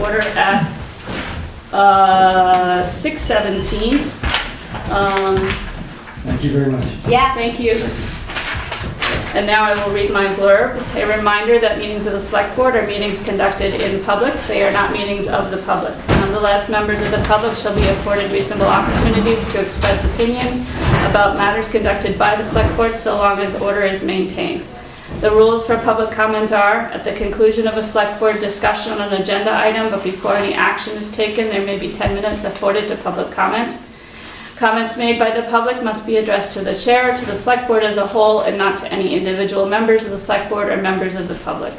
order at 6:17. Thank you very much. Yeah, thank you. And now I will read my blurb. A reminder that meetings of the Select Board are meetings conducted in public. They are not meetings of the public. Nonetheless, members of the public shall be afforded reasonable opportunities to express opinions about matters conducted by the Select Board so long as order is maintained. The rules for public comment are, at the conclusion of a Select Board discussion on an agenda item, but before any action is taken, there may be 10 minutes afforded to public comment. Comments made by the public must be addressed to the chair, to the Select Board as a whole, and not to any individual members of the Select Board or members of the public.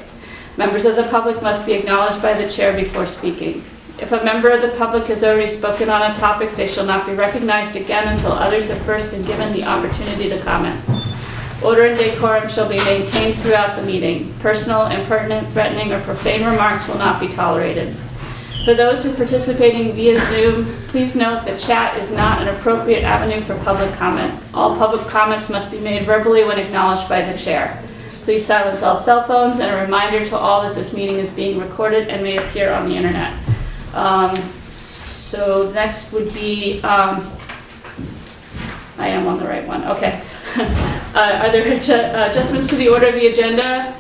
Members of the public must be acknowledged by the chair before speaking. If a member of the public has already spoken on a topic, they shall not be recognized again until others have first been given the opportunity to comment. Order and decorum shall be maintained throughout the meeting. Personal, impertinent, threatening, or profane remarks will not be tolerated. For those who are participating via Zoom, please note that chat is not an appropriate avenue for public comment. All public comments must be made verbally when acknowledged by the chair. Please silence all cell phones, and a reminder to all that this meeting is being recorded and may appear on the internet. So next would be, I am on the right one, okay. Are there adjustments to the order of the agenda,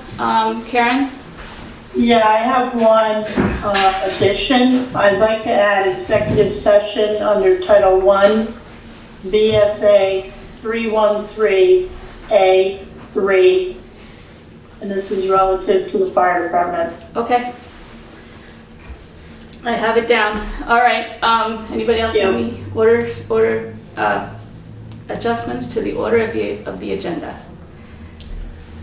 Karen? Yeah, I have one addition. I'd like to add executive session under Title I, VSA 313A3, and this is relative to the fire department. Okay. I have it down. All right, anybody else have any adjustments to the order of the agenda?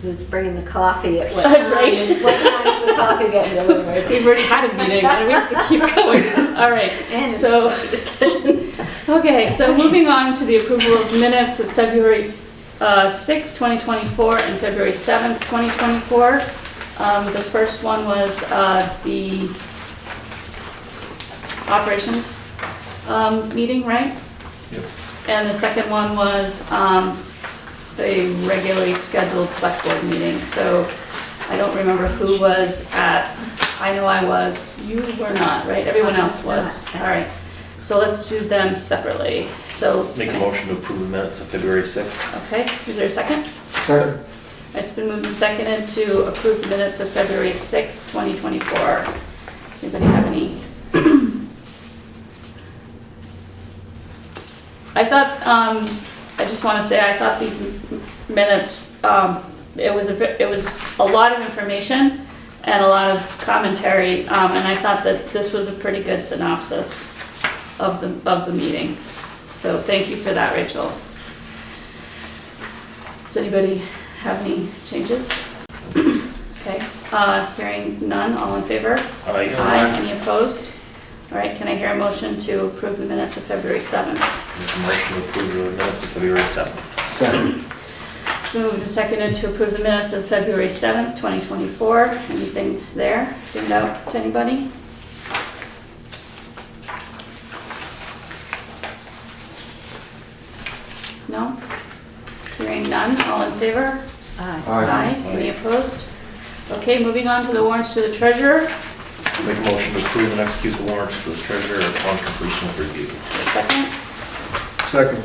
Who's bringing the coffee at what Right. time? What time is the coffee getting delivered? We've already had a meeting, and we have to keep going. All right, And so, okay, so moving on to the approval of minutes of February 6, 2024 and February 7th, 2024. The first one was the operations meeting, right? Yep. And the second one was a regularly scheduled Select Board meeting. So I don't remember who was at, I know I was, you were not, right? Everyone else was. All right, so let's do them separately. So Make a motion to approve the minutes of February 6th. Okay, is there a second? Second. It's been moved and seconded to approve the minutes of February 6, 2024. Does anybody have any? I thought, I just want to say, I thought these minutes, it was a lot of information and a lot of commentary, and I thought that this was a pretty good synopsis of the meeting. So thank you for that, Rachel. Does anybody have any changes? Okay, hearing none, all in favor? Aye. Aye. Any opposed? All right, can I hear a motion to approve the minutes of February 7th? Make a motion to approve the minutes of February 7th. Second. It's moved and seconded to approve the minutes of February 7th, 2024. Anything there stand out to anybody? No? Hearing none, all in favor? Aye. Any opposed? Okay, moving on to the warrants to the treasurer. Make a motion to approve and execute the warrants to the treasurer upon completion of review. Second. Second.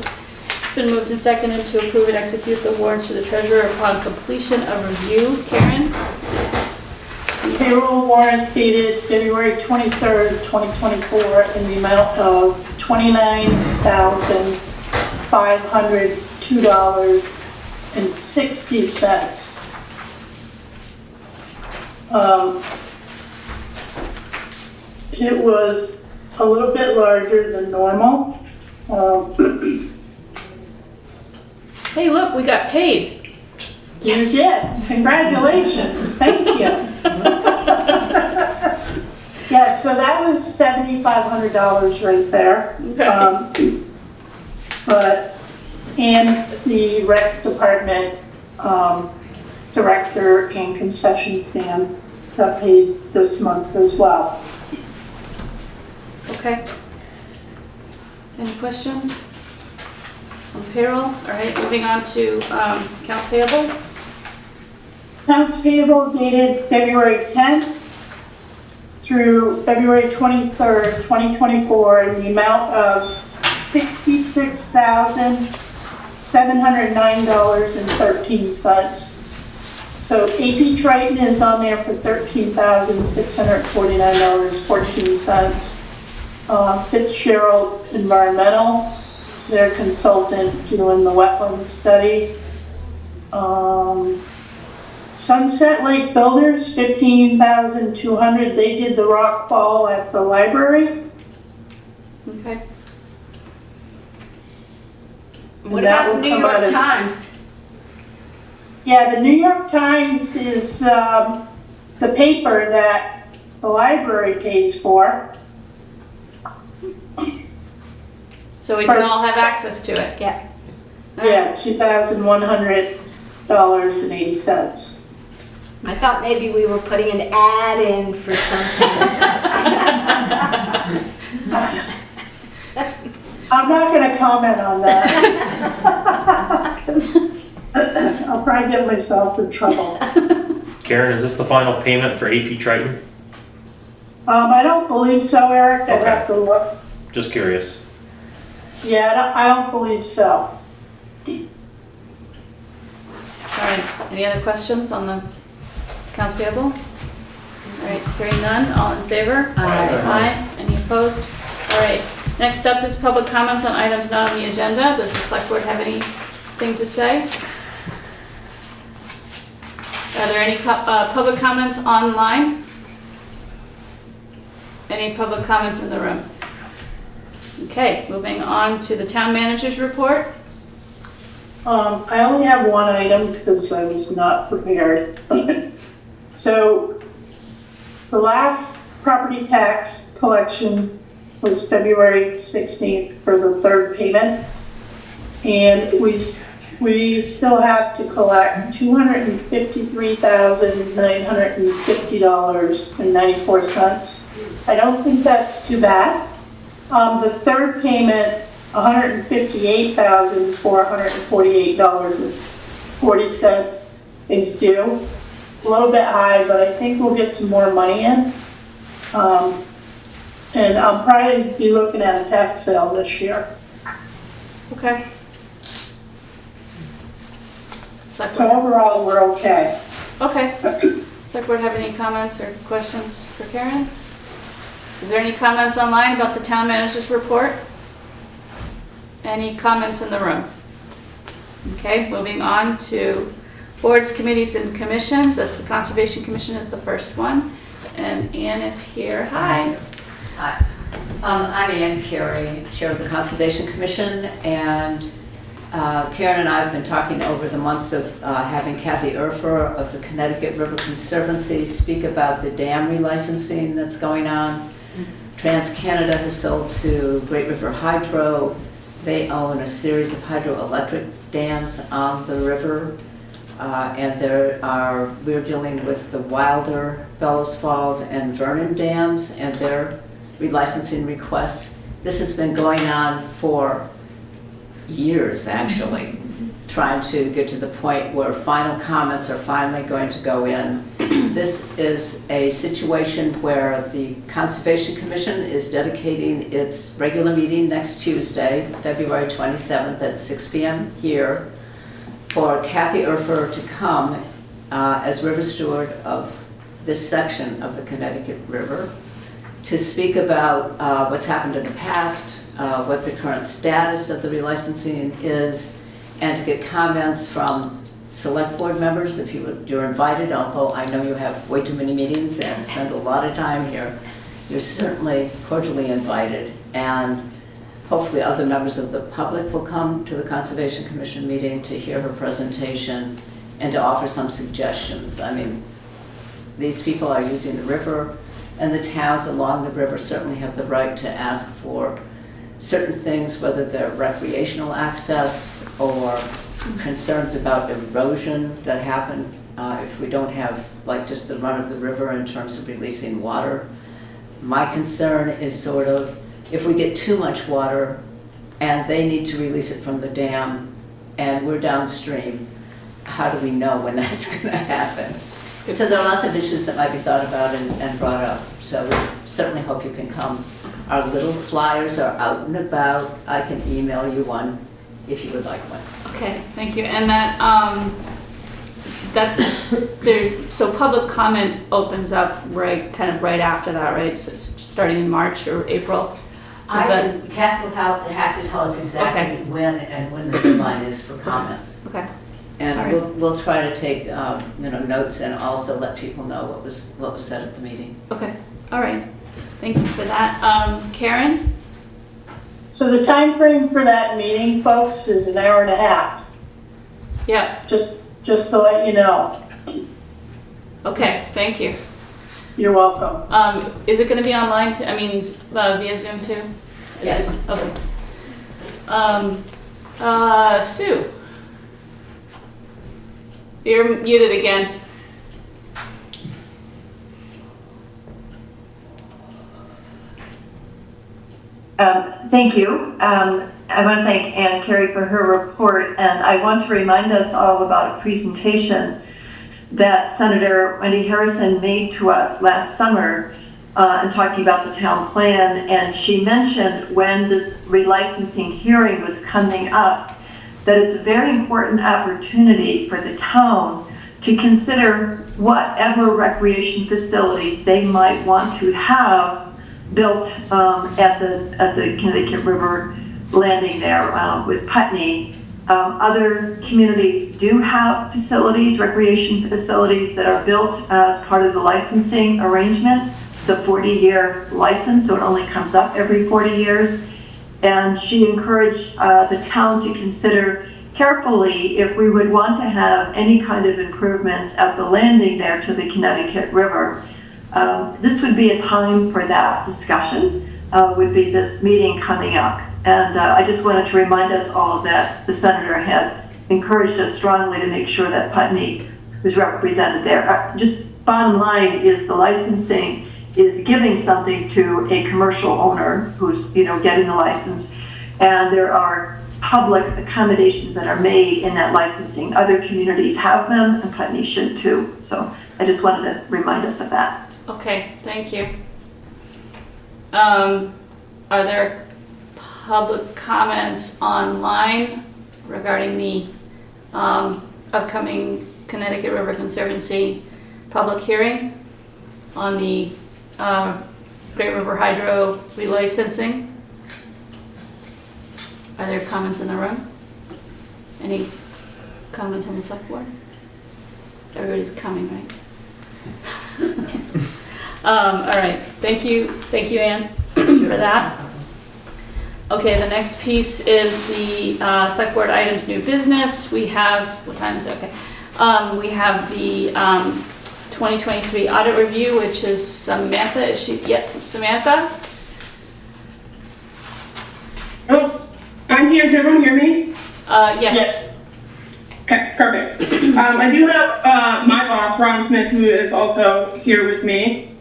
It's been moved and seconded to approve and execute the warrants to the treasurer upon completion of review. Karen? Payroll warrant dated February 23rd, 2024 in the amount of $29,502.60. It was a little bit larger than normal. Hey, look, we got paid. You did. Congratulations. Thank you. Yeah, so that was $7,500 right there. Okay. And the rec department director and concession stand got paid this month as well. Okay. Any questions on payroll? All right, moving on to accounts payable. Accounts payable dated February 10th, through February 23rd, 2024, in the amount of $66,709.13. So AP Triton is on there for $13,649.14. Fitzgerald Environmental, their consultant doing the wetland study. Sunset Lake Builders, $15,200. They did the rock fall at the library. Okay. What That about will New come York out of- Times? Yeah, the New York Times is the paper that the library pays for. So we can all have access to it? Yeah. All right. Yeah, $2,100.80. I thought maybe we were putting an ad in for something. I'm not gonna comment on that. 'Cause I'll probably get myself in trouble. Karen, is this the final payment for AP Triton? I don't believe so, Eric. I'd Okay. have to look. Just curious. Yeah, I don't believe so. All right, any other questions on the accounts payable? All right, hearing none, all in favor? Aye. Any opposed? All right, next up is public comments on items not on the agenda. Does the select board have anything to say? Are there any public comments online? Any public comments in the room? Okay, moving on to the town manager's report. I only have one item because I was not prepared. So, the last property tax collection was February 16th for the third payment. And we still have to collect $253,950.94. I don't think that's too bad. The third payment, $158,448.40 is due. A little bit high, but I think we'll get some more money in. And I'll probably be looking at a tax sale this year. Okay. Select So board. overall, we're okay. Okay. Select board have any comments or questions for Karen? Is there any comments online about the town manager's report? Any comments in the room? Okay, moving on to boards, committees, and commissions. That's the Conservation Commission is the first one. And Ann is here. Hi. Hi, I'm Ann Carey, Chair of the Conservation Commission, and Karen and I have been talking over the months of having Kathy Urffer of the Connecticut River Conservancy speak about the dam relicensing that's going on. TransCanada has sold to Great River Hydro. They own a series of hydroelectric dams on the river, and we're dealing with the Wilder, Bellows Falls, and Vernon dams and their relicensing requests. This has been going on for years, actually, trying to get to the point where final comments are finally going to go in. This is a situation where the Conservation Commission is dedicating its regular meeting next Tuesday, February 27th at 6 p.m. here, for Kathy Urffer to come as river steward of this section of the Connecticut River to speak about what's happened in the past, what the current status of the relicensing is, and to get comments from select board members if you're invited, although I know you have way too many meetings and spend a lot of time here. You're certainly cordially invited, and hopefully other members of the public will come to the Conservation Commission meeting to hear her presentation and to offer some suggestions. I mean, these people are using the river, and the towns along the river certainly have the right to ask for certain things, whether they're recreational access or concerns about erosion that happen if we don't have like just the run of the river in terms of releasing water. My concern is sort of if we get too much water and they need to release it from the dam and we're downstream, how do we know when that's going to happen? So there are lots of issues that might be thought about and brought up, so we certainly hope you can come. Our little flyers are out and about. I can email you one if you would like one. Okay, thank you. And that, that's, there, so public comment opens up kind of right after that, right? Starting in March or April? Is that- Kathy will have to tell us exactly Okay. when the deadline is for comments. Okay, And All right. we'll try to take, notes and also let people know what was said at the meeting. okay, all right. Thank you for that. Karen? So the time frame for that meeting, folks, is an hour and a half, Yeah, just to let you know. okay, thank you. You're welcome. Is it gonna be online too? I mean, via Zoom too? Yes. Okay. Sue? You're muted again. Thank you. I want to thank Ann Carey for her report, and I want to remind us all about a presentation that Senator Wendy Harrison made to us last summer and talking about the town plan. And she mentioned when this relicensing hearing was coming up that it's a very important opportunity for the town to consider whatever recreation facilities they might want to have built at the Connecticut River landing there with Putney. Other communities do have facilities, recreation facilities that are built as part of the licensing arrangement. It's a 40-year license, so it only comes up every 40 years. And she encouraged the town to consider carefully if we would want to have any kind of improvements at the landing there to the Connecticut River. This would be a time for that discussion, would be this meeting coming up. And I just wanted to remind us all that the senator had encouraged us strongly to make sure that Putney was represented there. Just bottom line is the licensing is giving something to a commercial owner who's, getting the license. And there are public accommodations that are made in that licensing. Other communities have them, and Putney should too. So I just wanted to remind us of that. Okay, thank you. Are there public comments online regarding the upcoming Connecticut River Conservancy public hearing on the Great River Hydro relicensing? Are there comments in the room? Any comments on the select board? Everybody's coming, right? All right, thank you, Ann, for that. Okay, the next piece is the select board items, new business. We have, what time is it? Okay. We have the 2023 audit review, which is Samantha. Is she? Yeah, Samantha? Oh, I'm here. Can everyone hear me? Yes. Okay, perfect. I do have my boss, Ron Smith, who is also here with me.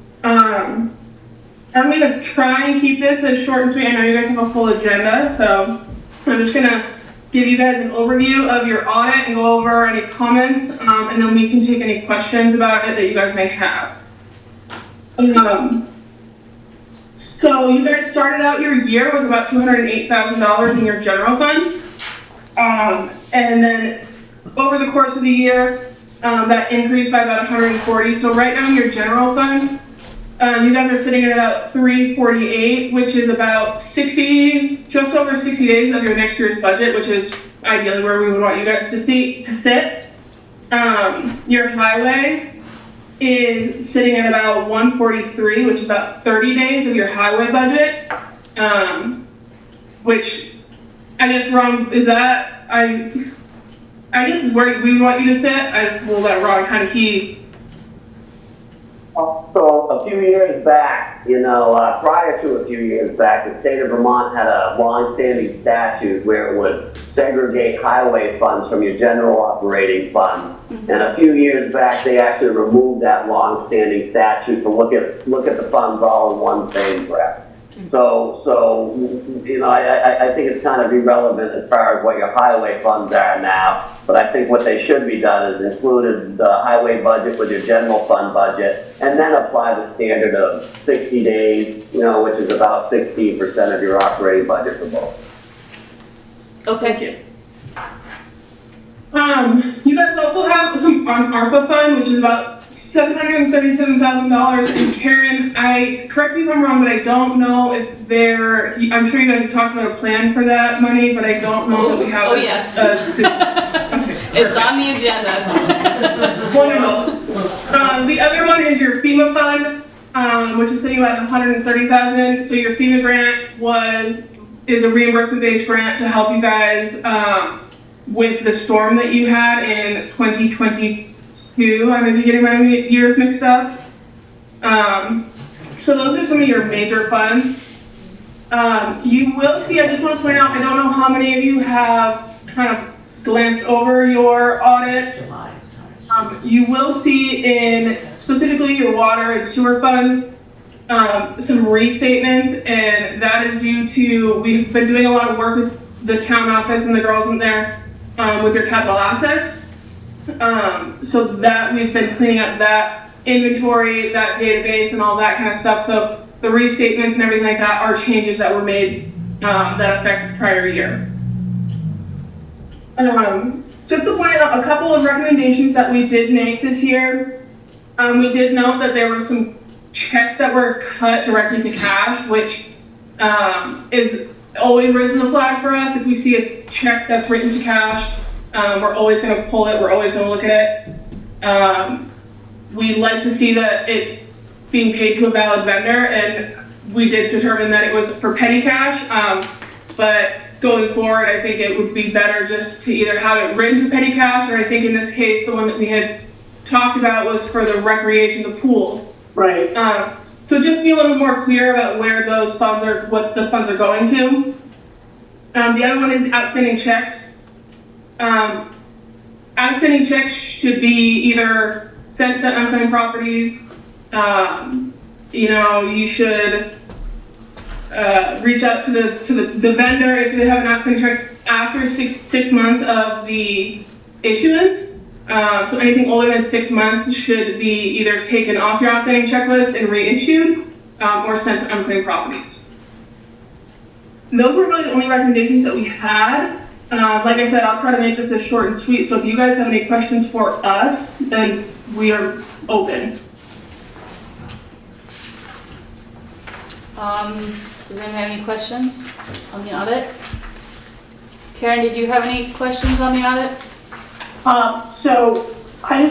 I'm going to try and keep this as short and sweet. I know you guys have a full agenda, so I'm just going to give you guys an overview of your audit and go over any comments, and then we can take any questions about it that you guys may have. So you guys started out your year with about $208,000 in your general fund, and then over the course of the year, that increased by about 140. So right now in your general fund, you guys are sitting at about 348, which is about 60, just over 60 days of your next year's budget, which is ideally where we would want you guys to sit. Your highway is sitting at about 143, which is about 30 days of your highway budget, which I guess, Ron, is that, I guess is where we want you to sit. I will let Ron kind of So a few years back, prior to a few years back, the state of Vermont had a long-standing statute where it would segregate highway funds from your general operating funds. Mm-hmm. And a few years back, they actually removed that long-standing statute to look at the funds all in one same breath. So, you know, I think it's kind of irrelevant as far as what your highway funds are now, but I think what they should be done is included the highway budget with your general fund budget, and then apply the standard of 60 days, you know, which is about 16% of your operating budget for both. Okay. Thank you. You guys also have some ARPA fund, which is about $737,000. And Karen, correct me if I'm wrong, but I don't know if I'm sure you guys have talked about a plan for that money, but I don't know that we have. Oh, yes. Okay, It's on the agenda. wonderful. The other one is your FEMA fund, which is sitting at $130,000. So your FEMA grant is a reimbursement-based grant to help you guys with the storm that you had in 2022. I may be getting my years mixed up. So those are some of your major funds. You will see, I just want to point out, I don't know how many of you have kind of glanced over your audit. You will see in specifically your water and sewer funds some restatements, and that is due to, we've been doing a lot of work with the town office and the girls in there with your capital assets. So that we've been cleaning up that inventory, that database, and all that kind of stuff. So the restatements and everything like that are changes that were made that affect the prior year. Just to point out a couple of recommendations that we did make this year. We did note that there were some checks that were cut directly to cash, which is always raises a flag for us. If we see a check that's written to cash, we're always going to pull it. We're always going to look at it. We like to see that it's being paid to a valid vendor, and we did determine that it was for petty cash. But going forward, I think it would be better just to either have it written to petty cash, or I think in this case, the one that we had talked about was for the recreation, the pool. Right. So just be a little more clear about where those funds are, what the funds are going to. The other one is outstanding checks. Outstanding checks should be either sent to unclaimed properties. You know, you should reach out to the vendor if you have an outstanding check after six months of the issuance. So anything older than 6 months should be either taken off your outstanding checklist and reissued, or sent to unclaimed properties. And those were really the only recommendations that we had. Like I said, I'll try to make this as short and sweet. So if you guys have any questions for us, then we are open. Does anyone have any questions on the audit? Karen, did you have any questions on the audit? So I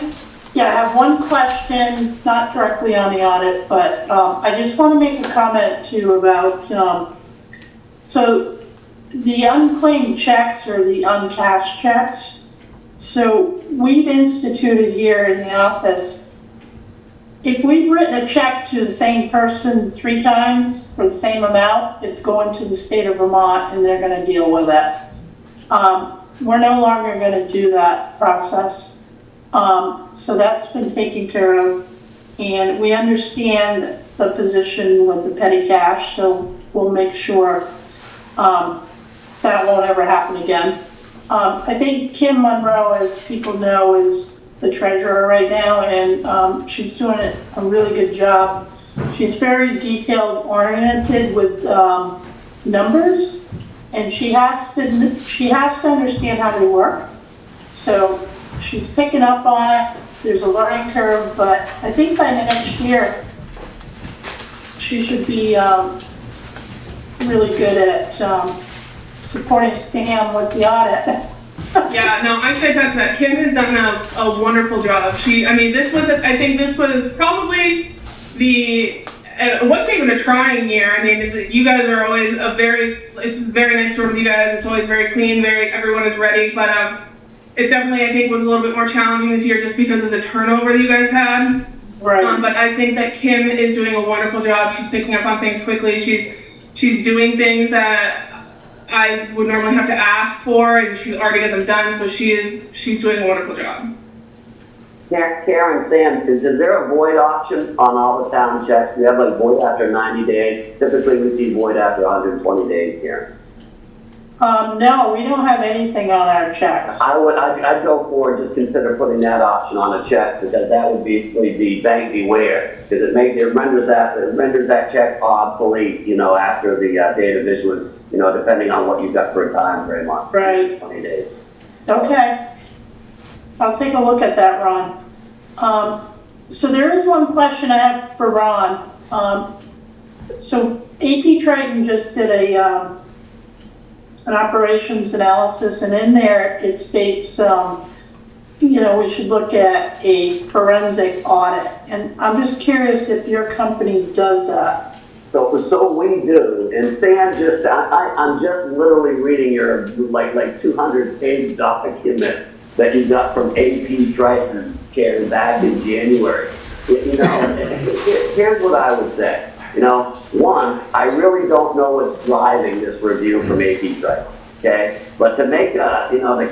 have one question, not directly on the audit, but I just want to make a comment too about, so the unclaimed checks or the uncashed checks. So we've instituted here in the office, if we've written a check to the same person 3 times for the same amount, it's going to the state of Vermont and they're going to deal with it. We're no longer going to do that process. So that's been taken care of. And we understand the position with the petty cash, so we'll make sure that won't ever happen again. I think Kim Monroe, as people know, is the treasurer right now, and she's doing a really good job. She's very detailed oriented with numbers. And she has to understand how they work. So she's picking up on it. There's a learning curve, but I think by the next year, she should be really good at supporting Stan with the audit. Yeah, no, I can attest to that. Kim has done a wonderful job. I think this was probably it wasn't even a trying year. I mean, you guys are always it's very nice to work with you guys. It's always very clean, everyone is ready. But it definitely, I think, was a little bit more challenging this year just because of the turnover that you guys had. Right. But I think that Kim is doing a wonderful job. She's picking up on things quickly. She's doing things that I would normally have to ask for, and she's already got them done. So she's doing a wonderful job. Karen, Sam, is there a void option on all the town checks? We have like void after 90 days. Typically, we see void after 120 days, Karen. No, we don't have anything on our checks. I'd go for just consider putting that option on a check, because that would basically be bank beware, because it renders that check obsolete, after the date of issuance, depending on what you've got for a time frame on. Right. 20 days. Okay. I'll take a look at that, Ron. So there is one question I have for Ron. So AP Triton just did an operations analysis, and in there it states, we should look at a forensic audit. And I'm just curious if your company does that. So we do, and Sam I'm just literally reading your like 200-page document that you got from AP Triton, Karen, back in January. Here's what I would say. One, I really don't know what's driving this review from AP Triton, okay? But to make to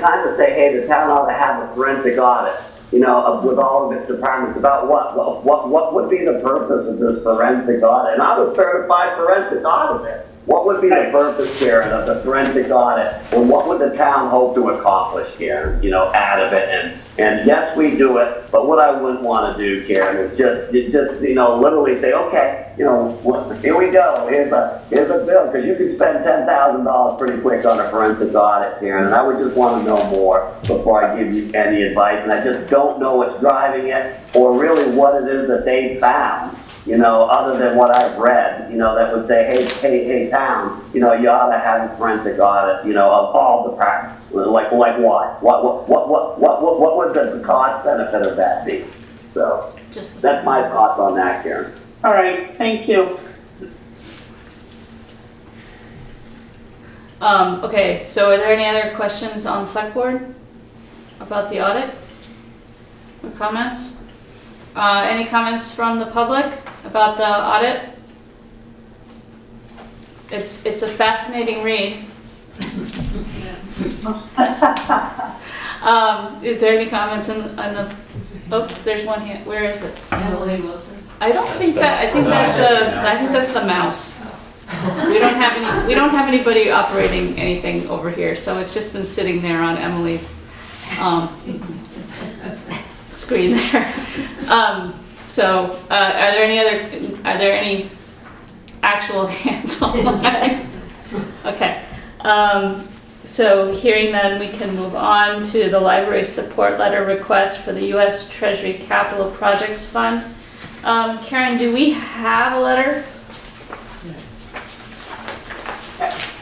kind of say, hey, the town ought to have a forensic audit, with all of its departments, about what would be the purpose of this forensic audit? And I'm a certified forensic auditor. What would be the purpose, Karen, of the forensic audit? And what would the town hope to accomplish, Karen, out of it? And yes, we do it, but what I wouldn't want to do, Karen, is just literally say, okay, here we go. Here's a bill, because you can spend $10,000 pretty quick on a forensic audit, Karen. And I would just want to know more before I give you any advice. And I just don't know what's driving it, or really what it is that they found. Other than what I've read, that would say, hey, town, you ought to have a forensic audit, of all departments. Like what? What would the cost benefit of that be? So that's my thoughts on that, Karen. All right, thank you. Okay, so are there any other questions on select board about the audit? Or comments? Any comments from the public about the audit? It's a fascinating read. Is there any comments on the? Oops, there's one here. Where is it? Emily Wilson. I don't think that. I think that's the mouse. We don't have anybody operating anything over here, so it's just been sitting there on Emily's screen there. So are there any actual hands online? Okay. So hearing none, we can move on to the library support letter request for the U.S. Treasury Capital Projects Fund. Karen, do we have a letter?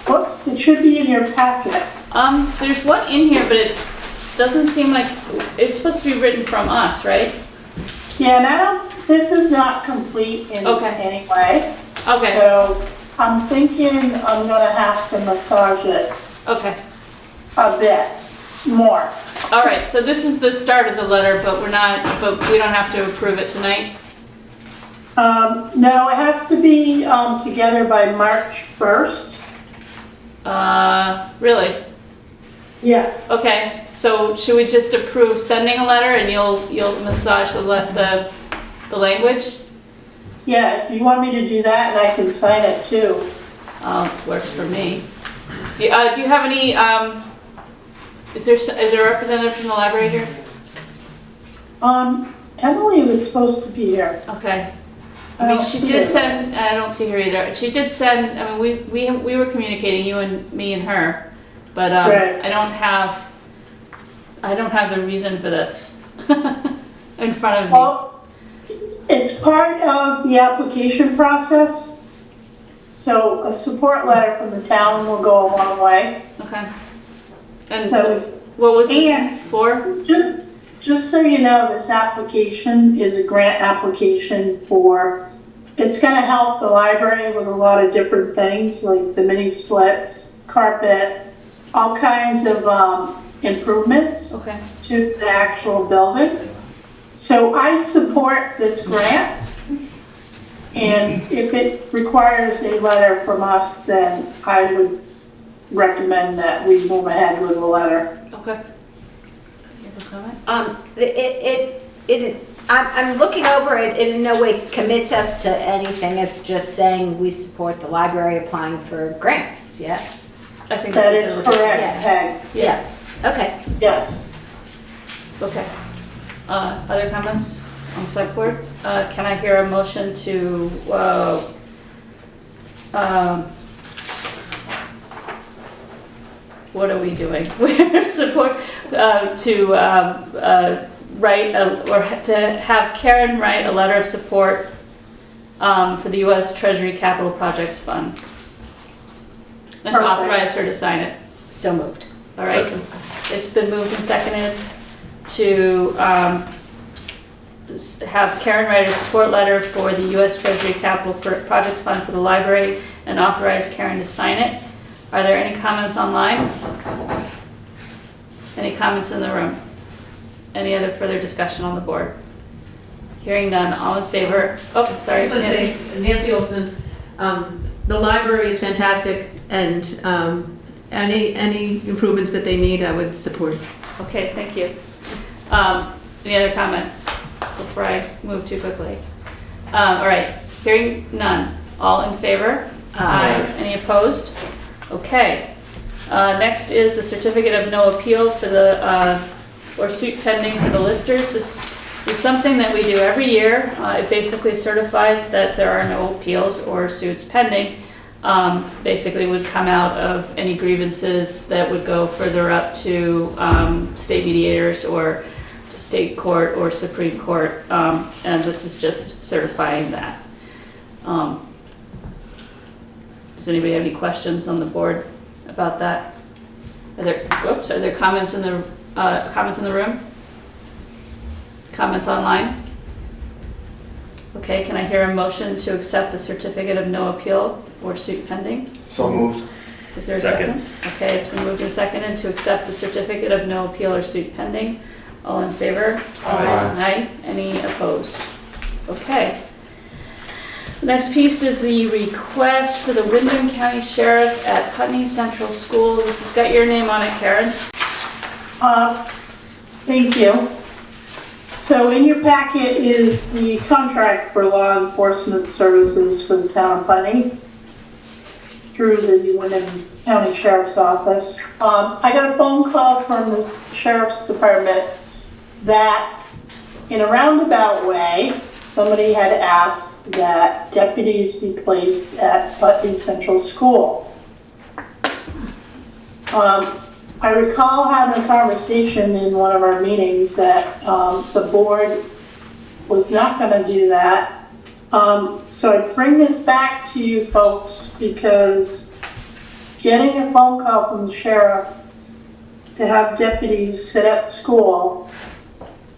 Whoops, it should be in your packet. There's one in here, but it doesn't seem like it's supposed to be written from us, right? Yeah, and this is not complete in any way. Okay. So I'm thinking I'm gonna have to massage it Okay. a bit more. All right. So this is the start of the letter, but we don't have to approve it tonight. No, it has to be together by March 1st. Really? Yeah. Okay. So should we just approve sending a letter and you'll massage the language? Yeah, if you want me to do that, and I can sign it too. Works for me. Do you have any? Is there a representative from the library here? Emily was supposed to be here. Okay. I don't she see did her. send. I don't see her either. She did send. I mean, we were communicating, you and me and her, but Right. I don't have the reason for this in front of me. Well, it's part of the application process. So a support letter from the town will go a long way. Okay. And That was, what was and- this for? just so you know, this application is a grant application for, it's gonna help the library with a lot of different things, like the mini splits, carpet, all kinds of improvements Okay. to the actual building. So I support this grant. And if it requires a letter from us, then I would recommend that we move ahead with a letter. Okay. You have a comment? I'm looking over it, it in no way commits us to anything, it's just saying we support the library applying for grants, yeah? I think That that's is what they're looking correct, Peg. Yeah. Okay. Yes. for. Okay. Other comments on select board? Can I hear a motion to, what are we doing? We're support, to write, or to have Karen write a letter of support for the U.S. Treasury Capital Projects Fund. And to Perfect. authorize her to sign it. So moved. All right. It's been moved and seconded to have Karen write a support letter for the U.S. Treasury Capital Projects Fund for the library and authorize Karen to sign it. Are there any comments online? Any comments in the room? Any other further discussion on the board? Hearing none, all in favor? Oh, sorry, I was gonna Nancy. say, Nancy Olson, the library is fantastic, and any improvements that they need, I would support. Okay, thank you. Any other comments before I move too quickly? All right, hearing none. All in favor? Aye. Any opposed? Okay. Next is the certificate of no appeal for the, or suit pending for the listers. This is something that we do every year. It basically certifies that there are no appeals or suits pending. Basically would come out of any grievances that would go further up to state mediators or state court or Supreme Court, and this is just certifying that. Does anybody have any questions on the board about that? Are there comments in the room? Comments online? Okay, can I hear a motion to accept the certificate of no appeal or suit pending? So moved. Is there a second? Okay, it's been moved and seconded to accept the certificate of no appeal or suit pending. All in favor? Aye. Any opposed? Okay. The next piece is the request for the Windham County Sheriff at Putney Central School. This has got your name on it, Karen. Thank you. So in your packet is the contract for law enforcement services for the town of Putney through the Windham County Sheriff's Office. I got a phone call from the Sheriff's Department that in a roundabout way, somebody had asked that deputies be placed at Putney Central School. I recall having a conversation in one of our meetings that the board was not going to do that. So I bring this back to you folks because getting a phone call from the sheriff to have deputies sit at school,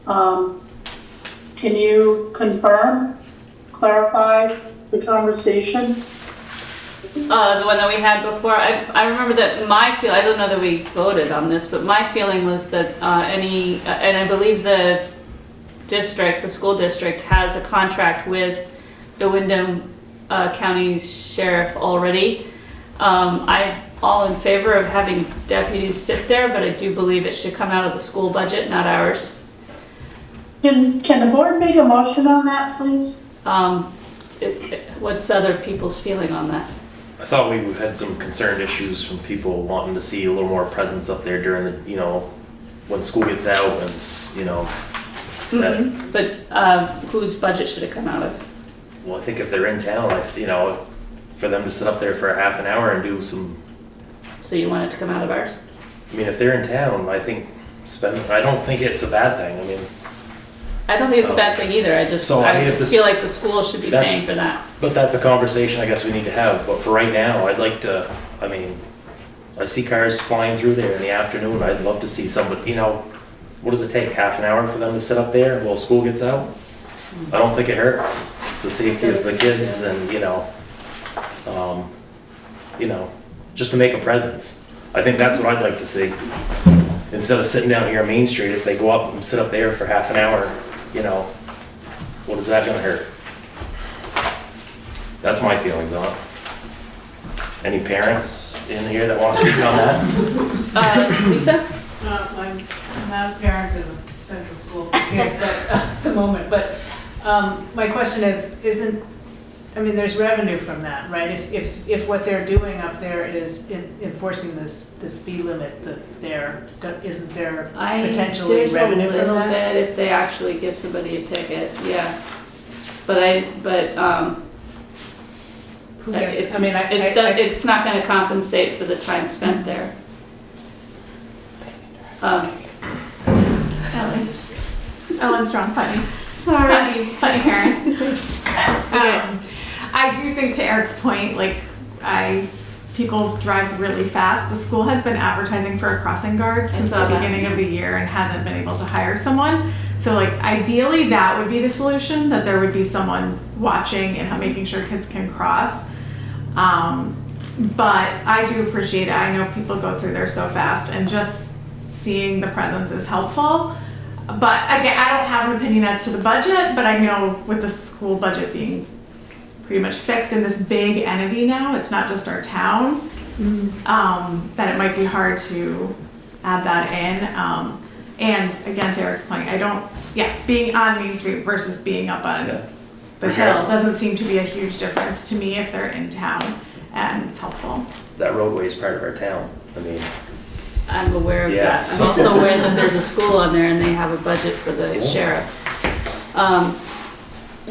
can you confirm, clarify the conversation? The one that we had before, I remember that I don't know that we voted on this, but my feeling was that and I believe the school district has a contract with the Windham County Sheriff already. I'm all in favor of having deputies sit there, but I do believe it should come out of the school budget, not ours. Can the board make a motion on that, please? What's other people's feeling on that? I thought we had some concerned issues from people wanting to see a little more presence up there during the, when school gets out and it's, that, But whose budget should it come out of? well, I think if they're in town, for them to sit up there for a half an hour and do some, So you want it to come out of ours? if they're in town, I don't think it's a bad thing. I don't think it's a bad thing either. I just feel like the school should be paying for that. But that's a conversation I guess we need to have. But for right now, I'd like to, I see cars flying through there in the afternoon. I'd love to see somebody, what does it take? Half an hour for them to sit up there while school gets out? I don't think it hurts. It's the safety of the kids and, just to make a presence. I think that's what I'd like to see. Instead of sitting down here on Main Street, if they go up and sit up there for half an hour, what is that gonna hurt? That's my feelings on it. Any parents in here that want to speak on that? Lisa? I'm not a parent of a central school, but moment, but my question isn't, I mean, there's revenue from that, right? If what they're doing up there is enforcing this speed limit, isn't there potentially revenue from There's a little that? bit if they actually give somebody a ticket, yeah. But Who gets- it's, I mean, it's not gonna compensate for the time spent there. Ellen Strong, Putney. Sorry. Putney Karen. I do think to Eric's point, like, people drive really fast. The school has been advertising for a crossing guard since the beginning of the year and hasn't been able to hire someone. So like, ideally that would be the solution, that there would be someone watching and making sure kids can cross. But I do appreciate it. I know people go through there so fast, and just seeing the presence is helpful. But again, I don't have an opinion as to the budget, but I know with the school budget being pretty much fixed in this big entity now, it's not just our town, that it might be hard to add that in. And again, to Eric's point, being on Main Street versus being up on the hill doesn't seem to be a huge difference to me if they're in town, and it's helpful. That roadway is part of our town. I mean, I'm aware of Yeah, that. I'm also aware that there's a school on there and they have a budget for the sheriff.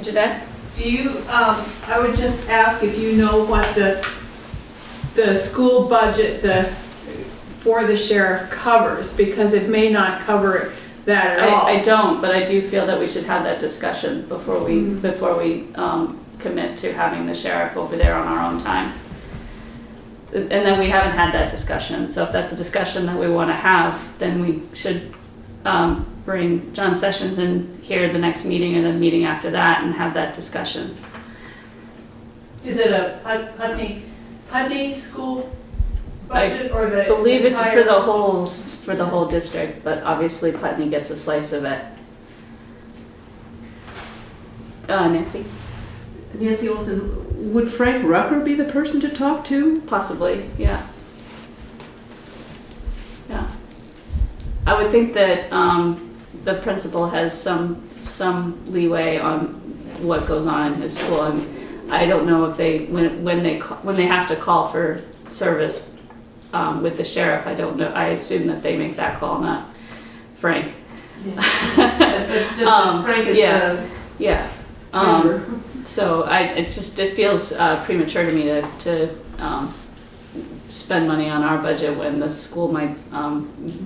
Jeanette? Do you, I would just ask if you know what the school budget for the sheriff covers, because it may not cover that at all. I don't, but I do feel that we should have that discussion before we commit to having the sheriff over there on our own time. And then we haven't had that discussion, so if that's a discussion that we want to have, then we should bring John Sessions in here the next meeting or the meeting after that and have that discussion. Is it a Putney school budget or the I believe it's entire- for the whole district, but obviously Putney gets a slice of it. Nancy? Nancy Olson, would Frank Rucker be the person to talk to? Possibly, yeah. Yeah. I would think that the principal has some leeway on what goes on in his school. And I don't know if when they have to call for service with the sheriff, I don't know. I assume that they make that call, not Frank. It's just that Frank is the treasurer. So it feels premature to me to spend money on our budget when the school might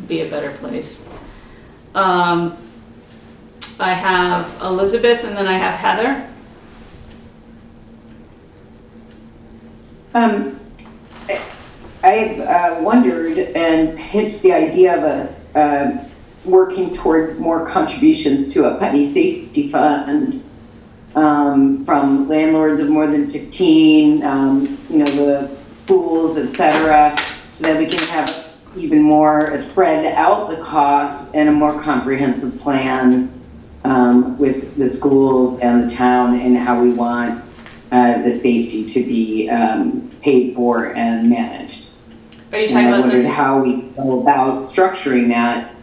be a better place. I have Elizabeth and then I have Heather. I've wondered, and hence the idea of us working towards more contributions to a Putney safety fund from landlords of more than 15, the schools, etc., so that we can have even more spread out the cost and a more comprehensive plan with the schools and the town and how we want the safety to be paid for and managed. Are you talking about? I wondered how we go about structuring that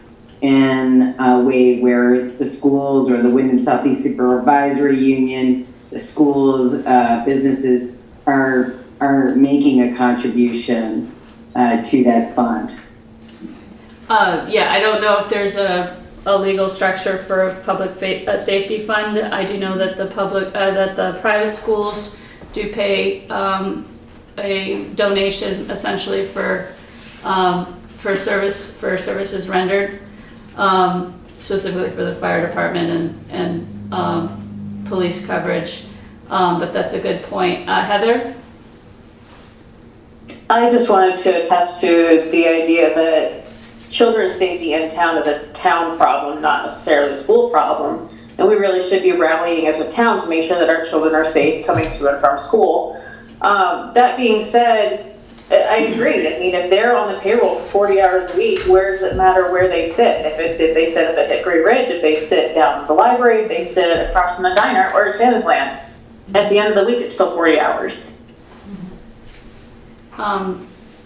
in a way where the schools or the Windham Southeast Supervisory Union, the schools, businesses are making a contribution to that fund. I don't know if there's a legal structure for a public safety fund. I do know that the private schools do pay a donation essentially for services rendered, specifically for the fire department and police coverage. But that's a good point. Heather? I just wanted to attest to the idea that children's safety in town is a town problem, not necessarily a school problem. And we really should be rallying as a town to make sure that our children are safe coming to and from school. That being said, I agree. I mean, if they're on the payroll for 40 hours a week, where does it matter where they sit? If they sit up at Hickory Ridge, if they sit down at the library, if they sit across from the diner or at Santa's Land, at the end of the week, it's still 40 hours.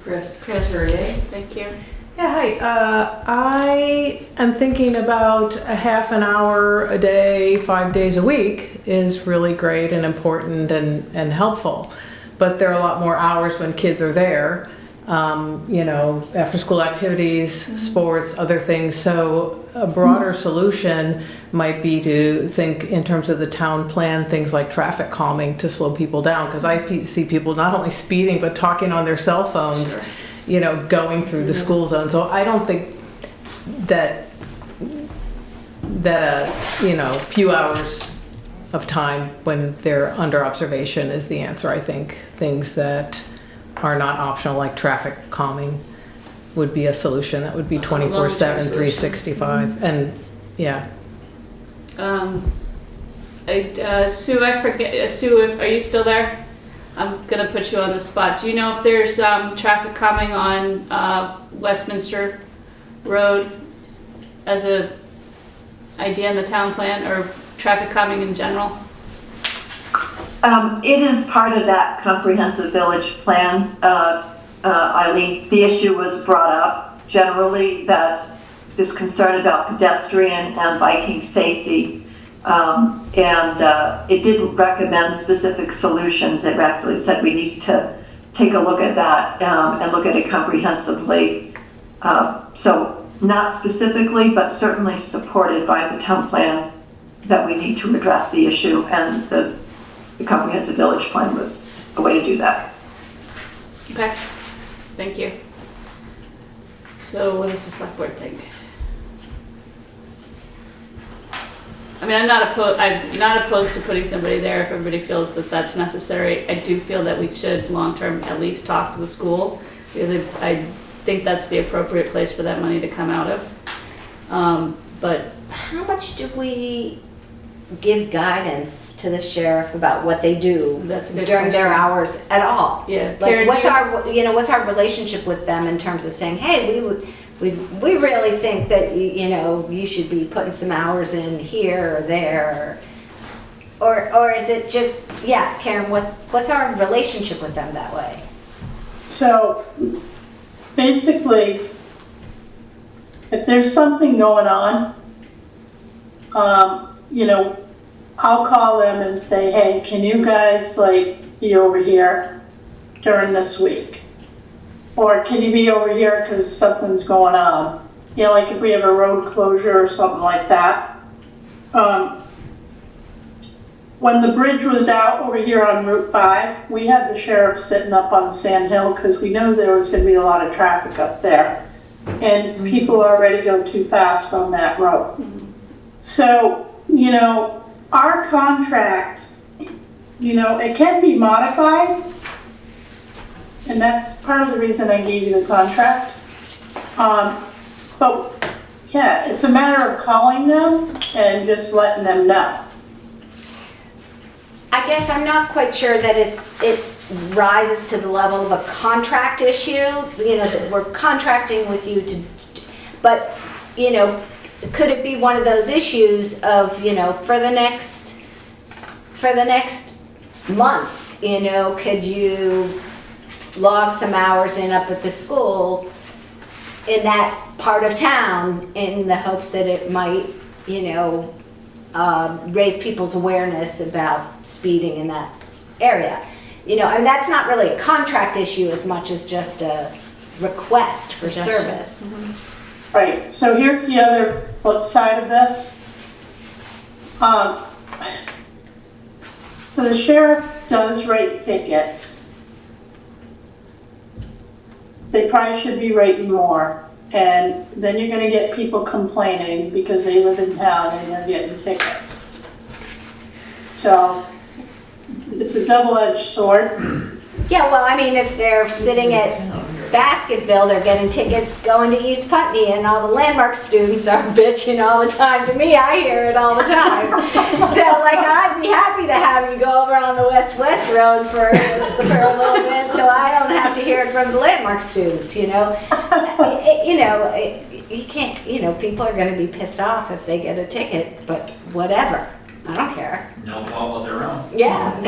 Chris, thank you. Yeah, hi. I am thinking about a half an hour a day, 5 days a week is really great and important and helpful. But there are a lot more hours when kids are there, you know, after school activities, sports, other things. So a broader solution might be to think in terms of the town plan, things like traffic calming to slow people down. Because I see people not only speeding, but talking on their cell phones. Sure. You know, going through the school zone. So I don't think that you know, few hours of time when they're under observation is the answer. I think things that are not optional, like traffic calming, would be a solution. That would be 24/7, 365, and yeah. Sue, I forget. Sue, are you still there? I'm gonna put you on the spot. Do you know if there's traffic calming on Westminster Road as a idea in the town plan, or traffic calming in general? It is part of that comprehensive village plan, Aileen. The issue was brought up generally that there's concern about pedestrian and biking safety. It didn't recommend specific solutions. It actually said we need to take a look at that and look at it comprehensively. So not specifically, but certainly supported by the town plan that we need to address the issue, and the comprehensive village plan was a way to do that. Okay, thank you. So what does the select board think? I mean, I'm not opposed to putting somebody there if everybody feels that that's necessary. I do feel that we should long-term at least talk to the school, because I think that's the appropriate place for that money to come out of. But how much do we give guidance to the sheriff about what they do during their hours at all? Yeah. Like, Karen, what's our relationship with them in terms of saying, hey, we really think that you should be putting some hours in here or there, or is it just, yeah, Karen, what's our relationship with them that way? So basically, if there's something going on, I'll call them and say, hey, can you guys be over here during this week? Or can you be over here because something's going on? Like if we have a road closure or something like that. When the bridge was out over here on Route 5, we had the sheriff sitting up on Sand Hill because we knew there was going to be a lot of traffic up there. And people already go too fast on that road. So, our contract, it can be modified. And that's part of the reason I gave you the contract. But yeah, it's a matter of calling them and just letting them know. I guess I'm not quite sure that it rises to the level of a contract issue, that we're contracting with you but, could it be one of those issues of, for the next month, could you log some hours in up at the school in that part of town in the hopes that it might, raise people's awareness about speeding in that area. That's not really a contract issue as much as just a request for service. Mm-hmm. Right, so here's the other flip side of this. So the sheriff does write tickets. They probably should be writing more. And then you're gonna get people complaining because they live in town and they're getting tickets. So it's a double-edged sword. Yeah, well, if they're sitting at Basketville, they're getting tickets going to East Putney, and all the landmark students are bitching all the time. To me, I hear it all the time. So, I'd be happy to have you go over on the West Road for a little bit, so I don't have to hear it from the landmark students. You can't. People are going to be pissed off if they get a ticket, but whatever. I don't care. No fault of their own. Yeah.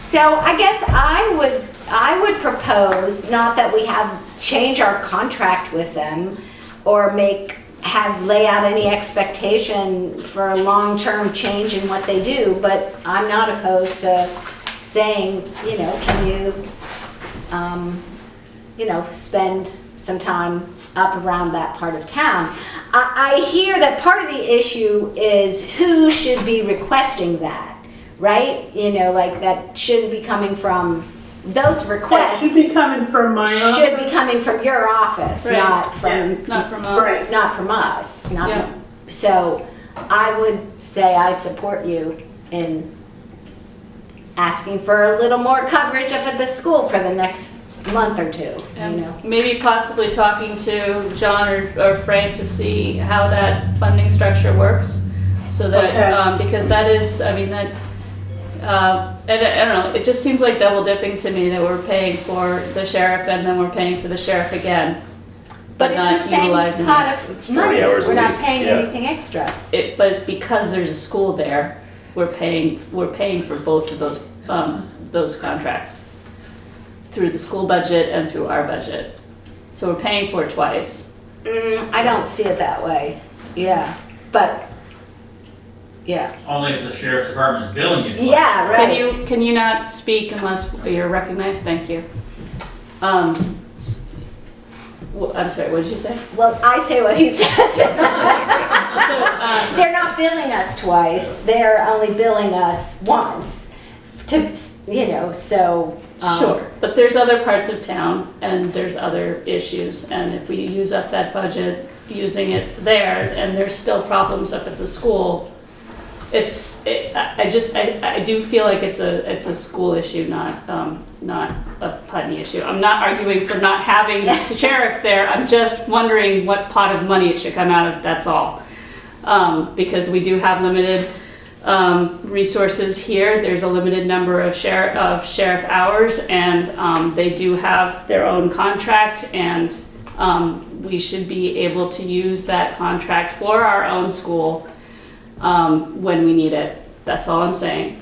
So I guess I would I would propose, not that we change our contract with them or lay out any expectation for a long-term change in what they do, but I'm not opposed to saying, can you, spend some time up around that part of town. I hear that part of the issue is who should be requesting that, right? Like that shouldn't be coming from those requests. It should be coming from my office. Should be coming from your office, Right. not from us. Right. not from us. Yeah. So I would say I support you in asking for a little more coverage up at the school for the next month or two. And maybe possibly talking to John or Frank to see how that funding structure works. So that, because that is, and I don't know, it just seems like double dipping to me that we're paying for the sheriff and then we're paying for the sheriff again. But it's not the same utilizing pot it. of money. 40 hours a We're not week, paying yeah. anything extra. But because there's a school there, we're paying for both of those contracts through the school budget and through our budget. So we're paying for it twice. I don't see it that way. Yeah, but yeah. Only if the sheriff's department's billing you. twice. Yeah, right. Can you not speak unless you're recognized? Thank you. I'm sorry, what did you say? Well, I say what he says. So, They're not billing us twice. They're only billing us once. So. Sure, but there's other parts of town and there's other issues, and if we use up that budget using it there and there's still problems up at the school, I do feel like it's a school issue, not a Putney issue. I'm not arguing for not having the sheriff there, I'm just wondering what pot of money it should come out of, that's all. Because we do have limited resources here. There's a limited number of sheriff hours, and they do have their own contract, and we should be able to use that contract for our own school when we need it. That's all I'm saying.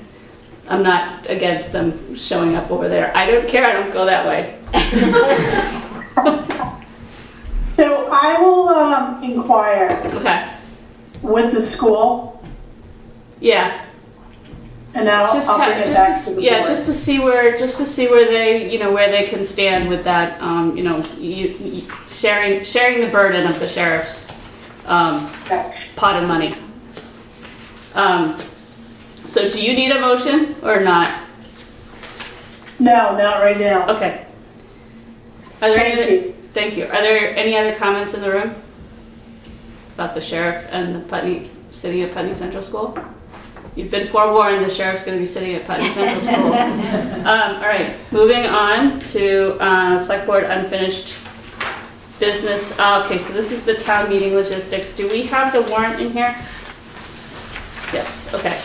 I'm not against them showing up over there. I don't care, I don't go that way. So I will inquire Okay, with the school, yeah. and I'll bring it back to the board. Just to see where they, where they can stand with that, sharing the burden of the sheriff's pot of money. So do you need a motion or not? No, not right now. Okay. Thank you. Are there any other comments in the room about the sheriff and the Putney, sitting at Putney Central School? You've been forewarned, the sheriff's going to be sitting at Putney Central School. All right, moving on to Select Board unfinished business. Okay, so this is the town meeting logistics. Do we have the warrant in here? Yes, okay.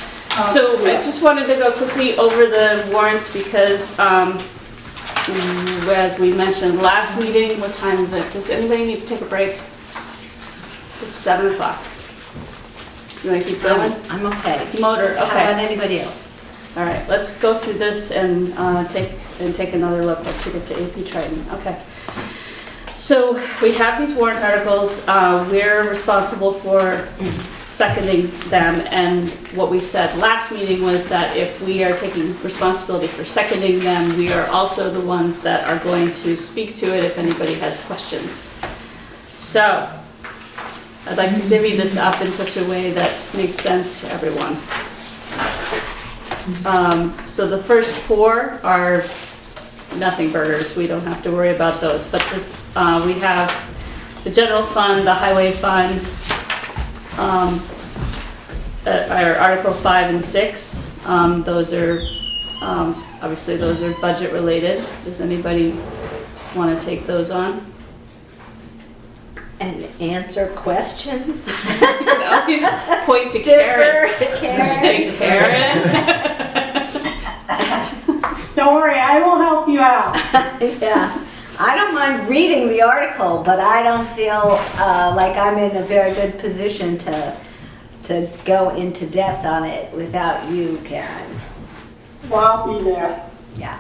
So I just wanted to go quickly over the warrants because as we mentioned last meeting, what time is it? Does anybody need to take a break? It's 7 o'clock. You want to keep going? I'm okay. Motor, okay. How about anybody else? All right, let's go through this and take another look. Let's get to AP Triton. Okay. So we have these warrant articles. We're responsible for seconding them, and what we said last meeting was that if we are taking responsibility for seconding them, we are also the ones that are going to speak to it if anybody has questions. So I'd like to divvy this up in such a way that makes sense to everyone. So the first four are nothing burgers. We don't have to worry about those. But this, we have the general fund, the highway fund, our Article 5 and 6. Those are, obviously those are budget related. Does anybody want to take those on? And answer questions? Always point to Defer Karen. to Karen. Say Karen. Don't worry, I will help you out. Yeah, I don't mind reading the article, but I don't feel like I'm in a very good position to go into depth on it without you, Karen. Well, I'll be there. Yeah.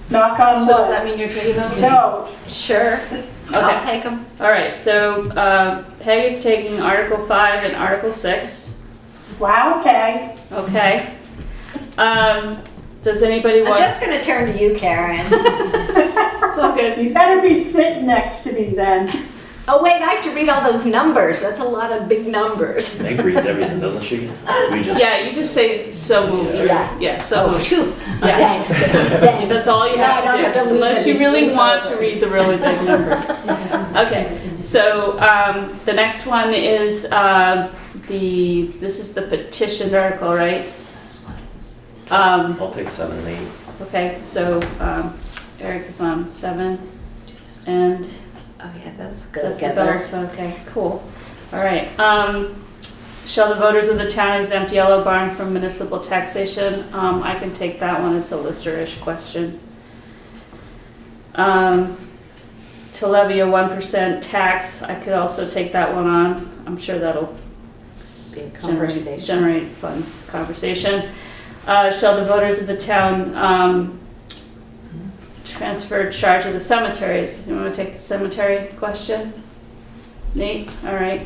Knock on So does that wood. mean you're taking those two? No, Sure, I'll take them. All right, so Peg is taking Article 5 and Article 6. wow, Peg. Okay. Does anybody I'm want? just gonna turn to you, Karen. It's all good. You better be sitting next to me then. Oh, wait, I have to read all those numbers. That's a lot of big numbers. Meg reads everything, doesn't she? We just. Yeah, you just say so moved. Yeah. So Oh, moved. shoot. Yeah. Thanks. Thanks. That's all you No, I have don't to have do, to lose unless you any really sleep want to over read the really big numbers. Okay, so the next one is this is the petitioned article, right? I'll take 7 and 8. Okay, so Eric is on 7, and Oh, yeah, that's good. that's the bells. Okay, cool. All right. Shall the voters of the town exempt Yellow Barn from municipal taxation? I can take that one. It's a lister-ish question. To levy a 1% tax, I could also take that one on. I'm sure that'll generate fun conversation. Shall the voters of the town transfer charge of the cemeteries? You want to take the cemetery question? Nate? All right.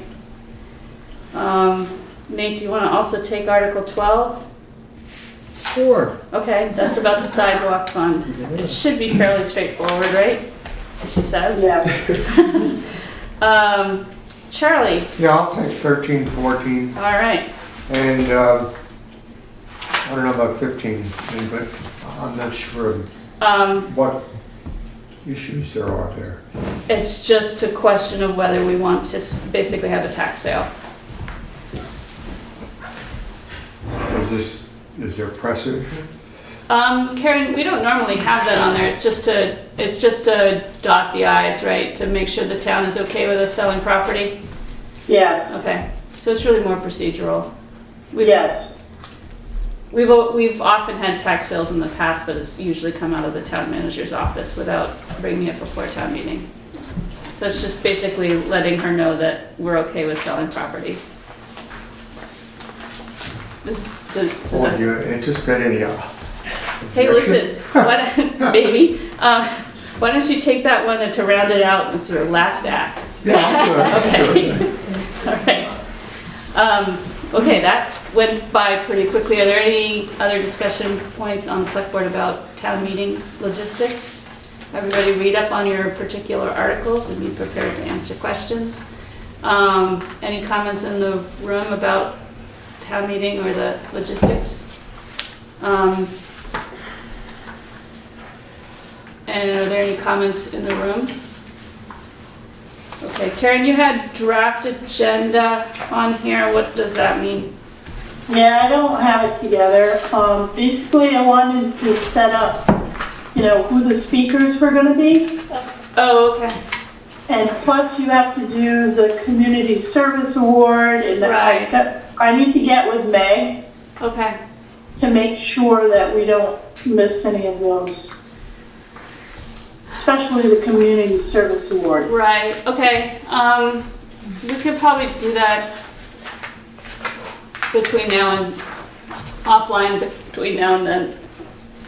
Nate, do you want to also take Article 12? Sure. Okay, that's about the sidewalk fund. It should be fairly straightforward, right? She says. Yes. Charlie? Yeah, I'll take 13, 14, All right. and I don't know about 15, but I'm not sure what issues there are there. It's just a question of whether we want to basically have a tax sale. Is there precedent? Karen, we don't normally have that on there. It's just to dot the i's, right? To make sure the town is okay with us selling property. Yes, Okay, so it's really more procedural. yes. We've often had tax sales in the past, but it's usually come out of the town manager's office without bringing it before town meeting. So it's just basically letting her know that we're okay with selling property. Does Or that- do you anticipate any? Hey, listen, baby, why don't you take that one and to round it out as your last act? Yeah, I'll do it. Okay. All right. Okay, that went by pretty quickly. Are there any other discussion points on the select board about town meeting logistics? Everybody read up on your particular articles and be prepared to answer questions. Any comments in the room about town meeting or the logistics? And are there any comments in the room? Okay, Karen, you had draft agenda on here. What does that mean? Yeah, I don't have it together. Basically, I wanted to set up, who the speakers were gonna be. Oh, okay. And plus you have to do the community service award and Right. I need to get with Meg Okay. to make sure that we don't miss any of those. Especially the community service award. Right, okay. We could probably do that between now and, offline between now and then.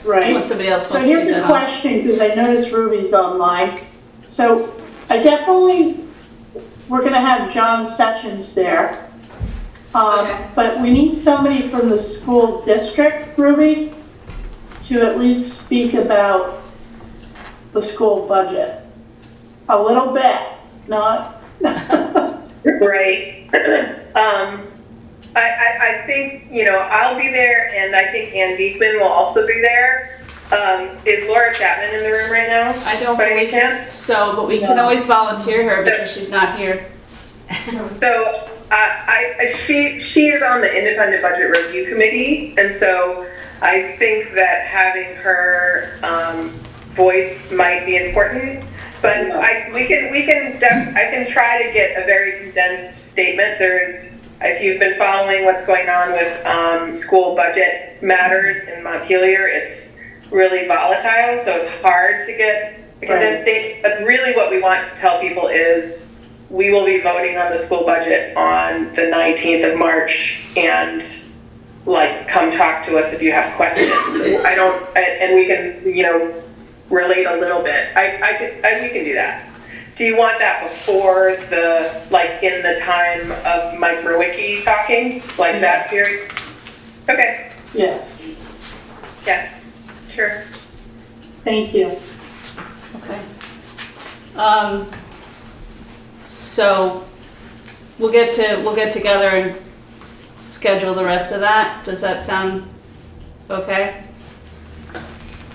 Right. Unless somebody else So wants to here's do a that. question, because I noticed Ruby's online. So we're gonna have John Sessions there. Okay. But we need somebody from the school district, Ruby, to at least speak about the school budget. A little bit, not. Right. I think, I'll be there, and I think Ann Beekman will also be there. Is Laura Chapman in the room right now? I don't by any believe chance? so, but we can always volunteer her because she's not here. So, she is on the Independent Budget Review Committee, and so I think that having her voice might be important. But I can try to get a very condensed statement. If you've been following what's going on with school budget matters in Montpelier, it's really volatile, so it's hard to get a condensed statement. But really what we want to tell people is we will be voting on the school budget on the 19th of March, and come talk to us if you have questions. And we can, relate a little bit. We can do that. Do you want that before the, like, in the time of Mike Rowicki talking, like that period? Okay, Yes, yeah, sure. thank you. Okay. So we'll get together and schedule the rest of that. Does that sound okay?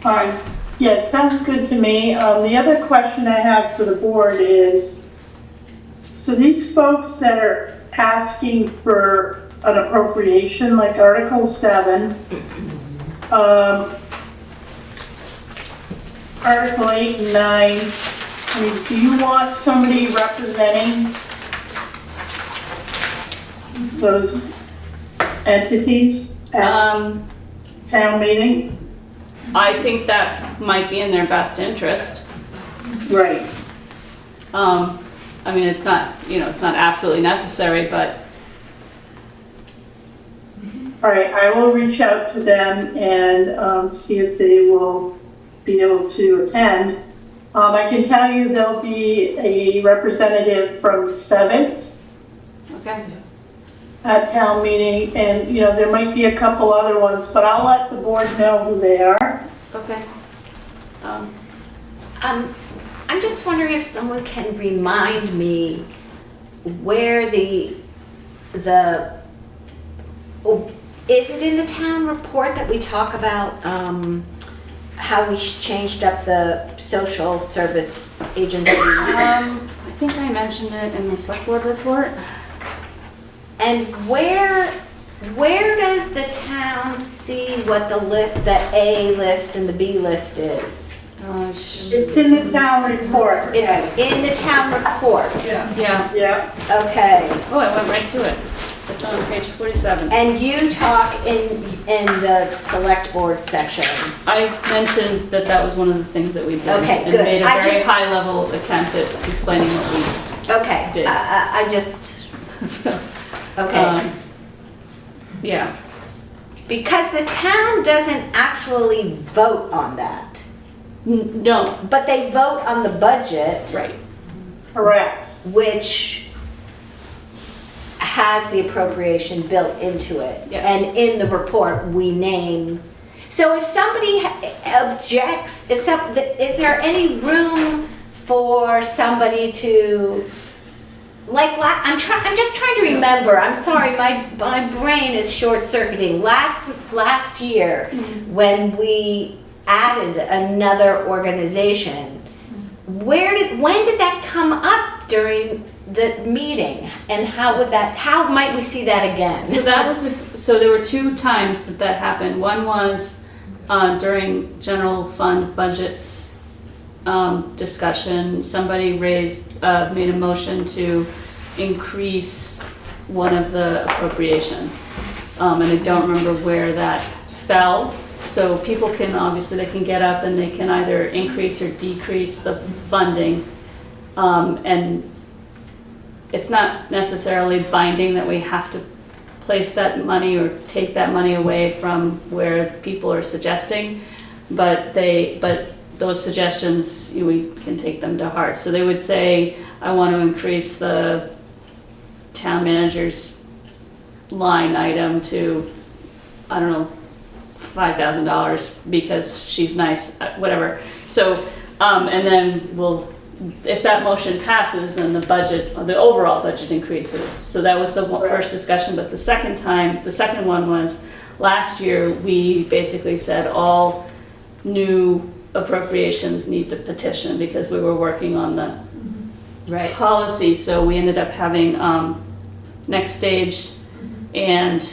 All right, yeah, it sounds good to me. The other question I have for the board is, so these folks that are asking for an appropriation, like Article 7, Article 8 and 9, I mean, do you want somebody representing those entities at town meeting? I think that might be in their best interest. Right. I mean, it's not, it's not absolutely necessary, but All right, I will reach out to them and see if they will be able to attend. I can tell you there'll be a representative from Sevens okay. at town meeting, and, there might be a couple other ones, but I'll let the board know who they are. Okay. I'm just wondering if someone can remind me where is it in the town report that we talk about how we changed up the social service agency? I think I mentioned it in the Selectboard report. And where does the town see what the A list and the B list is? It's in the town report. It's in the town report. Yeah. Yeah. Okay. Oh, I went right to it. It's on page 47. And you talk in the select board section. I mentioned that was one of the things that we did. Okay, and good. made a very high level attempt at explaining what we Okay. did. I just. So, Okay. Yeah. Because the town doesn't actually vote on that. No. But they vote on the budget. Right. Correct. Which has the appropriation built into it. Yes. And in the report, we name. So if somebody objects, is there any room for somebody to, like, I'm just trying to remember. I'm sorry, my brain is short-circuiting. Last year, when we added another organization, when did that come up during the meeting, and how might we see that again? So there were 2 times that happened. One was during general fund budgets discussion. Somebody made a motion to increase one of the appropriations, and I don't remember where that fell. So people can they can get up and they can either increase or decrease the funding, and it's not necessarily binding that we have to place that money or take that money away from where people are suggesting, but those suggestions, we can take them to heart. So they would say, I want to increase the town manager's line item to, I don't know, $5,000 because she's nice, whatever. So, and then if that motion passes, then the overall budget increases. So that was the first discussion, but the second one was last year, we basically said all new appropriations need to petition because we were working on the policy. So we ended up having Next Stage and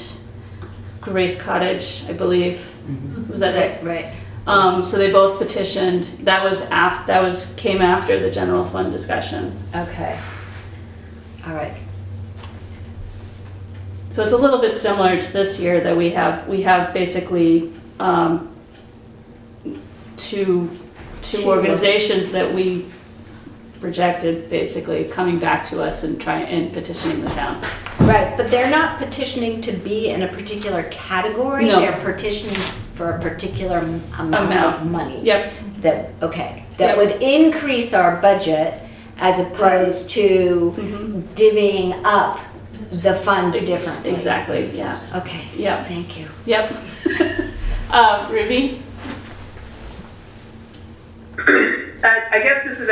Grace Cottage, I believe. Was that it? Right. So they both petitioned. That came after the general fund discussion. Okay. All right. So it's a little bit similar to this year that we have basically two organizations that we rejected, basically coming back to us and petitioning the town. Right, but they're not petitioning to be in a particular category. No. They're petitioning for a particular amount of money. Yep. that Yep. would increase our budget as opposed to divvying up the funds differently. Exactly, yeah. Okay. Yep. Thank you. Yep. Ruby? I guess this is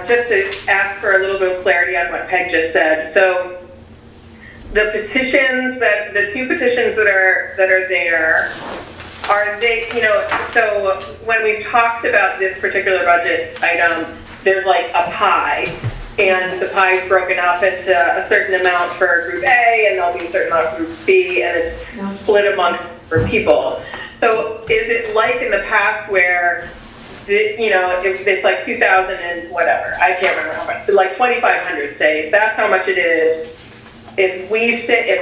just to ask for a little bit of clarity on what Peg just said. So the two petitions that are there, are they, so when we've talked about this particular budget item, there's like a pie, and the pie is broken off into a certain amount for Group A, and there'll be a certain amount for Group B, and it's split amongst for people. So is it like in the past where, if it's like 2,000 and whatever, I can't remember how much, like 2,500, say, if that's how much it is, if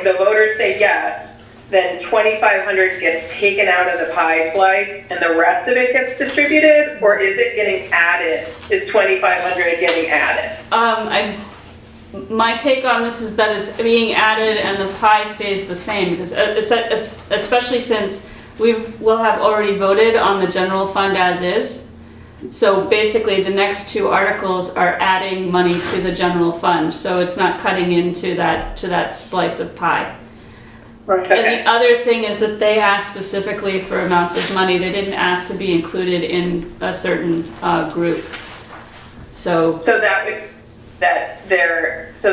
the voters say yes, then 2,500 gets taken out of the pie slice and the rest of it gets distributed, or is it getting added? Is 2,500 getting added? My take on this is that it's being added and the pie stays the same, because especially since we'll have already voted on the general fund as is. So basically the next two articles are adding money to the general fund, so it's not cutting into that slice of pie. Right. And the other thing is that they asked specifically for amounts of money. They didn't ask to be included in a certain group. So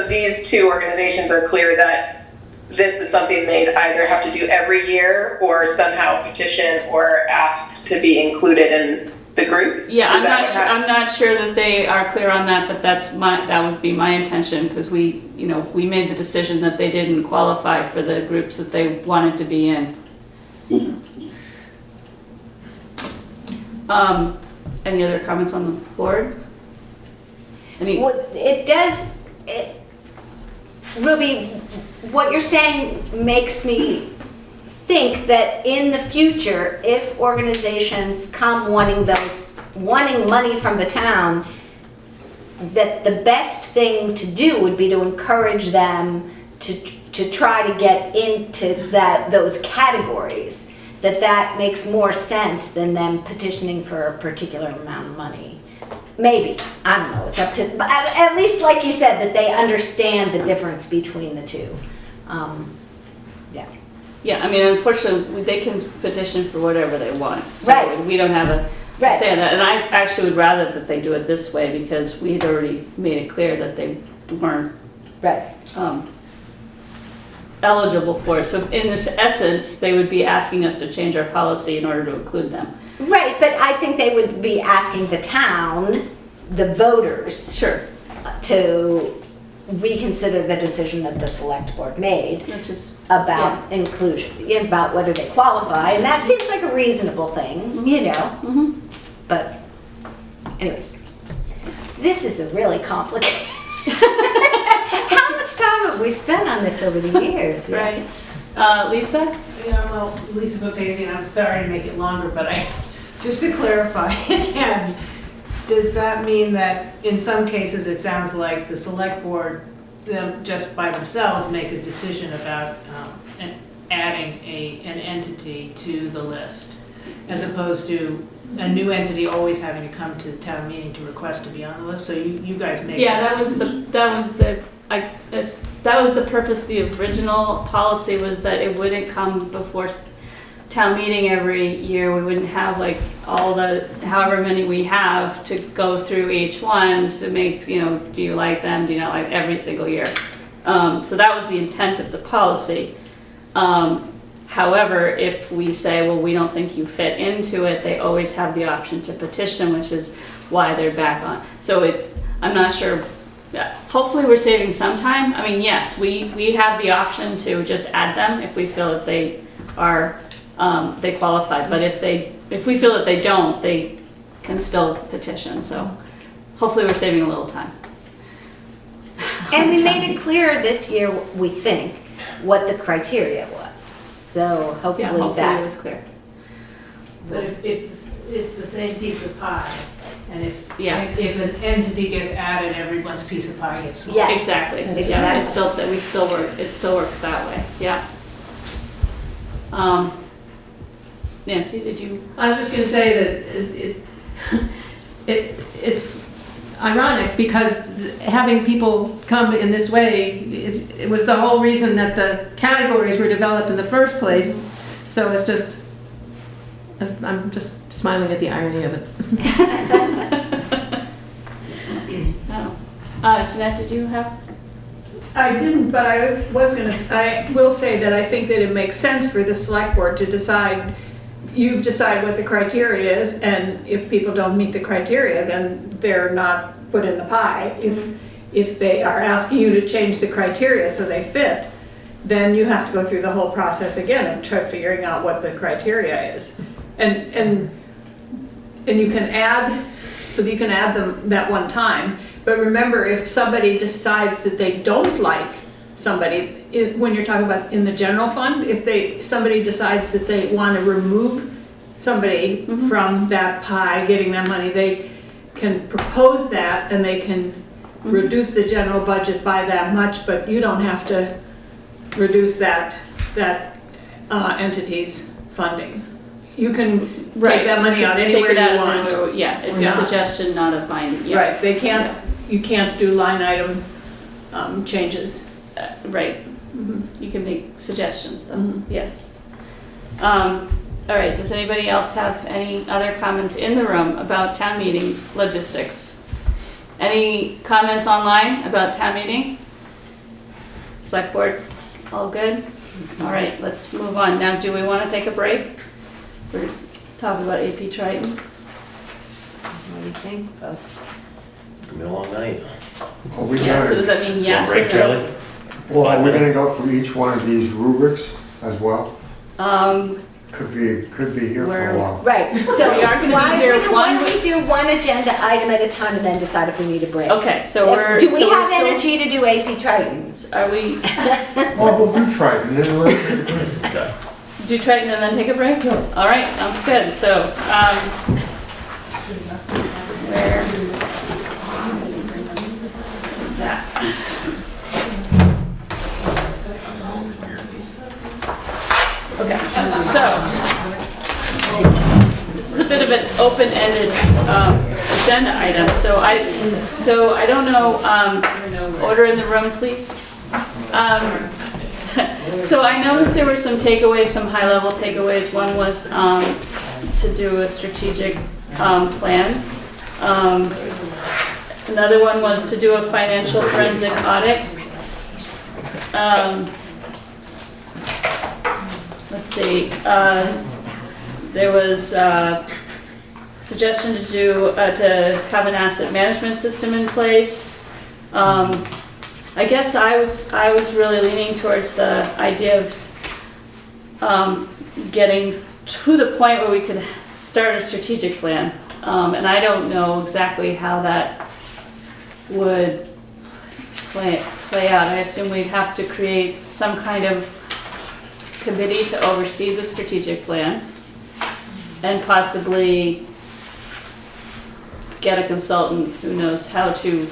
these two organizations are clear that this is something they'd either have to do every year or somehow petition or ask to be included in the group? Yeah, I'm not sure that they are clear on that, but that would be my intention, because we made the decision that they didn't qualify for the groups that they wanted to be in. Any other comments on the board? Ruby, what you're saying makes me think that in the future, if organizations come wanting money from the town, that the best thing to do would be to encourage them to try to get into those categories. That makes more sense than them petitioning for a particular amount of money. Maybe, I don't know, it's up to, but at least like you said, that they understand the difference between the two. Yeah, I mean, unfortunately, they can petition for whatever they want. So Right. we don't have a say on that. And I actually would rather that they do it this way, because we'd already made it clear that they weren't eligible for it. So in this essence, they would be asking us to change our policy in order to include them. Right, but I think they would be asking the town, the voters, Sure. to reconsider the decision that the select board made about inclusion, about whether they qualify, and that seems like a reasonable thing, But anyways, this is a really complicated. How much time have we spent on this over the years? Right. Lisa? Yeah, well, Lisa Bopazzi, and I'm sorry to make it longer, but just to clarify again, does that mean that in some cases it sounds like the select board, them just by themselves, make a decision about adding an entity to the list, as opposed to a new entity always having to come to the town meeting to request to be on the list? So you guys make that was the purpose. The original policy was that it wouldn't come before town meeting every year. We wouldn't have like all the however many we have to go through each one to make, do you like them, do you not like every single year. So that was the intent of the policy. However, if we say, well, we don't think you fit into it, they always have the option to petition, which is why they're back on. So I'm not sure. Hopefully we're saving some time. I mean, yes, we have the option to just add them if we feel that they are, they qualify. But if we feel that they don't, they can still petition. So hopefully we're saving a little time. And we made it clear this year, we think, what the criteria was. So hopefully it was clear. But if it's the same piece of pie, and if an entity gets added, everyone's piece of pie gets smaller. Yes, exactly. Yeah, it still works that way. Yeah. Nancy, did you? I was just going to say that it's ironic because having people come in this way, it was the whole reason that the categories were developed in the first place. So it's just, I'm just smiling at the irony of it. Jeanette, did you have? I didn't, but I will say that I think that it makes sense for the select board to decide, you decide what the criteria is, and if people don't meet the criteria, then they're not put in the pie. If they are asking you to change the criteria so they fit, then you have to go through the whole process again of figuring out what the criteria is. And you can add, so that you can add them that one time. But remember, if somebody decides that they don't like somebody, when you're talking about in the general fund, if somebody decides that they want to remove somebody from that pie, getting that money, they can propose that and they can reduce the general budget by that much, but you don't have to reduce that entity's funding. You can take that money out anywhere you want. Yeah, it's a suggestion, not a binding. Yeah. Right, you can't do line item changes. Right. You can make suggestions though, yes. All right, does anybody else have any other comments in the room about town meeting logistics? Any comments online about town meeting? Select board, all good? All right, let's move on. Now, do we want to take a break? We're talking about AP Triton. What do you think, folks? It's gonna be a long night. Yeah, so does that mean yes? Break, Charlie? Well, are we gonna go through each one of these rubrics as well? Could be here for a while. Right, so We are gonna be here why don't we do one agenda item at a time and then decide if we need a break? Okay, so Do we have energy to do AP Tritons? Are we? Well, we'll do Triton, then we'll take a break. Okay. Do Triton and then take a break? All right, sounds good. So, where is that? Okay, so this is a bit of an open-ended agenda item. So I don't know. Order in the room, please. So I know that there were some takeaways, some high-level takeaways. One was to do a strategic plan. Another one was to do a financial forensic audit. Let's see. There was a suggestion to do to have an asset management system in place. I guess I was really leaning towards the idea of getting to the point where we could start a strategic plan. And I don't know exactly how that would play out. I assume we'd have to create some kind of committee to oversee the strategic plan and possibly get a consultant who knows how to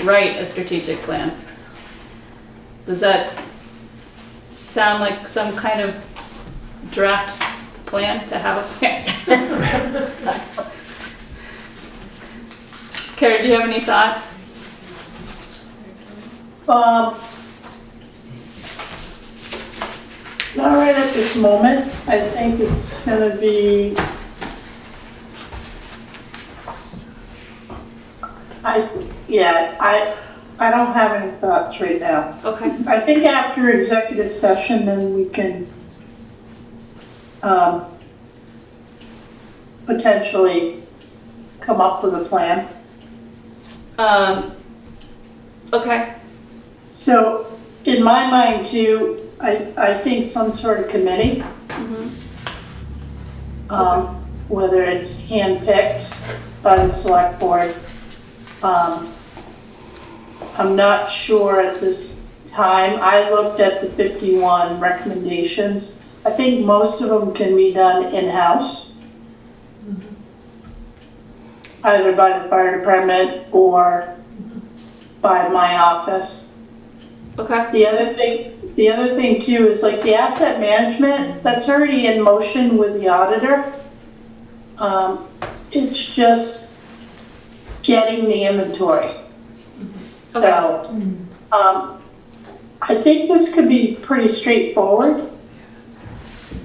write a strategic plan. Does that sound like some kind of draft plan to have a plan? Kara, do you have any thoughts? Not right at this moment. I think it's gonna be, I don't have any thoughts right now. Okay. I think after executive session, then we can potentially come up with a plan. Okay. So in my mind too, I think some sort of committee, whether it's handpicked by the select board. I'm not sure at this time. I looked at the 51 recommendations. I think most of them can be done in-house, either by the fire department or by my office. Okay. The other thing too is like the asset management, that's already in motion with the auditor. it's just getting the inventory. So, I think this could be pretty straightforward.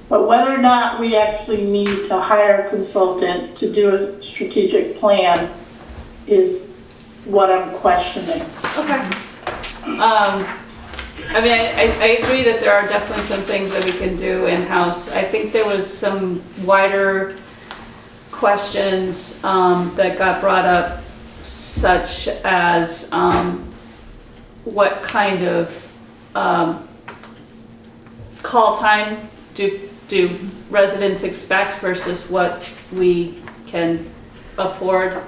But whether or not we actually need to hire a consultant to do a strategic plan is what I'm questioning. Okay. I mean, I agree that there are definitely some things that we can do in-house. I think there was some wider questions that got brought up, such as what kind of call time do residents expect versus what we can afford.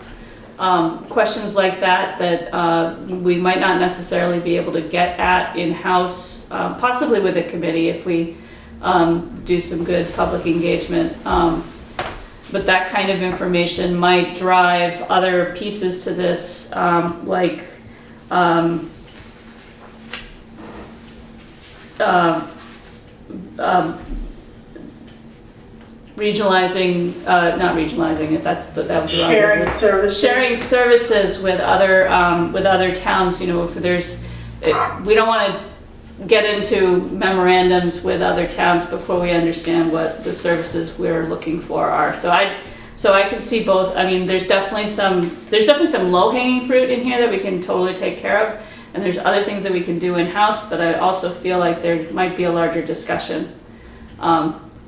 Questions like that we might not necessarily be able to get at in-house, possibly with a committee if we do some good public engagement. But that kind of information might drive other pieces to this, like regionalizing, not regionalizing it, that was the wrong Sharing word. services. Sharing services with other towns, you know, if we don't want to get into memorandums with other towns before we understand what the services we're looking for are. So I can see both. I mean, there's definitely some low-hanging fruit in here that we can totally take care of, and there's other things that we can do in-house, but I also feel like there might be a larger discussion.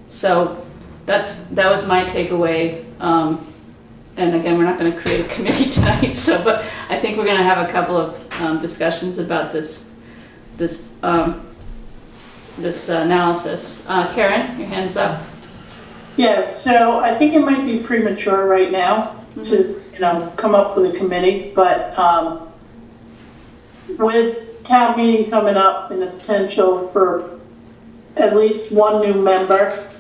So that was my takeaway. And again, we're not going to create a committee tonight, but I think we're going to have a couple of discussions about this analysis. Karen, your hand's up. Yes, so I think it might be premature right now to, come up with a committee, but with town meeting coming up and the potential for at least one new member,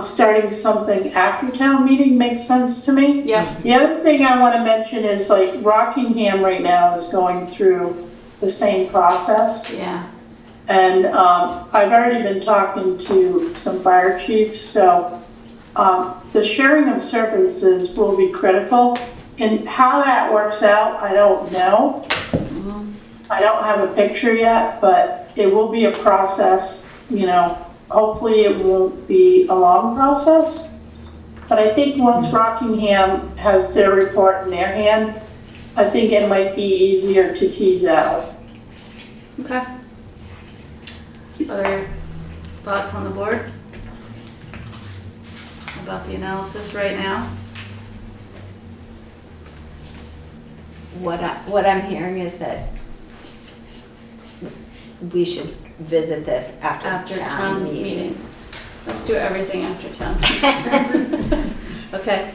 starting something after town meeting makes sense to me. Yeah. The other thing I want to mention is like Rockingham right now is going through the same process. Yeah. And I've already been talking to some fire chiefs, so the sharing of services will be critical. And how that works out, I don't know. I don't have a picture yet, but it will be a process, Hopefully it won't be a long process. But I think once Rockingham has their report in their hand, I think it might be easier to tease out. Okay. Other thoughts on the board about the analysis right now? What I'm hearing is that we should visit this after town meeting. Let's do everything after town. Okay.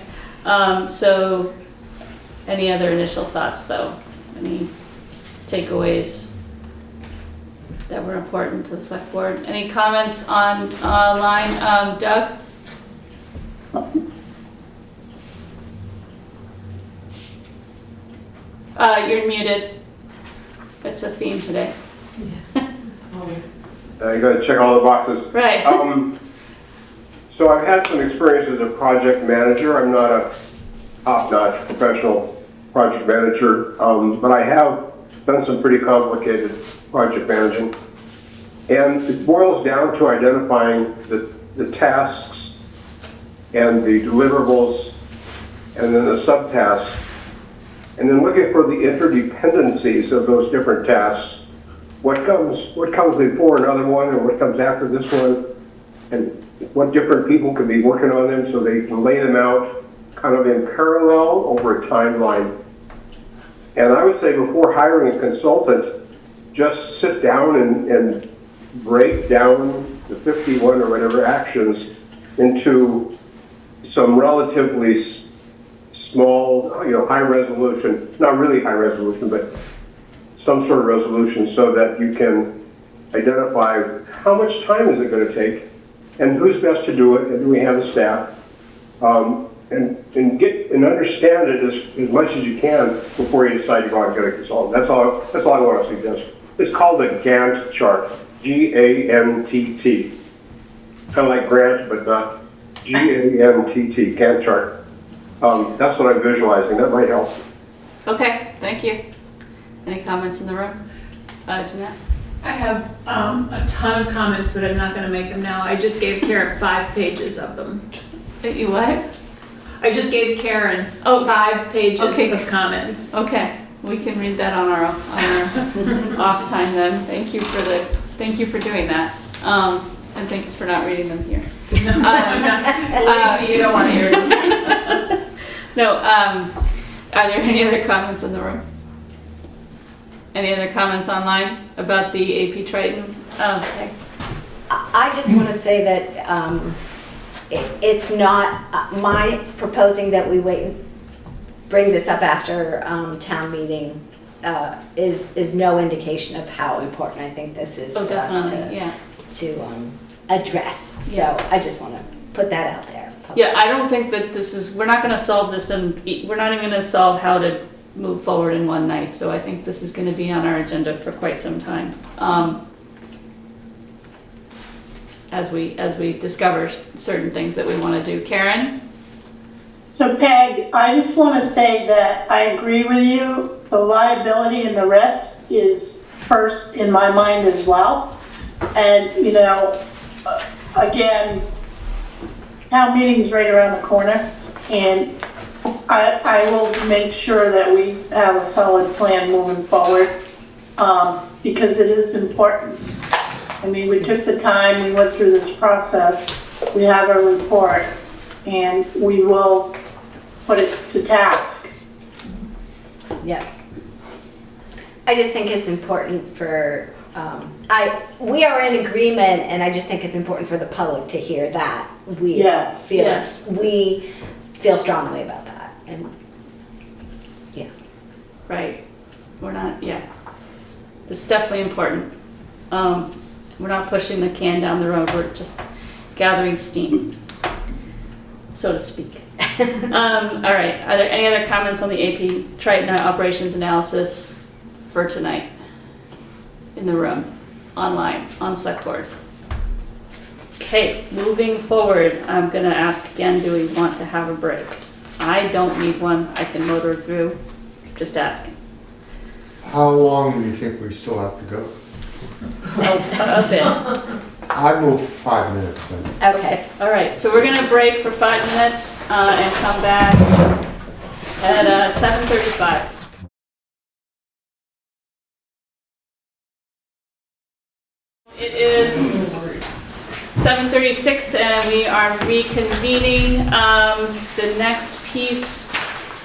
So any other initial thoughts though? Any takeaways that were important to the select board? Any comments on line? Doug? You're muted. It's a theme today. You gotta check all the boxes. Right. So I've had some experience as a project manager. I'm not a top-notch professional project manager, but I have done some pretty complicated project managing. And it boils down to identifying the tasks and the deliverables and then the subtasks, and then looking for the interdependencies of those different tasks. What comes before another one, or what comes after this one, and what different people can be working on them so they can lay them out kind of in parallel over a timeline. And I would say before hiring a consultant, just sit down and break down the 51 or whatever actions into some relatively small, high resolution, not really high resolution, but some sort of resolution so that you can identify how much time is it going to take and who's best to do it, and do we have the staff, and get and understand it as much as you can before you decide to go out and get a consultant. That's all I want to suggest. It's called the Gantt chart, G-A-N-T-T. Kind of like Grant, but not G-A-N-T-T, Gantt chart. That's what I'm visualizing, that might help. Okay, thank you. Any comments in the room? Jeanette? I have a ton of comments, but I'm not gonna make them now. I just gave Karen 5 pages of them. You what? I just gave Karen 5 pages of comments. Okay, we can read that on our off time then. Thank you for doing that. And thanks for not reading them here. Believe me, you don't wanna hear them. No, are there any other comments in the room? Any other comments online about the AP Triton? Okay. I just want to say that it's not my proposing that we wait and bring this up after town meeting is no indication of how important I think this is for us to address. So I just want to put that out there. Yeah, I don't think that we're not going to solve this, and we're not even going to solve how to move forward in one night. So I think this is going to be on our agenda for quite some time. As we discover certain things that we want to do. Karen? So Peg, I just want to say that I agree with you. The liability and the risk is first in my mind as well. And, again, town meeting's right around the corner, and I will make sure that we have a solid plan moving forward, because it is important. I mean, we took the time, we went through this process, we have a report, and we will put it to task. Yeah. I just think it's important for, we are in agreement, and I just think it's important for the public to hear that. We feel strongly about that, and yeah. Right. We're not, it's definitely important. We're not pushing the can down the road, we're just gathering steam, so to speak. All right, are there any other comments on the AP Triton operations analysis for tonight? In the room, online, on Select-Board. Okay, moving forward, I'm gonna ask again, do we want to have a break? I don't need one, I can motor through, just asking. How long do you think we still have to go? A bit. I move 5 minutes then. Okay, all right, so we're gonna break for 5 minutes and come back at 7:35. It is 7:36 and we are reconvening. The next piece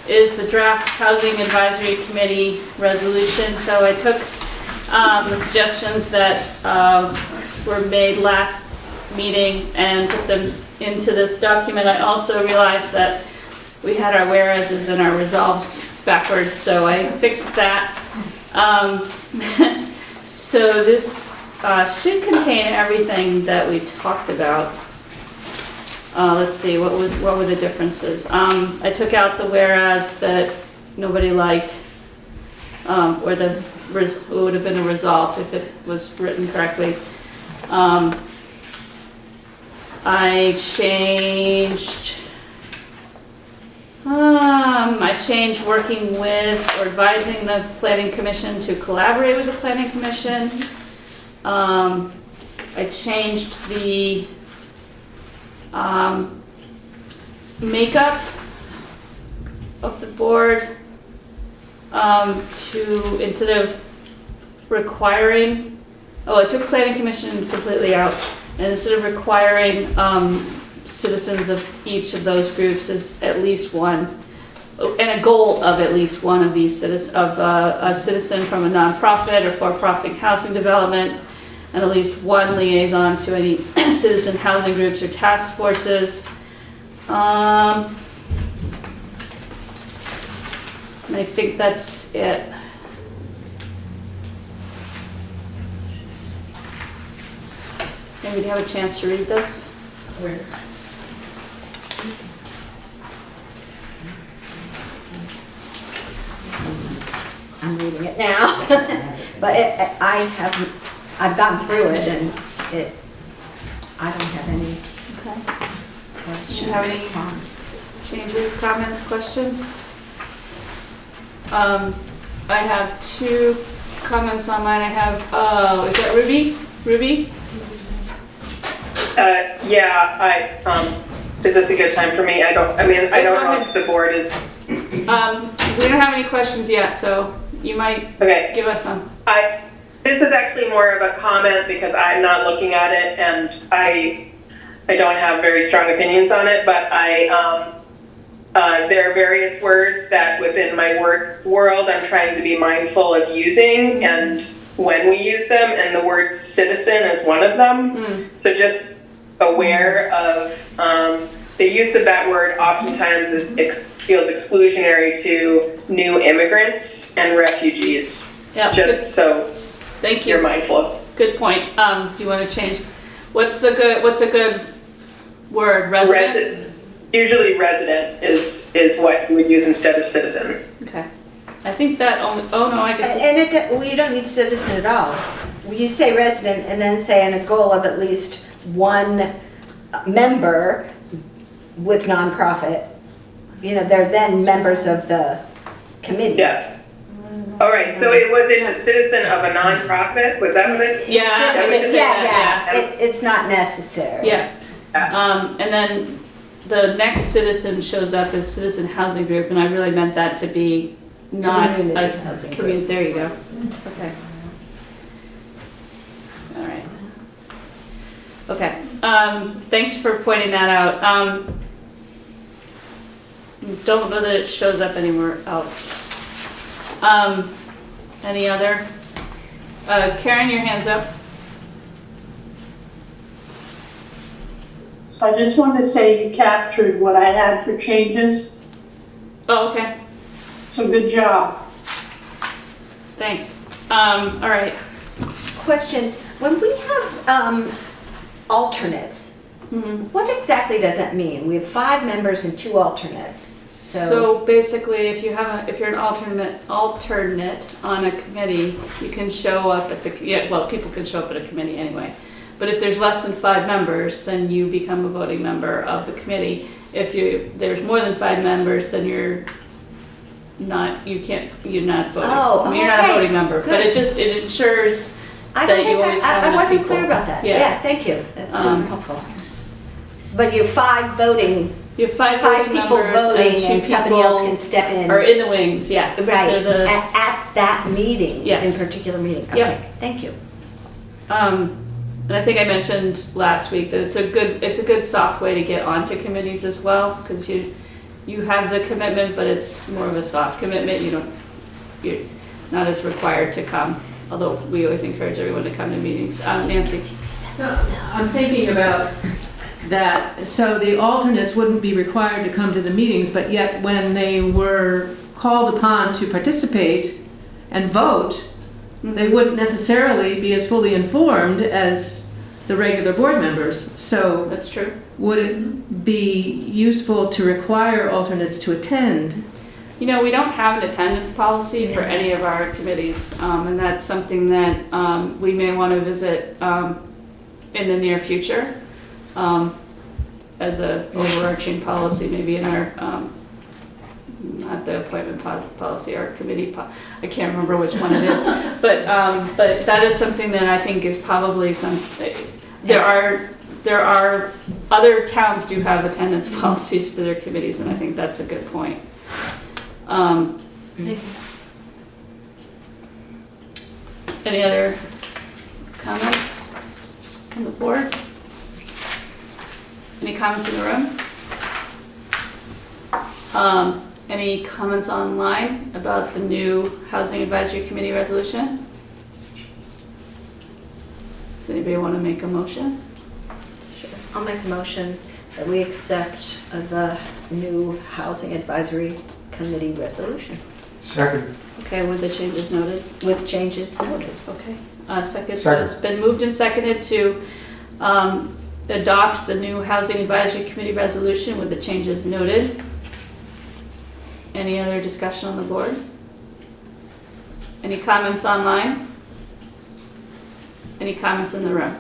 is the draft Housing Advisory Committee resolution. So I took the suggestions that were made last meeting and put them into this document. I also realized that we had our whereases and our resolves backwards, so I fixed that. So this should contain everything that we talked about. Let's see, what were the differences? I took out the whereas that nobody liked, or it would have been a resolved if it was written correctly. I changed working with or advising the Planning Commission to collaborate with the Planning Commission. I changed the makeup of the board to, instead of requiring, I took Planning Commission completely out, and instead of requiring citizens of each of those groups is at least one, and a goal of at least one of these citizens, of a citizen from a nonprofit or for-profit housing development, and at least one liaison to any citizen housing groups or task forces. And I think that's it. Maybe you have a chance to read this? Where? I'm reading it now, but I've gotten through it, and I don't have any questions. Do you have any changes, comments, questions? I have 2 comments online. I have, is that Ruby? Ruby? Is this a good time for me? I don't know if the board is. We don't have any questions yet, so you might give us some. This is actually more of a comment because I'm not looking at it and I don't have very strong opinions on it, but there are various words that within my work world I'm trying to be mindful of using and when we use them, and the word citizen is one of them. So just aware of the use of that word oftentimes feels exclusionary to new immigrants and refugees. Yeah. Just so thank you. You're mindful of. Good point. Do you want to change? What's a good word? Resident? Usually resident is what you would use instead of citizen. Okay. I think that only, I guess. And you don't need citizen at all. You say resident and then say in a goal of at least 1 member with nonprofit. They're then members of the committee. Yeah. All right, so it wasn't a citizen of a nonprofit? Was that what it? Yeah. It's not necessary. Yeah. And then the next citizen shows up as citizen housing group, and I really meant that to be not community a housing community. group. There you go. Okay. All right. Okay. Thanks for pointing that out. Don't know that it shows up anywhere else. Any other? Karen, your hand's up. So I just want to say you captured what I had for changes. Oh, okay. So good job. Thanks. All right. Question, when we have alternates, what exactly does that mean? We have 5 members and 2 alternates. So basically, if you're an alternate on a committee, you can show up at people can show up at a committee anyway. But if there's less than 5 members, then you become a voting member of the committee. If there's more than 5 members, then you're not voting. You're not a voting member. Good. But it ensures that you always have enough I wasn't people. clear about that. Yeah. Thank you. That's super helpful. But you have 5 voting. You have 5 people members voting, and 2 and somebody else can step in. Or in the wings, yeah. Right. At that meeting. Yes. In particular meeting. Okay. Yep. Thank you. And I think I mentioned last week that it's a good soft way to get onto committees as well, because you have the commitment, but it's more of a soft commitment. You're not as required to come, although we always encourage everyone to come to meetings. Nancy. So I'm thinking about that, so the alternates wouldn't be required to come to the meetings, but yet when they were called upon to participate and vote, they wouldn't necessarily be as fully informed as the regular board members. So that's true. Would it be useful to require alternates to attend? We don't have an attendance policy for any of our committees, and that's something that we may want to visit in the near future as an overarching policy, maybe in our not the appointment policy, our committee I can't remember which one it is, but that is something that I think is probably something. There are other towns do have attendance policies for their committees, and I think that's a good point. Any other comments on the board? Any comments in the room? Any comments online about the new Housing Advisory Committee resolution? Does anybody want to make a motion? Sure. I'll make a motion that we accept the new Housing Advisory Committee resolution. Second. Okay, with the changes noted? With changes noted. Okay. Second. So it's been moved and seconded to adopt the new Housing Advisory Committee resolution with the changes noted. Any other discussion on the board? Any comments online? Any comments in the room?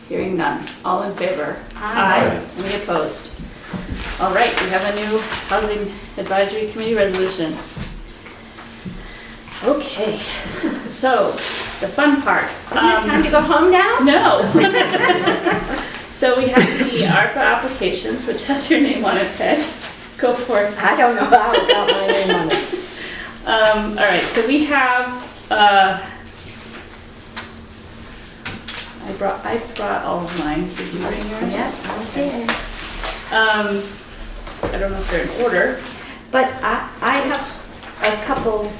Hearing none. All in favor? Aye. Any opposed? All right, we have a new Housing Advisory Committee resolution. Okay, so the fun part. Isn't it time to go home now? No. So we have the ARPA applications, which has your name on it, Peg. Go for it. I don't know how I got my name on it. All right, so we have, I brought all of mine. Did you bring yours? Yep, I did. I don't know if they're in order. But I have a couple,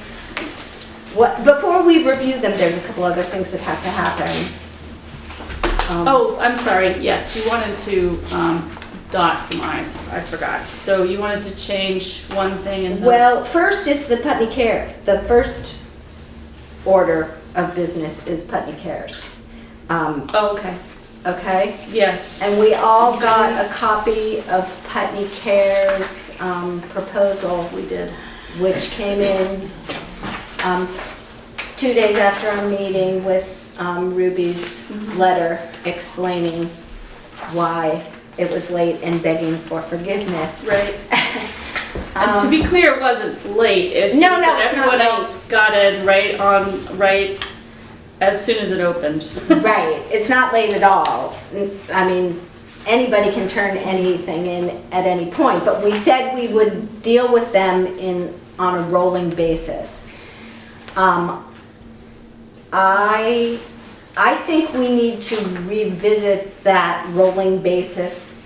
before we review them, there's a couple other things that have to happen. Oh, I'm sorry, yes, you wanted to dot some i's, I forgot. So you wanted to change one thing in the... Well, first is the Putney Cares. The first order of business is Putney Cares. Oh, okay. Okay? Yes. And we all got a copy of Putney Cares proposal. We did. Which came in 2 days after our meeting with Ruby's letter explaining why it was late and begging for forgiveness. Right. And to be clear, it wasn't late. It's just that everyone else got in right as soon as it opened. Right. It's not late at all. I mean, anybody can turn anything in at any point, but we said we would deal with them on a rolling basis. I think we need to revisit that rolling basis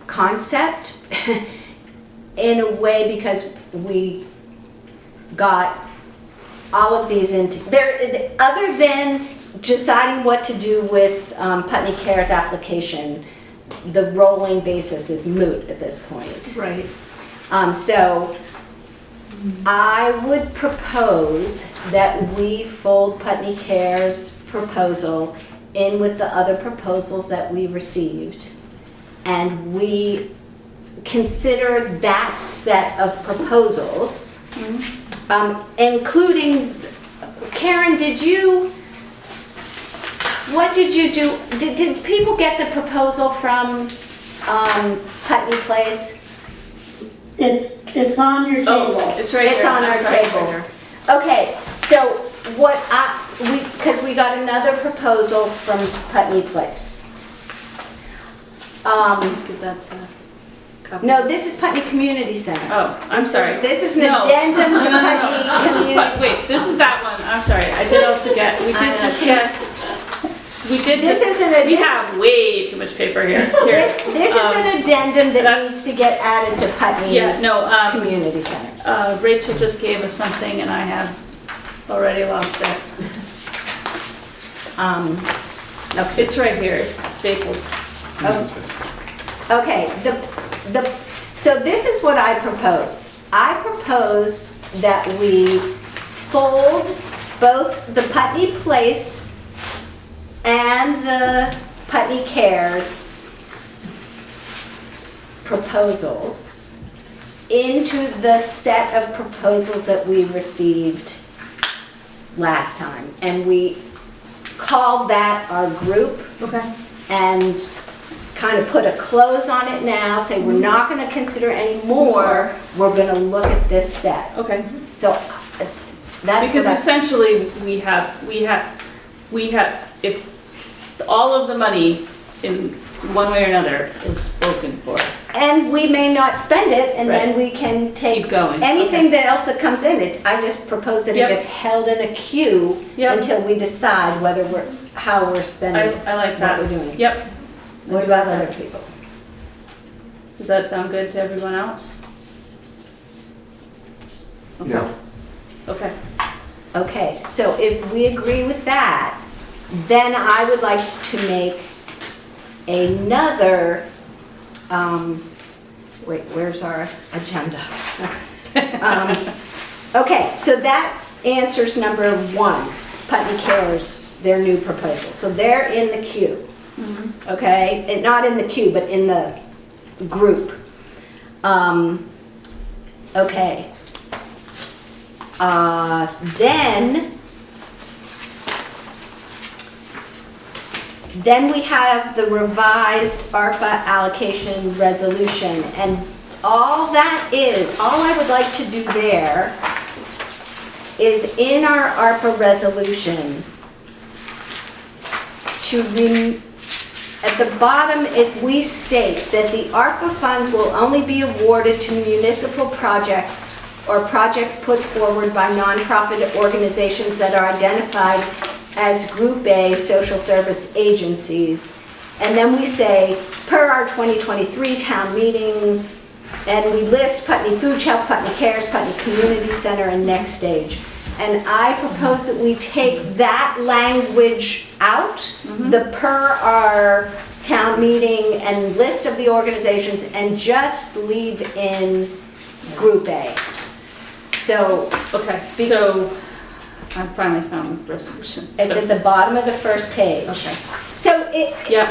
concept in a way, because we got all of these into there. Other than deciding what to do with Putney Cares application, the rolling basis is moot at this point. Right. So I would propose that we fold Putney Cares proposal in with the other proposals that we received, and we consider that set of proposals, including, Karen, what did you do? Did people get the proposal from Putney Place? It's on your table. Oh, it's right It's there. on our table. Okay, so because we got another proposal from Putney Place. Give that to copy. No, this is Putney Community Center. Oh, I'm sorry. This is an addendum to Putney Community. Wait, this is that one. I'm sorry. I did also get, we have way too much paper here. This is an addendum that needs to get added to Putney Community Centers. Rachel just gave us something and I have already lost it. Okay. It's right here. It's stapled. Okay. So this is what I propose. I propose that we fold both the Putney Place and the Putney Cares proposals into the set of proposals that we received last time. And we called that our group. Okay. And kind of put a close on it now, say we're not going to consider any more, we're going to look at this set. Okay. So that's because essentially we have if all of the money in one way or another is spoken for. And we may not spend it, and then we can keep going. Anything else that comes in it. I just propose that it gets held in a queue until we decide how we're spending. I like that. What we're doing. Yep. What about other people? Does that sound good to everyone else? Okay. Yeah. Okay. Okay, so if we agree with that, then I would like to make another, wait, where's our agenda? Okay, so that answers number 1, Putney Cares, their new proposal. So they're in the queue, okay? And not in the queue, but in the group. Okay. Then Then we have the revised ARPA allocation resolution, and all I would like to do there is in our ARPA resolution at the bottom, we state that the ARPA funds will only be awarded to municipal projects or projects put forward by nonprofit organizations that are identified as Group A social service agencies. And then we say, per our 2023 town meeting, and we list Putney Food Shelf, Putney Cares, Putney Community Center, and Next Stage. And I propose that we take that language out, the per our town meeting and list of the organizations, and just leave in Group A. So. Okay, so I finally found the resolution. It's at the bottom of the first page. Okay. So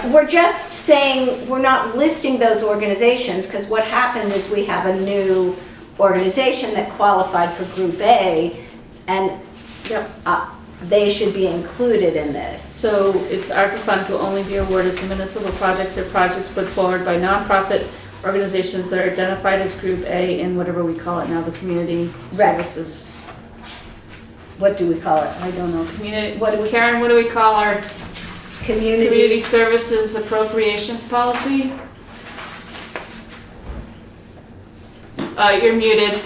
we're just saying, we're not listing those organizations, because what happened is we have a new organization that qualified for Group A, and they should be included in this. So it's ARPA funds will only be awarded to municipal projects or projects put forward by nonprofit organizations that are identified as Group A in whatever we call it now, the community services. What do we call it? I don't know. Karen, what do we call our community services appropriations policy? You're muted.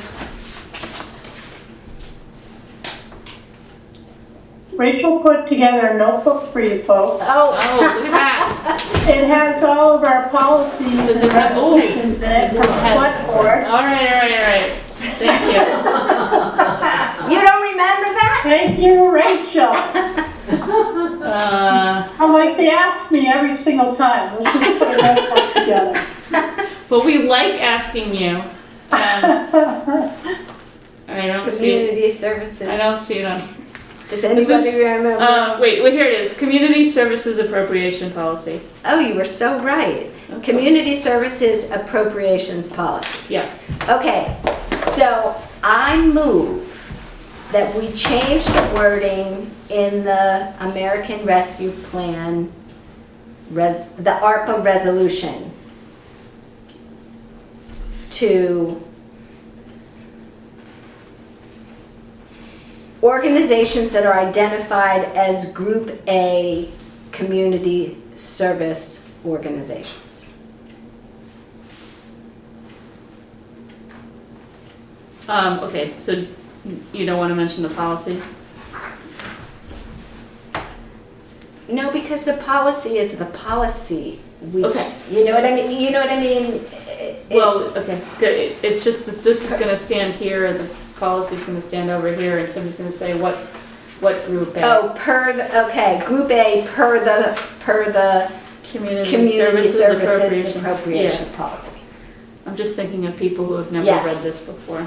Rachel put together a notebook for you folks. Oh, look at that. It has all of our policies and resolutions in it from Selectboard. All right. Thank you. You don't remember that? Thank you, Rachel. I'm like, they ask me every single time. Let's just put a notebook together. Well, we like asking you. I don't see it. Community services. I don't see it on. Does anybody remember? Wait, here it is. Community Services Appropriation Policy. Oh, you were so right. Okay. Community Services Appropriations Policy. Yeah. Okay, so I move that we change the wording in the American Rescue Plan, the ARPA resolution, to organizations that are identified as Group A community service organizations. Okay, so you don't want to mention the policy? No, because the policy is the policy. Okay. You know what I mean? You know what I mean? Well, okay, good. It's just that this is going to stand here, the policy's going to stand over here, and somebody's going to say what Group A. Oh, okay, Group A per the Community Services Appropriation Policy. I'm just thinking of people who have never read this before.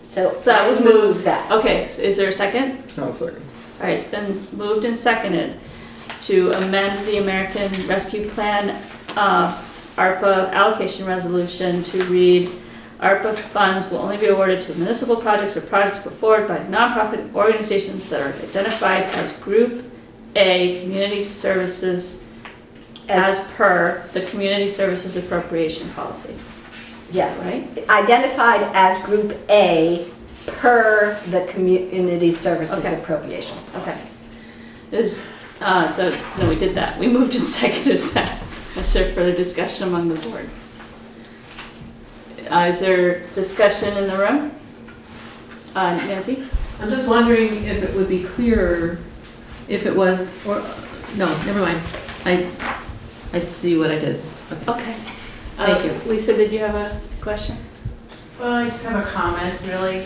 So that was moved that. Okay, so is there a second? I'll second. All right, it's been moved and seconded to amend the American Rescue Plan ARPA allocation resolution to read, ARPA funds will only be awarded to municipal projects or projects put forward by nonprofit organizations that are identified as Group A community services as per the Community Services Appropriation Policy. Yes. Right? Identified as Group A per the Community Services Appropriation Policy. Okay. So, no, we did that. We moved and seconded that. Is there further discussion among the board? Is there discussion in the room? Nancy? I'm just wondering if it would be clearer if it was, or, no, never mind. I see what I did. Okay. Thank you. Lisa, did you have a question? Well, I just have a comment, really.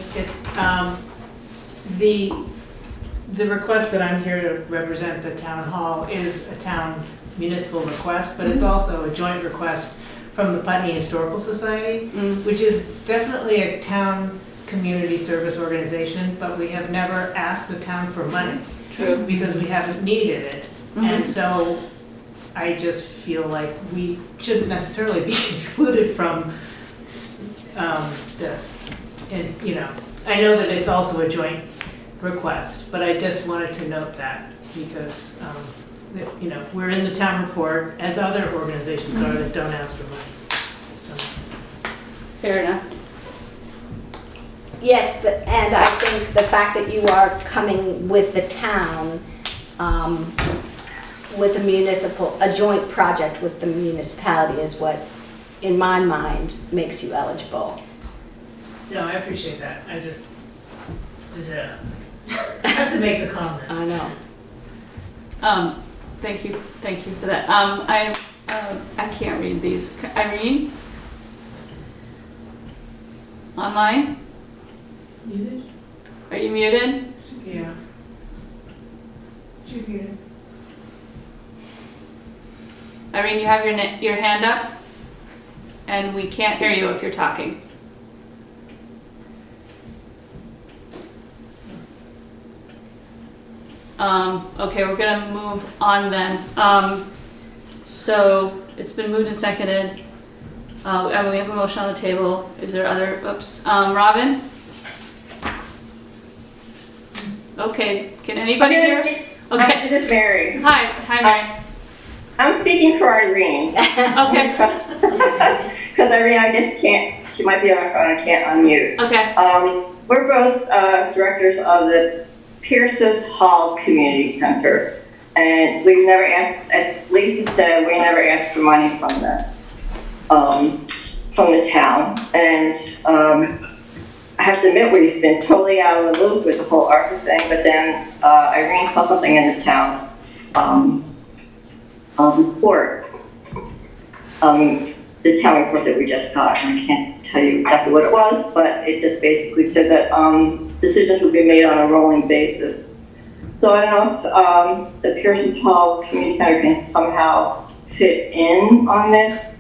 The request that I'm here to represent the town hall is a town municipal request, but it's also a joint request from the Putney Historical Society, which is definitely a town community service organization, but we have never asked the town for money. True. Because we haven't needed it. And so I just feel like we shouldn't necessarily be excluded from this. And, I know that it's also a joint request, but I just wanted to note that because, you know, we're in the town report, as other organizations are that don't ask for money. So. Fair enough. Yes, but, and I think the fact that you are coming with the town, with a joint project with the municipality is what, in my mind, makes you eligible. No, I appreciate that. I just, I have to make the comment. I know. Thank you for that. I can't read these. Irene? Online? Muted? Are you muted? Yeah. She's muted. Irene, you have your hand up, and we can't hear you if you're talking. Okay, we're gonna move on then. So it's been moved and seconded. And we have a motion on the table. Is there other, oops, Robin? Okay, can anybody hear us? Okay. This is Mary. Hi Mary. I'm speaking for Irene. Okay. Because Irene, I just can't, she might be on her phone, I can't unmute. Okay. We're both directors of the Pierce's Hall Community Center. And we've never asked, as Lisa said, we never asked for money from the town. And I have to admit, we've been totally out of the loop with the whole ARPA thing, but then Irene saw something in the town report, the town report that we just got, and I can't tell you exactly what it was, but it just basically said that decisions would be made on a rolling basis. So I don't know if the Pierce's Hall Community Center can somehow fit in on this,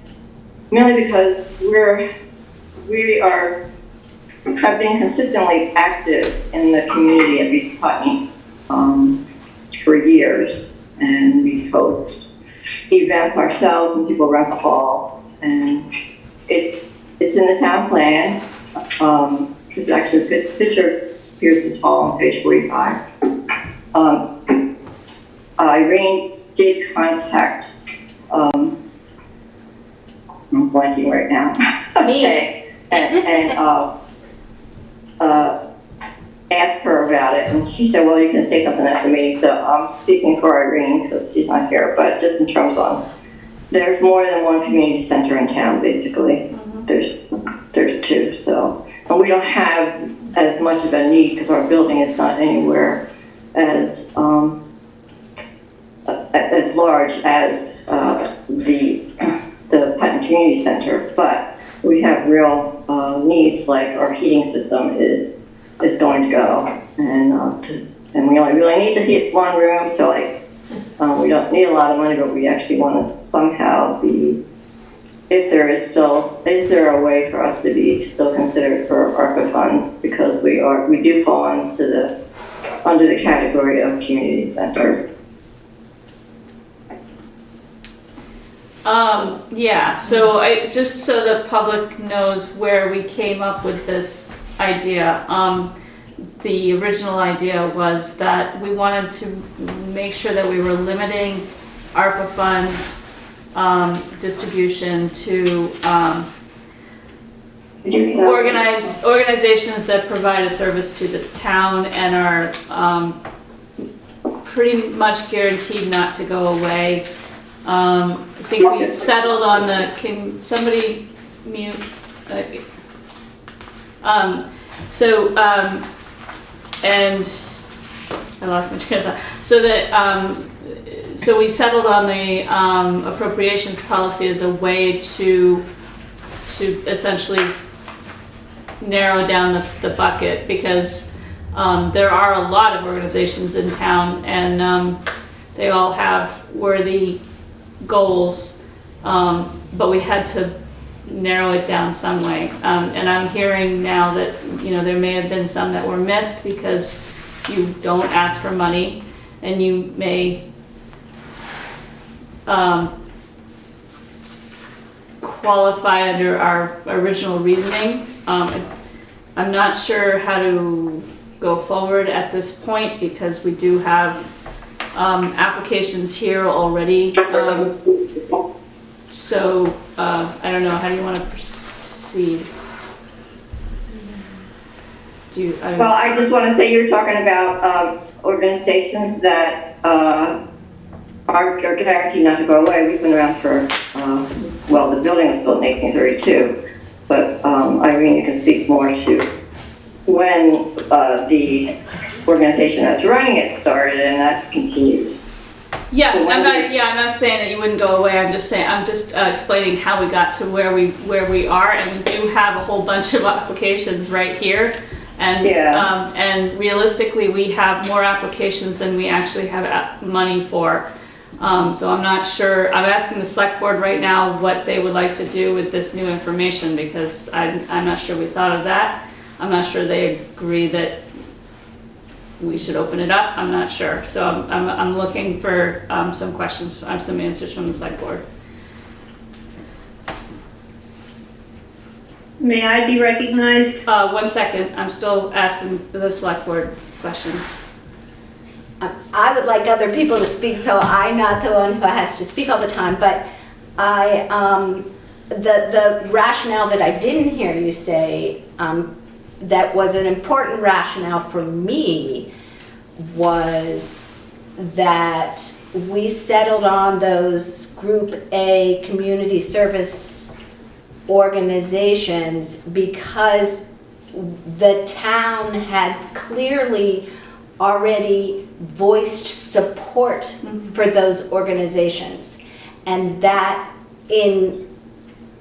merely because we have been consistently active in the community of East Putney for years, and we host events ourselves, and people rent the hall, and it's in the town plan. It's actually a picture of Pierce's Hall on page 45. Irene did contact, I'm blanking right now. Okay, and asked her about it, and she said, well, you can say something at the meeting. So I'm speaking for Irene because she's not here, but just in terms of, there's more than one community center in town, basically. Mm-hmm. There's two, so, and we don't have as much of a need because our building is not anywhere as large as the Putney Community Center, but we have real needs, like our heating system is going to go, and we only really need to heat one room, so like we don't need a lot of money, but we actually want to somehow be, is there a way for us to be still considered for ARPA funds, because we do fall under the category of community center. Yeah, so just so the public knows where we came up with this idea. The original idea was that we wanted to make sure that we were limiting ARPA funds distribution to organizations that provide a service to the town and are pretty much guaranteed not to go away. I think we settled on can somebody mute? And I lost my train of thought. So we settled on the appropriations policy as a way to essentially narrow down the bucket, because there are a lot of organizations in town, and they all have worthy goals, but we had to narrow it down some way. And I'm hearing now that, there may have been some that were missed because you don't ask for money, and you may qualify under our original reasoning. I'm not sure how to go forward at this point because we do have applications here already. So I don't know, how do you want to proceed? Well, I just want to say you're talking about organizations that are guaranteed not to go away. We've been around for, well, the building was built in 1832, but Irene, you can speak more to when the organization that's running it started, and that's continued. Yeah, So I'm not saying that you wouldn't go away. I'm just explaining how we got to where we are, and we do have a whole bunch of applications right here. And and realistically, we have more applications than we actually have money for. So I'm not sure. I'm asking the select board right now what they would like to do with this new information because I'm not sure we thought of that. I'm not sure they agree that we should open it up. I'm not sure. So I'm looking for some questions, some answers from the select board. May I be recognized? 1 second. I'm still asking the select board questions. I would like other people to speak, so I'm not the one who has to speak all the time, but the rationale that I didn't hear you say, that was an important rationale for me, was that we settled on those Group A community service organizations because the town had clearly already voiced support for those organizations, and that in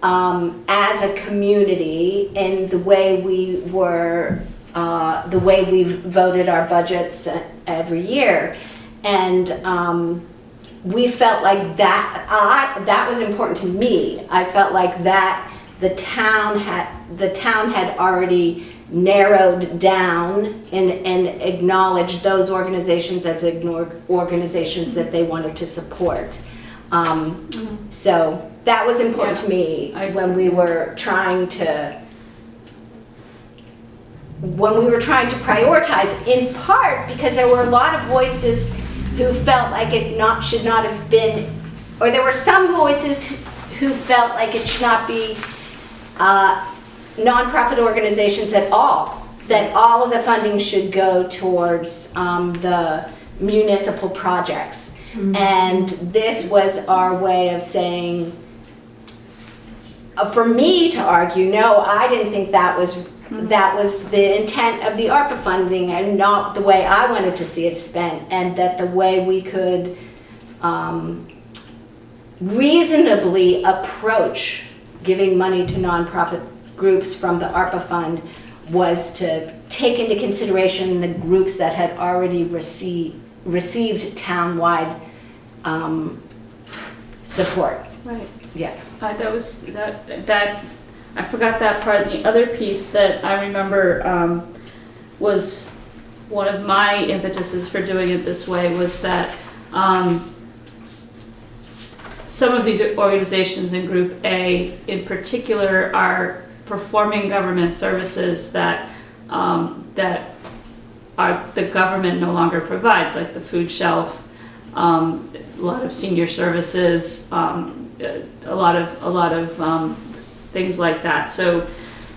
as a community, in the way we were, the way we voted our budgets every year, and we felt like that was important to me. I felt like that the town had already narrowed down and acknowledged those organizations as organizations that they wanted to support. So that was important to me when we were trying to prioritize, in part because there were a lot of voices who felt like it should not have been, or there were some voices who felt like it should not be nonprofit organizations at all, that all of the funding should go towards the municipal projects. And this was our way of saying, for me to argue, no, I didn't think that was the intent of the ARPA funding and not the way I wanted to see it spent, and that the way we could reasonably approach giving money to nonprofit groups from the ARPA fund was to take into consideration the groups that had already received town-wide support. Right. Yeah. That I forgot that part. And the other piece that I remember was one of my impetuses for doing it this way was that some of these organizations in Group A in particular are performing government services that the government no longer provides, like the food shelf, a lot of senior services, a lot of things like that. So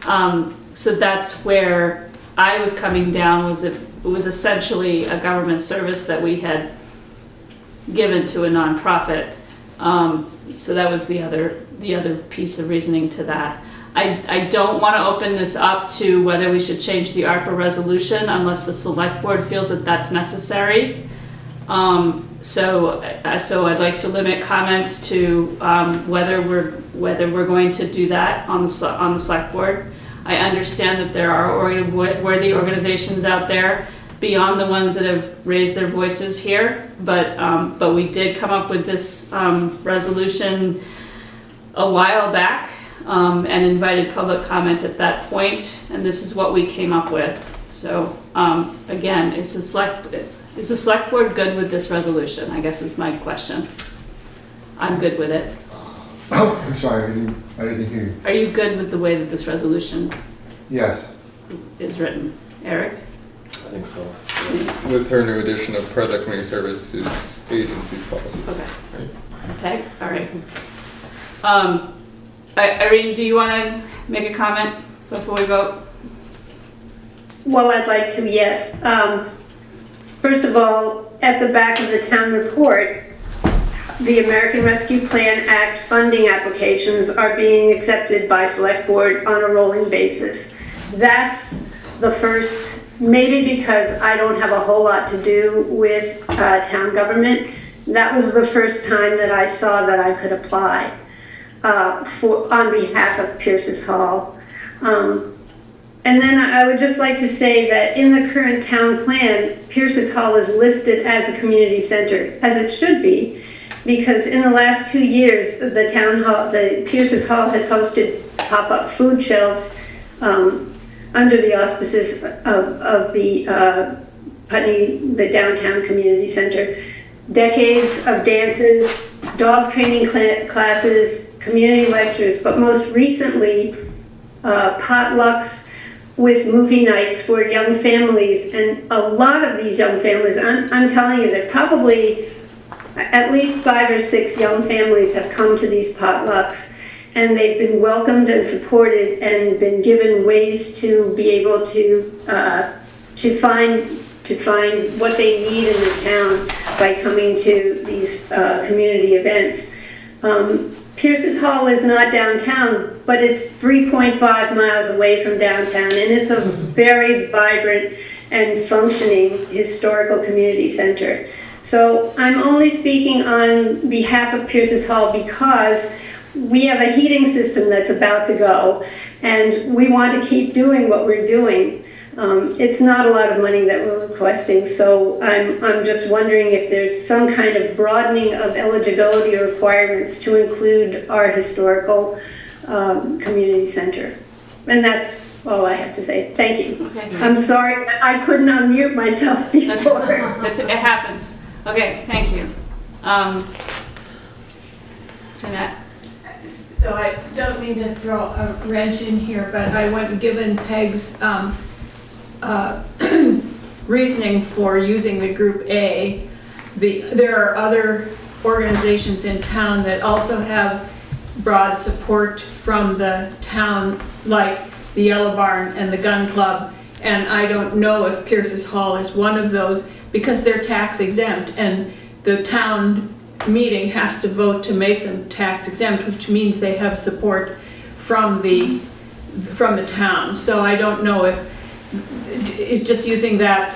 that's where I was coming down. It was essentially a government service that we had given to a nonprofit. So that was the other piece of reasoning to that. I don't want to open this up to whether we should change the ARPA resolution unless the select board feels that that's necessary. So I'd like to limit comments to whether we're going to do that on the select board. I understand that there are worthy organizations out there beyond the ones that have raised their voices here, but we did come up with this resolution a while back and invited public comment at that point, and this is what we came up with. So again, is the select board good with this resolution? I guess is my question. I'm good with it. Oh, I'm sorry, I didn't hear you. Are you good with the way that this resolution Yes. is written? Eric? I think so. With her new addition of project community services agencies policies. Okay. Right? Okay, all right. Irene, do you want to make a comment before we vote? Well, I'd like to, yes. First of all, at the back of the town report, the American Rescue Plan Act funding applications are being accepted by Select Board on a rolling basis. That's the first, maybe because I don't have a whole lot to do with town government, that was the first time that I saw that I could apply on behalf of Pierce's Hall. And then I would just like to say that in the current town plan, Pierce's Hall is listed as a community center, as it should be, because in the last 2 years, the town hall, the Pierce's Hall has hosted pop-up food shelves under the auspices of the Putney, the downtown community center. Decades of dances, dog training classes, community lectures, but most recently, potlucks with movie nights for young families. And a lot of these young families, I'm telling you that probably at least 5 or 6 young families have come to these potlucks, and they've been welcomed and supported and been given ways to be able to find what they need in the town by coming to these community events. Pierce's Hall is not downtown, but it's 3.5 miles away from downtown, and it's a very vibrant and functioning historical community center. So I'm only speaking on behalf of Pierce's Hall because we have a heating system that's about to go, and we want to keep doing what we're doing. It's not a lot of money that we're requesting, so I'm just wondering if there's some kind of broadening of eligibility requirements to include our historical community center. And that's all I have to say. Thank you. Okay. I'm sorry that I couldn't unmute myself before. It happens. Okay, thank you. Jeanette? So I don't mean to throw a wrench in here, but I went given Peg's reasoning for using the Group A. There are other organizations in town that also have broad support from the town, like the Yellow Barn and the Gun Club, and I don't know if Pierce's Hall is one of those because they're tax exempt, and the town meeting has to vote to make them tax exempt, which means they have support from the town. So I don't know if it's just using that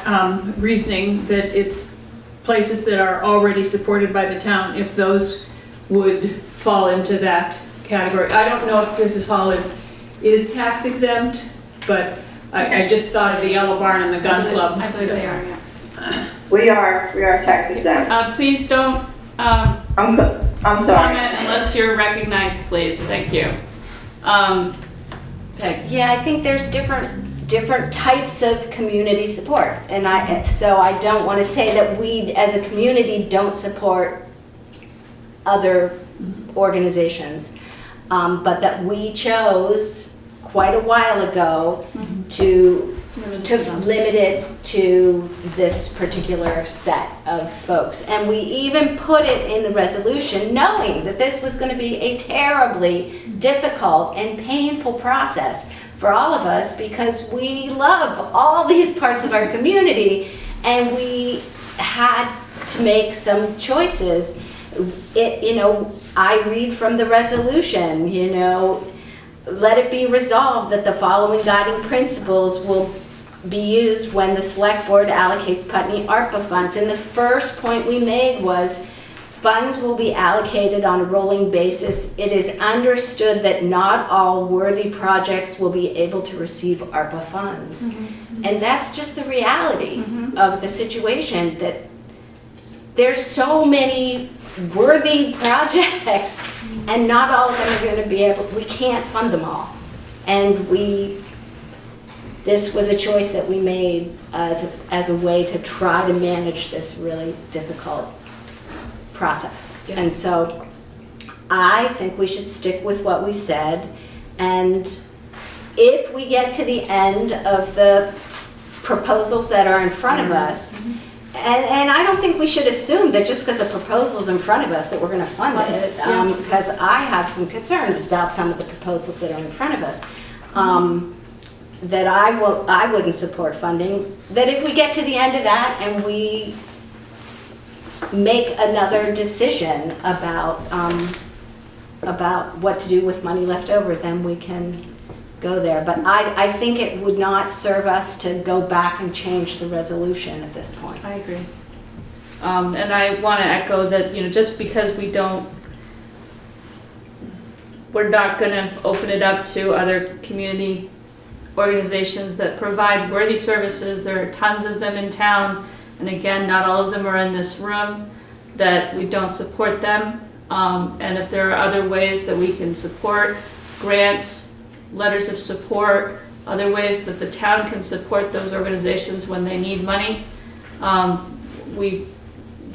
reasoning that it's places that are already supported by the town, if those would fall into that category. I don't know if Pierce's Hall is tax exempt, but I just thought of the Yellow Barn and the Gun Club. I believe they are, yeah. We are tax exempt. Please don't I'm sorry. comment unless you're recognized, please. Thank you. Peg. Yeah, I think there's different types of community support, and so I don't want to say that we as a community don't support other organizations, but that we chose quite a while ago to limit it to this particular set of folks. And we even put it in the resolution knowing that this was going to be a terribly difficult and painful process for all of us, because we love all these parts of our community and we had to make some choices. I read from the resolution, let it be resolved that the following guiding principles will be used when the Select Board allocates Putney ARPA funds. And the first point we made was funds will be allocated on a rolling basis. It is understood that not all worthy projects will be able to receive ARPA funds. Mm-hmm. And that's just the reality of the situation, that there's so many worthy projects and not all of them are going to be able, we can't fund them all. And this was a choice that we made as a way to try to manage this really difficult process. Yeah. And so I think we should stick with what we said, and if we get to the end of the proposals that are in front of us. And I don't think we should assume that just because a proposal's in front of us that we're gonna fund it, because I have some concerns about some of the proposals that are in front of us. That I wouldn't support funding, that if we get to the end of that and we make another decision about what to do with money left over, then we can go there. But I think it would not serve us to go back and change the resolution at this point. I agree. And I want to echo that, just because we're not going to open it up to other community organizations that provide worthy services. There are tons of them in town. And again, not all of them are in this room, that we don't support them. And if there are other ways that we can support, grants, letters of support, other ways that the town can support those organizations when they need money. We've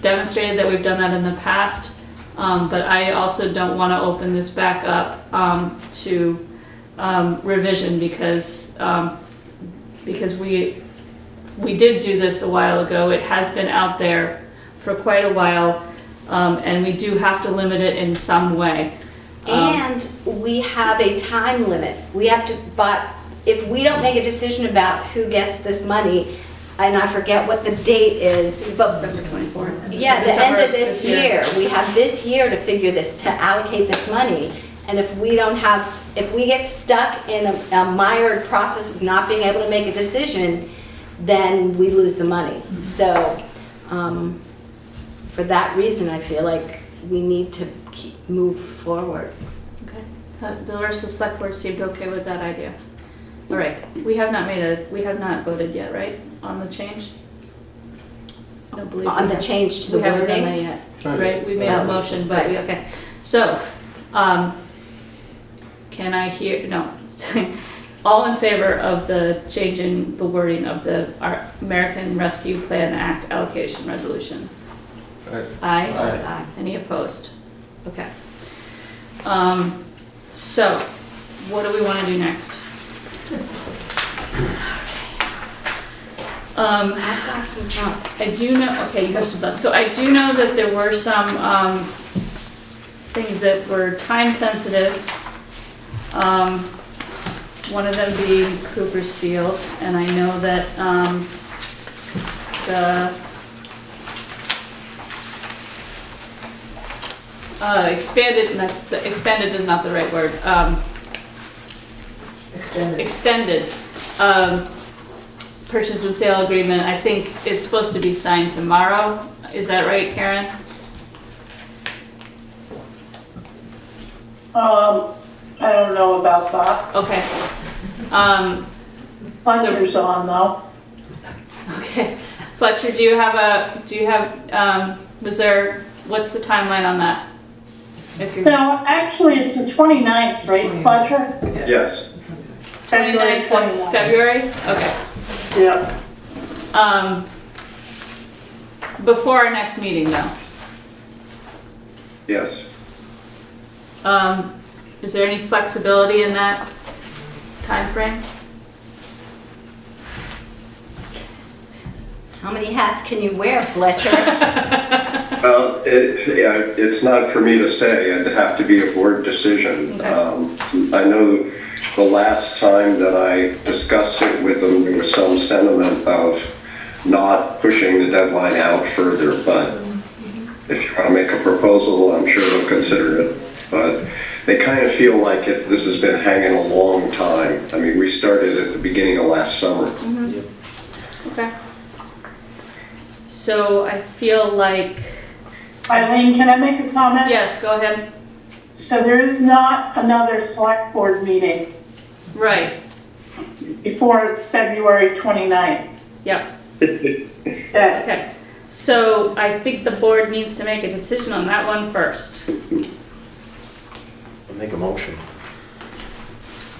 demonstrated that we've done that in the past, but I also don't want to open this back up to revision because we did do this a while ago. It has been out there for quite a while, and we do have to limit it in some way. And we have a time limit. We have to, but if we don't make a decision about who gets this money, and I forget what the date is. It's December 24th. Yeah, the end of this year. We have this year to figure this, to allocate this money. And if we get stuck in a mired process of not being able to make a decision, then we lose the money. So, for that reason, I feel like we need to move forward. Okay. The rest of the select board seemed okay with that idea. All right. We have not voted yet, right, on the change? I don't believe on the change to the wording. We haven't done that yet, right? We made a motion, but okay. So, can I hear? No. All in favor of the change in the wording of the American Rescue Plan Act allocation resolution? Aye. Aye. Any opposed? Okay. So, what do we want to do next? I've got some thoughts. I do know, okay, you have some thoughts. So I do know that there were some things that were time sensitive. One of them being Cooper's Field, and I know that expanded is not the right word. Extended purchase and sale agreement, I think it's supposed to be signed tomorrow. Is that right, Karen? I don't know about that. Okay. Fletcher's on though. Okay. Fletcher, what's the timeline on that? No, actually it's the 29th, right, Fletcher? Yes. February 29th of February? Okay. Yeah. Before our next meeting though. Yes. Is there any flexibility in that time frame? How many hats can you wear, Fletcher? Well, it's not for me to say. It'd have to be a board decision. Okay. I know the last time that I discussed it with them, there was some sentiment of not pushing the deadline out further, but if you want to make a proposal, I'm sure they'll consider it. But they kind of feel like this has been hanging a long time. I mean, we started at the beginning of last summer. Mm-hmm. Okay. So I feel like... Eileen, can I make a comment? Yes, go ahead. So there is not another select board meeting. Right. Before February 29th. Yep. Yeah. Okay. So I think the board needs to make a decision on that one first. I'll make a motion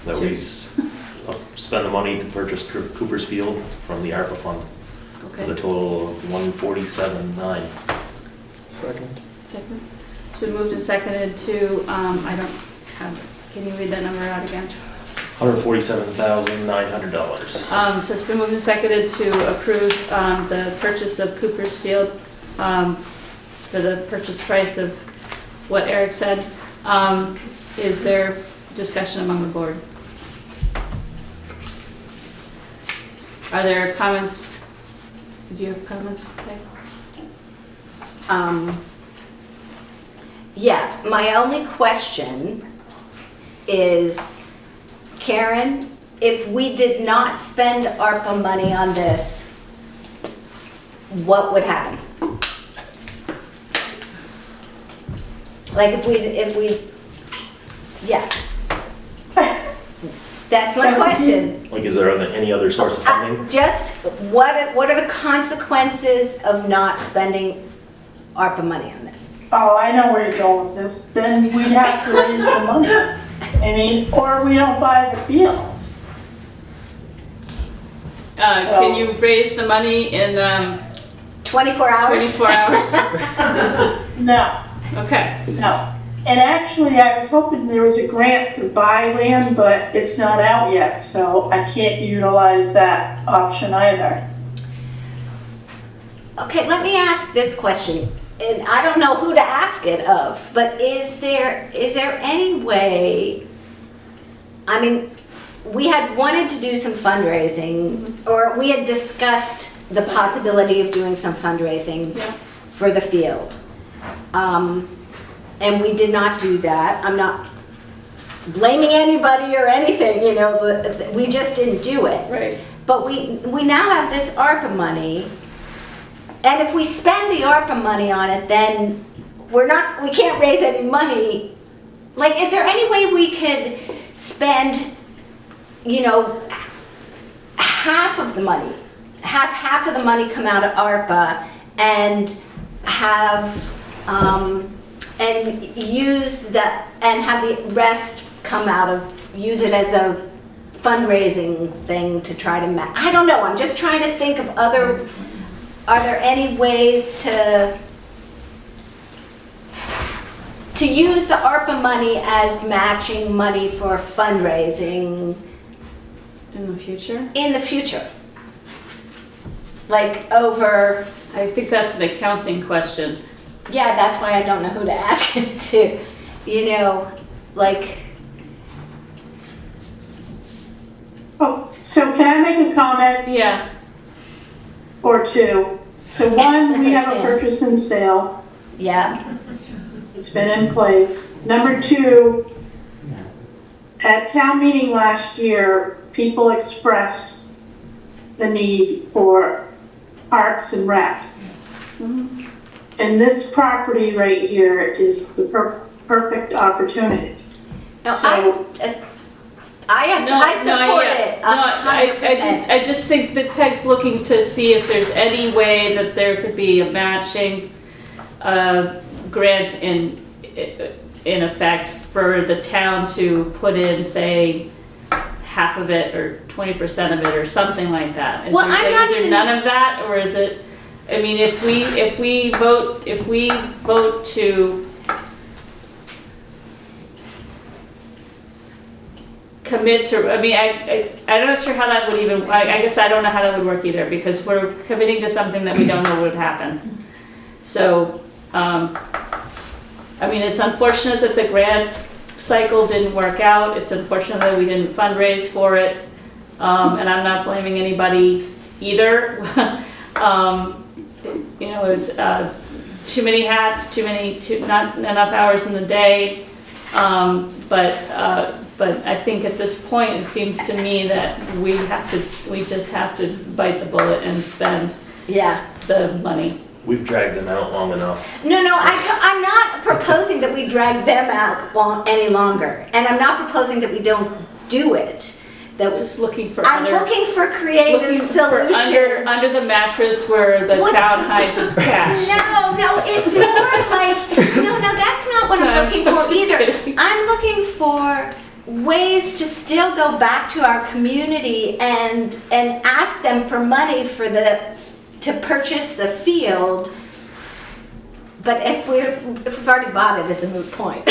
that we spend the money to purchase Cooper's Field from the ARPA fund. Okay. For the total of $147,900. Second. Second. It's been moved and seconded to, I don't have, can you read that number out again? $147,900. So it's been moved and seconded to approve the purchase of Cooper's Field for the purchase price of what Eric said. Is there discussion among the board? Are there comments? Do you have comments? Okay. Yeah, my only question is, Karen, if we did not spend ARPA money on this, what would happen? Like if we, yeah. That's my question. Like, is there any other source of funding? Just, what are the consequences of not spending ARPA money on this? Oh, I know where you're going with this. Then we'd have to raise the money. I mean, or we don't buy the field. Can you raise the money in 24 hours? 24 hours? No. Okay. No. And actually, I was hoping there was a grant to buy land, but it's not out yet, so I can't utilize that option either. Okay, let me ask this question, and I don't know who to ask it of, but is there any way, I mean, we had wanted to do some fundraising, or we had discussed the possibility of doing some fundraising for the field. And we did not do that. I'm not blaming anybody or anything, you know, but we just didn't do it. Right. But we now have this ARPA money, and if we spend the ARPA money on it, then we can't raise any money. Like, is there any way we could spend, you know, half of the money, have half of the money come out of ARPA and have, and use that, and have the rest come out of, use it as a fundraising thing to try to I don't know, I'm just trying to think of other, are there any ways to use the ARPA money as matching money for fundraising in the future? In the future. Like over... I think that's an accounting question. Yeah, that's why I don't know who to ask it to. You know, like... Oh, so can I make a comment? Yeah. Or two. So one, we have a purchase and sale. Yeah. It's been in place. Number two, at town meeting last year, people expressed the need for Parks and Rec. Mm-hmm. And this property right here is the perfect opportunity. No, so, I support it. I just think that Peg's looking to see if there's any way that there could be a matching grant in effect for the town to put in, say, half of it or 20% of it or something like that. Is there none of that, or is it? I mean, if we vote to commit to, I mean, I'm not sure how that would even, I guess I don't know how that would work either, because we're committing to something that we don't know would happen. So, I mean, it's unfortunate that the grant cycle didn't work out. It's unfortunate that we didn't fundraise for it. And I'm not blaming anybody either. You know, it was too many hats, not enough hours in the day. But I think at this point, it seems to me that we just have to bite the bullet and spend the money. We've dragged them out long enough. No, I'm not proposing that we drag them out any longer. And I'm not proposing that we don't do it. Just looking for looking for creative solutions. Under the mattress where the town hides its cash. No, it's more like, no, that's not what I'm looking for either. Kidding. I'm looking for ways to still go back to our community and ask them for money to purchase the field but if we've already bought it, it's a moot point.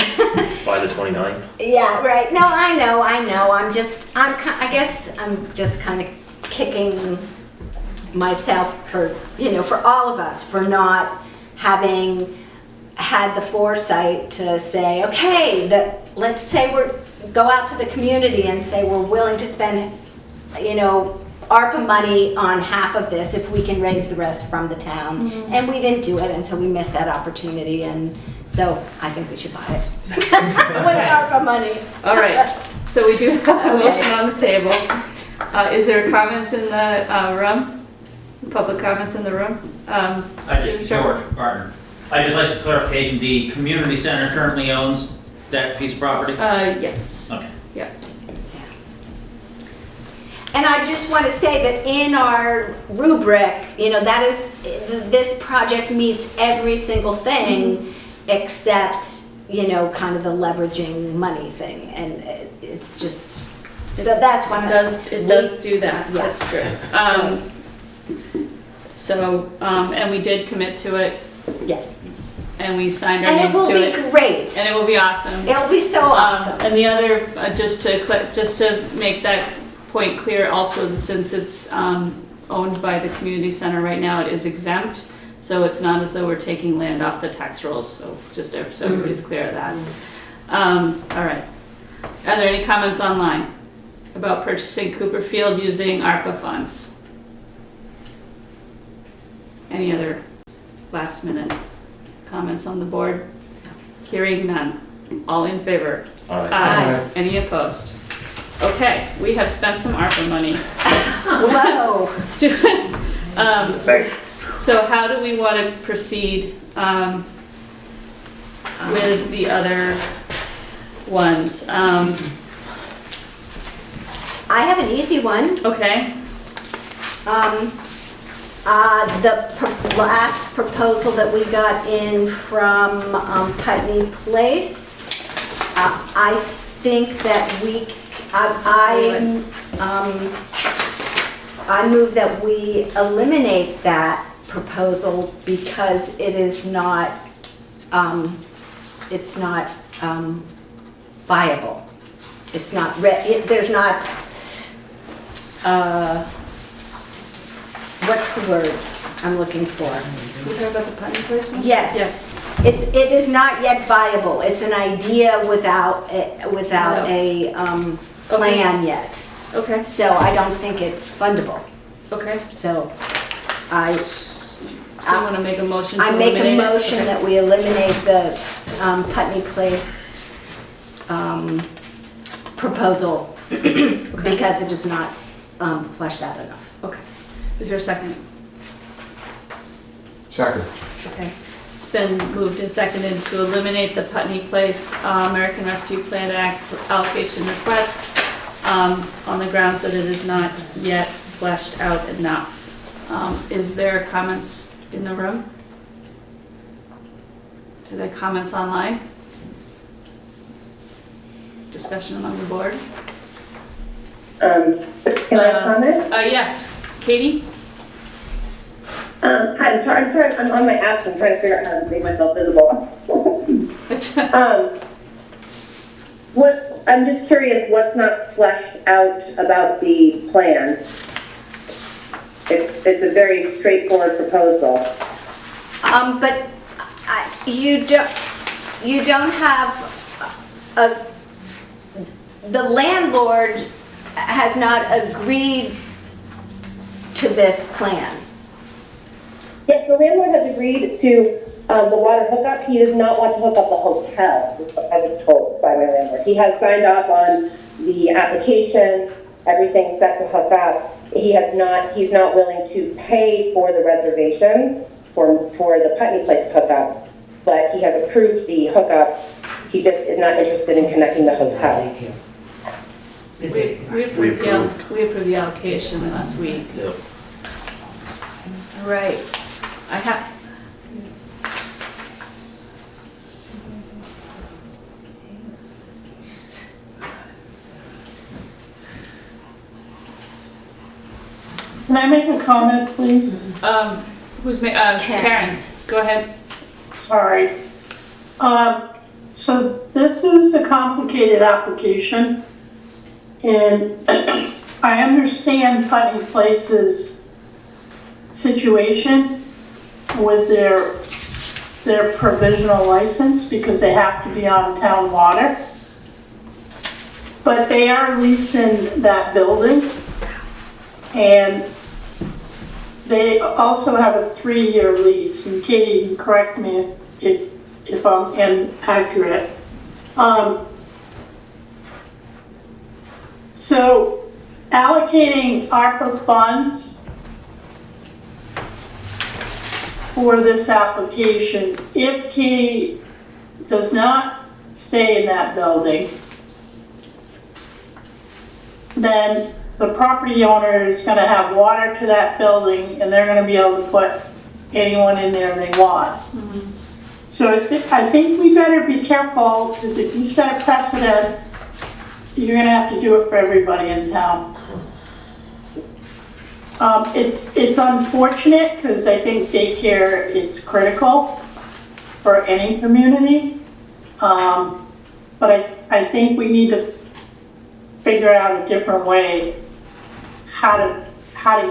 By the 29th? Yeah, right. No, I know. I guess I'm just kind of kicking myself for, for all of us for not having had the foresight to say, okay, let's say go out to the community and say we're willing to spend, ARPA money on half of this if we can raise the rest from the town. Mm-hmm. And we didn't do it, and so we missed that opportunity, and so I think we should buy it with ARPA money. All right, so we do have a motion on the table. Is there comments in the room? Public comments in the room? George, partner. I just like some clarification. The community center currently owns that piece of property? Yes. Okay. Yeah. And I just want to say that in our rubric, this project meets every single thing except, kind of the leveraging money thing. And it's just, so that's one it does do that. Yeah. That's true. And we did commit to it. Yes. And we signed our names to it. And it will be great. And it will be awesome. It'll be so awesome. And the other, just to make that point clear, also since it's owned by the community center right now, it is exempt. So it's not as though we're taking land off the tax rolls. So just so everybody's clear of that. All right. Are there any comments online about purchasing Cooper Field using ARPA funds? Any other last minute comments on the board? Hearing none. All in favor? Aye. Any opposed? Okay, we have spent some ARPA money. Whoa. So how do we want to proceed with the other ones? I have an easy one. Okay. The last proposal that we got in from Putney Place, I think that I move that we eliminate that proposal because it is not, it's not viable. It's not, there's not, what's the word I'm looking for? You talking about the Putney Place one? Yes. It is not yet viable. It's an idea without a plan yet. Okay. So I don't think it's fundable. Okay. So you want to make a motion to I make a eliminate it? motion that we eliminate the Putney Place proposal because it is not fleshed out enough. Okay. Is there a second? Second. Okay. It's been moved and seconded to eliminate the Putney Place American Rescue Plan Act allocation request on the grounds that it is not yet fleshed out enough. Is there comments in the room? Are there comments online? Discussion among the board? Can I comment? Yes. Katie? Hi, I'm sorry, I'm on my apps, I'm trying to figure out how to make myself visible. I'm just curious, what's not fleshed out about the plan? It's a very straightforward proposal. But you don't have the landlord has not agreed to this plan. Yes, the landlord has agreed to the water hookup. He does not want to hook up the hotel, is what I was told by my landlord. He has signed off on the application, everything's set to hook up. He's not willing to pay for the reservations for the Putney Place hookup, but he has approved the hookup. He just is not interested in connecting the hotel. We approved the allocation last week. Yep. Right. I have. Can I make a comment, please? Karen, go ahead. Sorry. So this is a complicated application, and I understand Putney Place's situation with their provisional license because they have to be on town water. But they are leasing that building, and they also have a 3-year lease, and Katie, you can correct me if I'm inaccurate. So allocating ARPA funds for this application, if Katie does not stay in that building, then the property owner is gonna have water to that building, and they're gonna be able to put anyone in there they want. So I think we better be careful, because if you set a precedent, you're gonna have to do it for everybody in town. It's unfortunate, because I think daycare is critical for any community. But I think we need to figure out a different way how to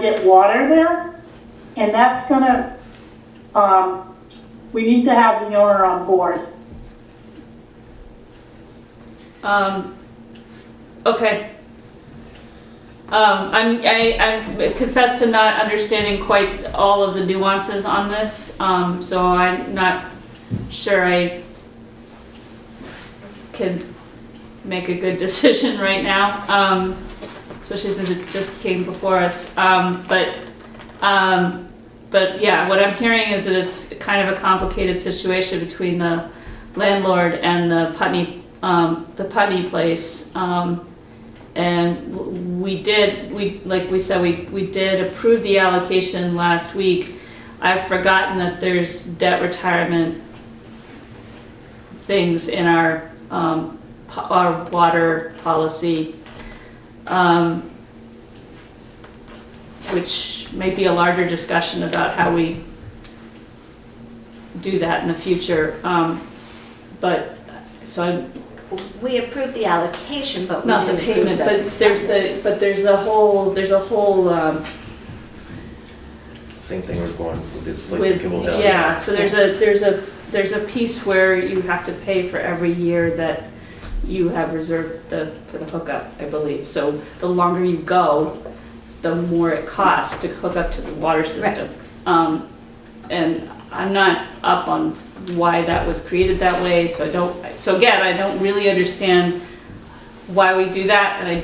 get water there, and that's gonna, we need to have the owner on board. Okay. I confess to not understanding quite all of the nuances on this, so I'm not sure I can make a good decision right now, especially since it just came before us. But yeah, what I'm hearing is that it's kind of a complicated situation between the landlord and the Putney place. And we did approve the allocation last week. I've forgotten that there's debt retirement things in our water policy, which may be a larger discussion about how we do that in the future. We approved the allocation, but we not the didn't payment, approve but there's a whole Same thing was going with the place in Kimball Valley. yeah. So there's a piece where you have to pay for every year that you have reserved for the hookup, I believe. So the longer you go, the more it costs to hook up to the water system. Right. And I'm not up on why that was created that way, so I don't really understand why we do that, and I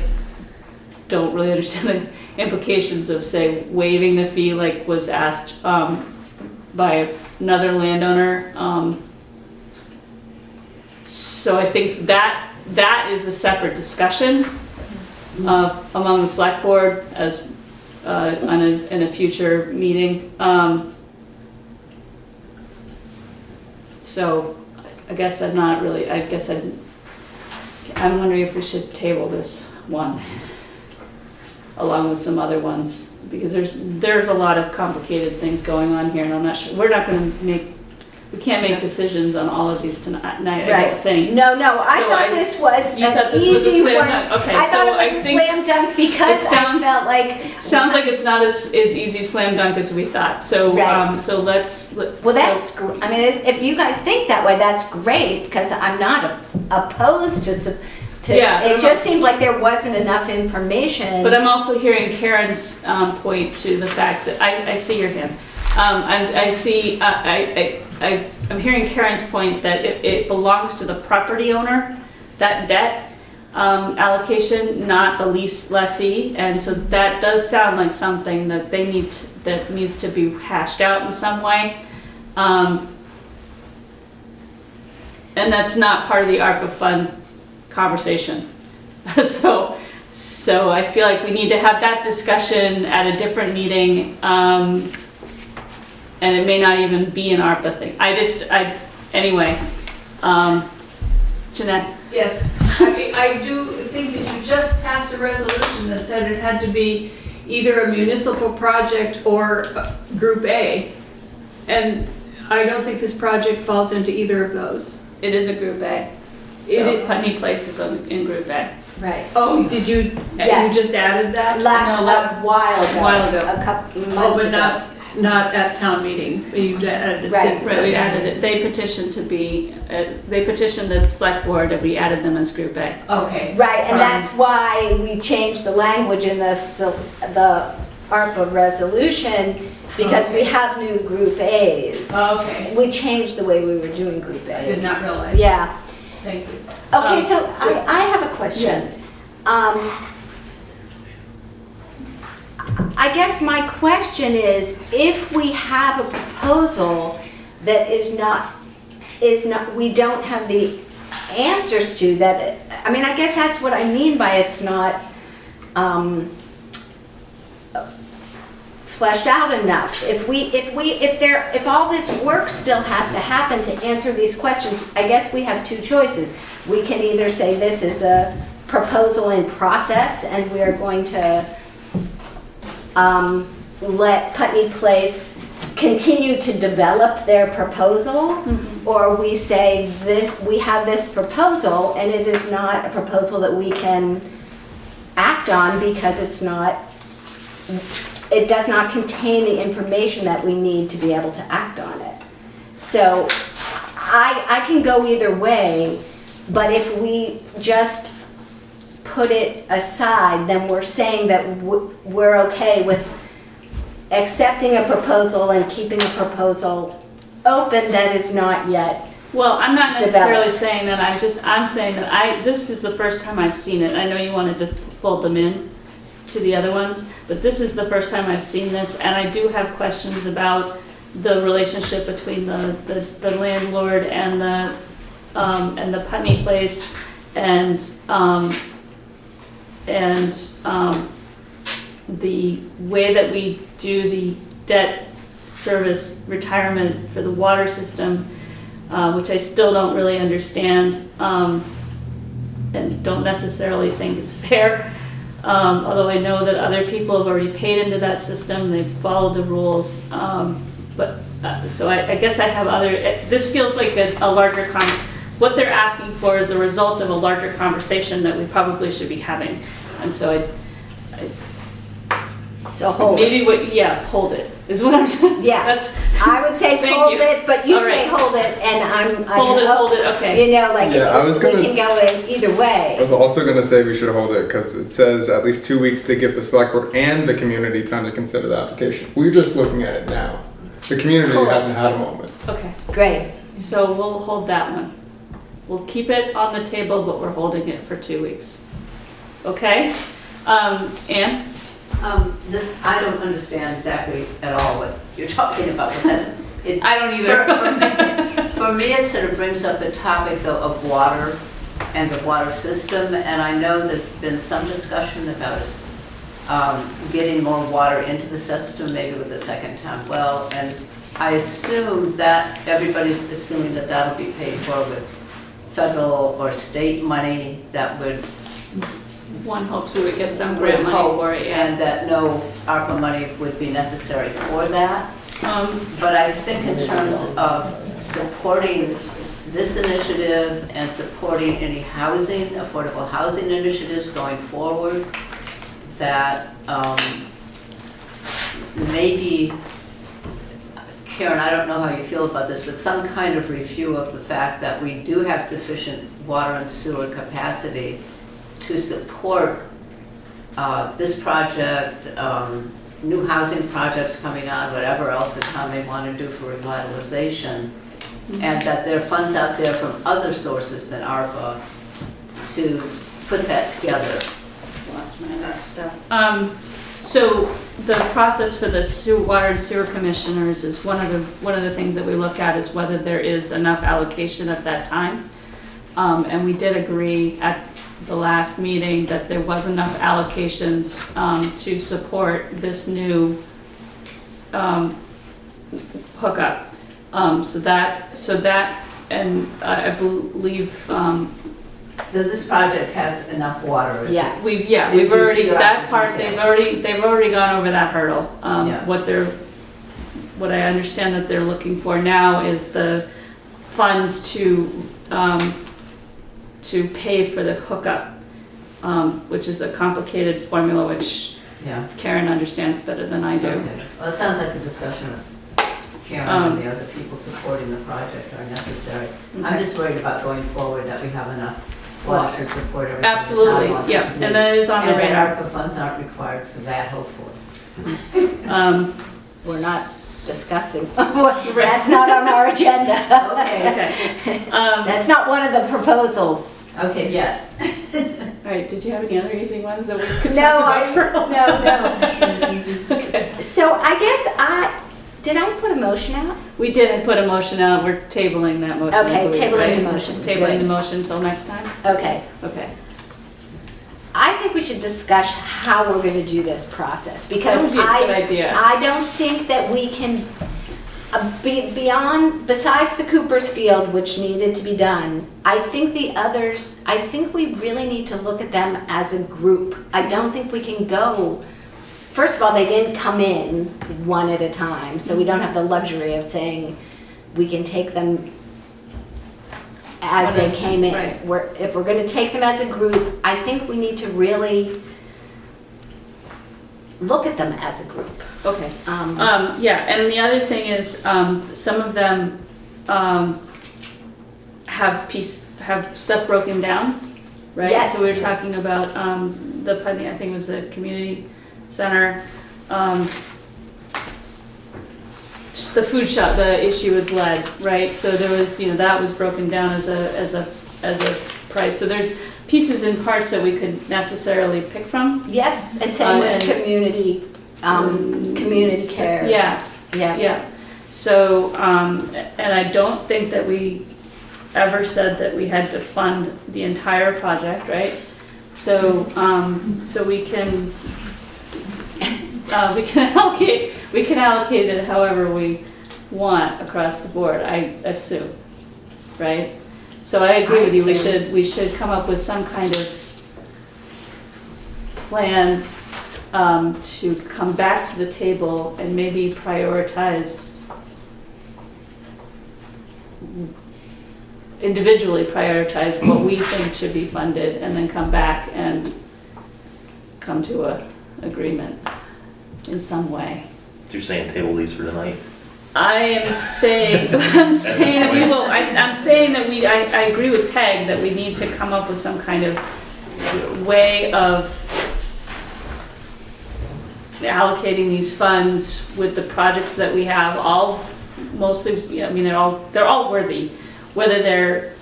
don't really understand the implications of, say, waiving the fee like was asked by another landowner. So I think that is a separate discussion among the select board as in a future meeting. So I guess I'm wondering if we should table this one along with some other ones, because there's a lot of complicated things going on here, and I'm not sure, we can't make decisions on all of these tonight, I don't think. No, I thought this was an easy one. Okay, I thought it was a slam dunk because I felt like... Sounds like it's not as easy slam dunk as we thought, so right. So let's... I mean, if you guys think that way, that's great, because I'm not opposed to yeah, it just seemed like there wasn't enough information. But I'm also hearing Karen's point to the fact that, I see your hand. I'm hearing Karen's point that it belongs to the property owner, that debt allocation, not the lessee, and so that does sound like something that that needs to be hashed out in some way, and that's not part of the ARPA fund conversation. So I feel like we need to have that discussion at a different meeting. And it may not even be an ARPA thing. Anyway, Jeanette? Yes, I do think that you just passed a resolution that said it had to be either a municipal project or Group A. And I don't think this project falls into either of those. It is a Group A. Putney Place is in Group A. Right. Oh, did you, Yes. you just added that? No, that was a while ago. while ago. A couple Oh, months but ago. not at town meeting, you added it Right. since Right, we then. added it. They petitioned to be, they petitioned the select board and we added them as Group A. Okay. Right, and that's why we changed the language in the ARPA resolution, because we have new Group As. Okay. We changed the way we were doing Group A. I did not realize. Yeah. Thank you. Okay, so I have a question. I guess my question is, if we have a proposal that is not, we don't have the answers to that, I mean, I guess that's what I mean by it's not fleshed out enough. If all this work still has to happen to answer these questions, I guess we have two choices. We can either say this is a proposal in process and we are going to let Putney Place continue to develop their proposal, or we say we have this proposal and it is not a proposal that we can act on because it does not contain the information that we need to be able to act on it. So I can go either way, but if we just put it aside, then we're saying that we're okay with accepting a proposal and keeping a proposal open that is not yet. Well, I'm not necessarily developed. saying that, I'm saying that this is the first time I've seen it. I know you wanted to fold them in to the other ones, but this is the first time I've seen this, and I do have questions about the relationship between the landlord and the Putney Place, and the way that we do the debt service retirement for the water system, which I still don't really understand, and don't necessarily think is fair. Although I know that other people have already paid into that system, they've followed the rules. So I guess I have this feels like a larger what they're asking for is a result of a larger conversation that we probably should be having. And so So hold it. Hold it, is what I'm saying. Yeah, I would say fold it, but you All say right. hold it, and Hold it, okay. You know, like, Yeah, we can go in either way. I was also going to say we should hold it because it says at least 2 weeks to give the select board and the community time to consider the application. We're just looking at it now. The community Cool. hasn't had a moment. Okay. Great. So we'll hold that one. We'll keep it on the table, but we're holding it for 2 weeks. Okay? Ann? I don't understand exactly at all what you're talking about, but that's, I don't either. For me, it sort of brings up the topic though of water and the water system, and I know there's been some discussion about getting more water into the system, maybe with a second time well, and I assume that everybody's assuming that that'll be paid for with federal or state money that would One hopes we would get some grant money for it, yeah. and that no ARPA money would be necessary for that. But I think in terms of supporting this initiative and supporting any housing, affordable housing initiatives going forward, that maybe, Karen, I don't know how you feel about this, but some kind of review of the fact that we do have sufficient water and sewer capacity to support this project, new housing projects coming on, whatever else the town may want to do for revitalization, and that there are funds out there from other sources than ARPA to put that together. Lost my other stuff. So the process for the water and sewer commissioners is one of the things that we look at is whether there is enough allocation at that time. And we did agree at the last meeting that there was enough allocations to support this new hookup. So that, and I believe. So this project has enough water. Yeah. We've already, that part, they've already gone over that hurdle. What they're what I understand that they're looking for now is the funds to pay for the hookup, which is a complicated formula, which Yeah. Karen understands better than I do. Okay. Well, it sounds like a discussion with Karen and the other people supporting the project are necessary. I'm Okay. just worried about going forward, that we have enough water to support everything. the town Absolutely, wants yeah, to do. and that is on the And radar. ARPA funds aren't required for that, hopefully. We're not discussing, that's not on our agenda. Okay. That's not one of the proposals. Okay, yeah. All right, did you have any other easy ones that we could No, talk about for a while? no. Okay. So I guess did I put a motion out? We didn't put a motion out, we're tabling that motion, I Okay, believe, tabling right? the motion. Tabling Good. the motion till next time? Okay. Okay. I think we should discuss how we're gonna do this process, because That would be a good idea. I don't think that we can, besides the Cooper's Field, which needed to be done, I think the others, I think we really need to look at them as a group. I don't think we can go, first of all, they didn't come in one at a time, so we don't have the luxury of saying we can take them as they came in. Right. If we're gonna take them as a group, I think we need to really look at them as a group. Okay. Yeah, and the other thing is, some of them have stuff broken down, right? Yes. So we were talking about the Putney, I think it was the community center, the food shop, the issue with lead, right? So there was, that was broken down as a price. So there's pieces and parts that we could necessarily pick from. Yeah, and same with community cares. Yeah. So, and I don't think that we ever said that we had to fund the entire project, right? So, so we can allocate it however we want across the board, I assume, right? So I agree with you, we should come up with some kind of plan to come back to the table and maybe individually prioritize what we think should be funded, and then come back and come to a agreement in some way. You're saying table these for tonight? I'm saying that I agree with Peg that we need to come up with some kind of way of allocating these funds with the projects that we have, all mostly, I mean, they're all worthy, whether they're,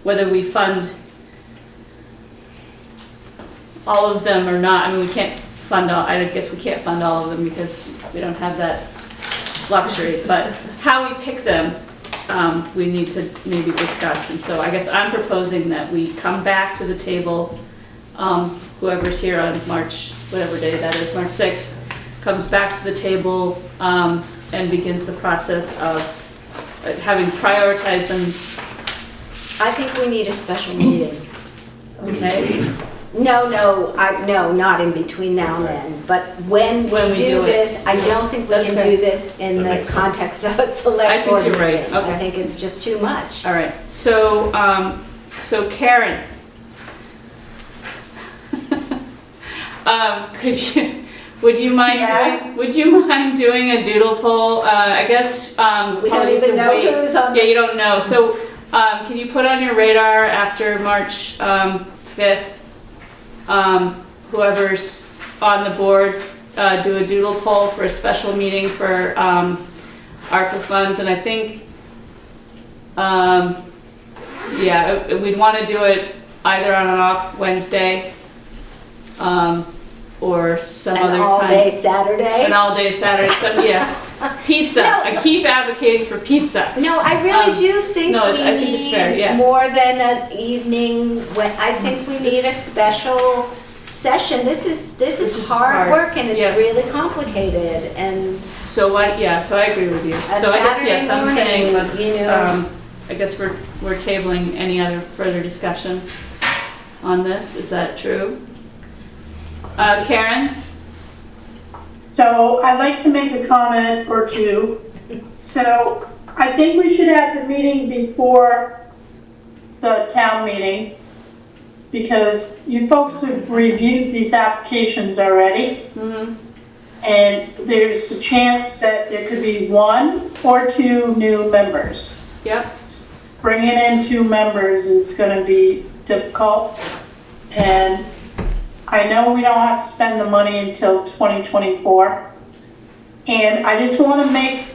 whether we fund all of them or not. I mean, we can't fund all, I guess we can't fund all of them because we don't have that luxury, but how we pick them, we need to maybe discuss. And so I guess I'm proposing that we come back to the table, whoever's here on March, whatever day that is, March 6th, comes back to the table and begins the process of having prioritized them. I think we need a special meeting. Okay? No, not in between now and then, but when we do this, I don't think we can do this in the context of a select board meeting. I think you're right, okay. I think it's just too much. All right, so, so Karen, would you mind doing a doodle poll? I guess, we don't even know who's on. Yeah, you don't know. So, can you put on your radar after March 5th, whoever's on the board, do a doodle poll for a special meeting for ARPA funds, and I think, yeah, we'd want to do it either on and off Wednesday, or some other time. An all-day Saturday? An all-day Saturday, so, yeah. Pizza, I keep advocating for pizza. No, I really do think no, we I think it's fair, yeah. need more than an evening, I think we need a special session. This is hard work and it's really complicated, and so what, so I agree with you. So I guess, yes, I'm saying let's, I guess we're tabling any other further discussion on this, is that true? Karen? So I'd like to make a comment or two. So I think we should have the meeting before the town meeting, because you folks have reviewed these applications already. And there's a chance that there could be 1 or 2 new members. Yep. Bringing in 2 members is gonna be difficult. And I know we don't have to spend the money until 2024. And I just wanna make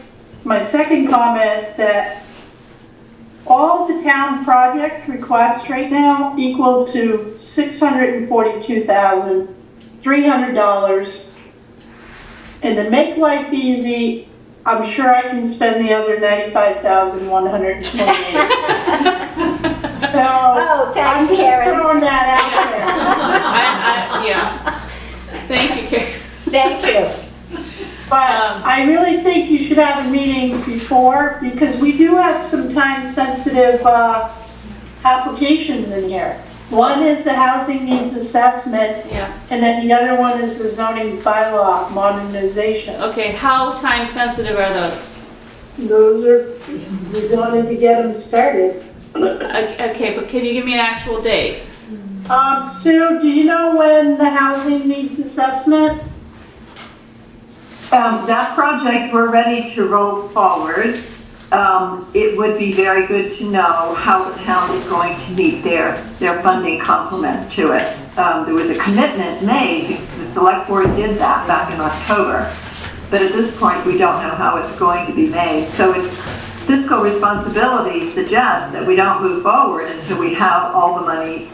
my second comment that all the town project requests right now equal to $642,300. And to make life easy, I'm sure I can spend the other $95,128. So Oh, thanks, I'm just Karen. throwing that out there. Yeah. Thank you, Karen. Thank you. But I really think you should have a meeting before, because we do have some time-sensitive applications in here. One is the housing needs assessment, and then the other one is the zoning bylaw modernization. Okay, how time sensitive are those? Those are, we wanted to get them started. Okay, but can you give me an actual date? Sue, do you know when the housing needs assessment? That project, we're ready to roll forward. It would be very good to know how the town is going to meet their funding complement to it. There was a commitment made, the select board did that back in October, but at this point we don't know how it's going to be made. So fiscal responsibility suggests that we don't move forward until we have all the money,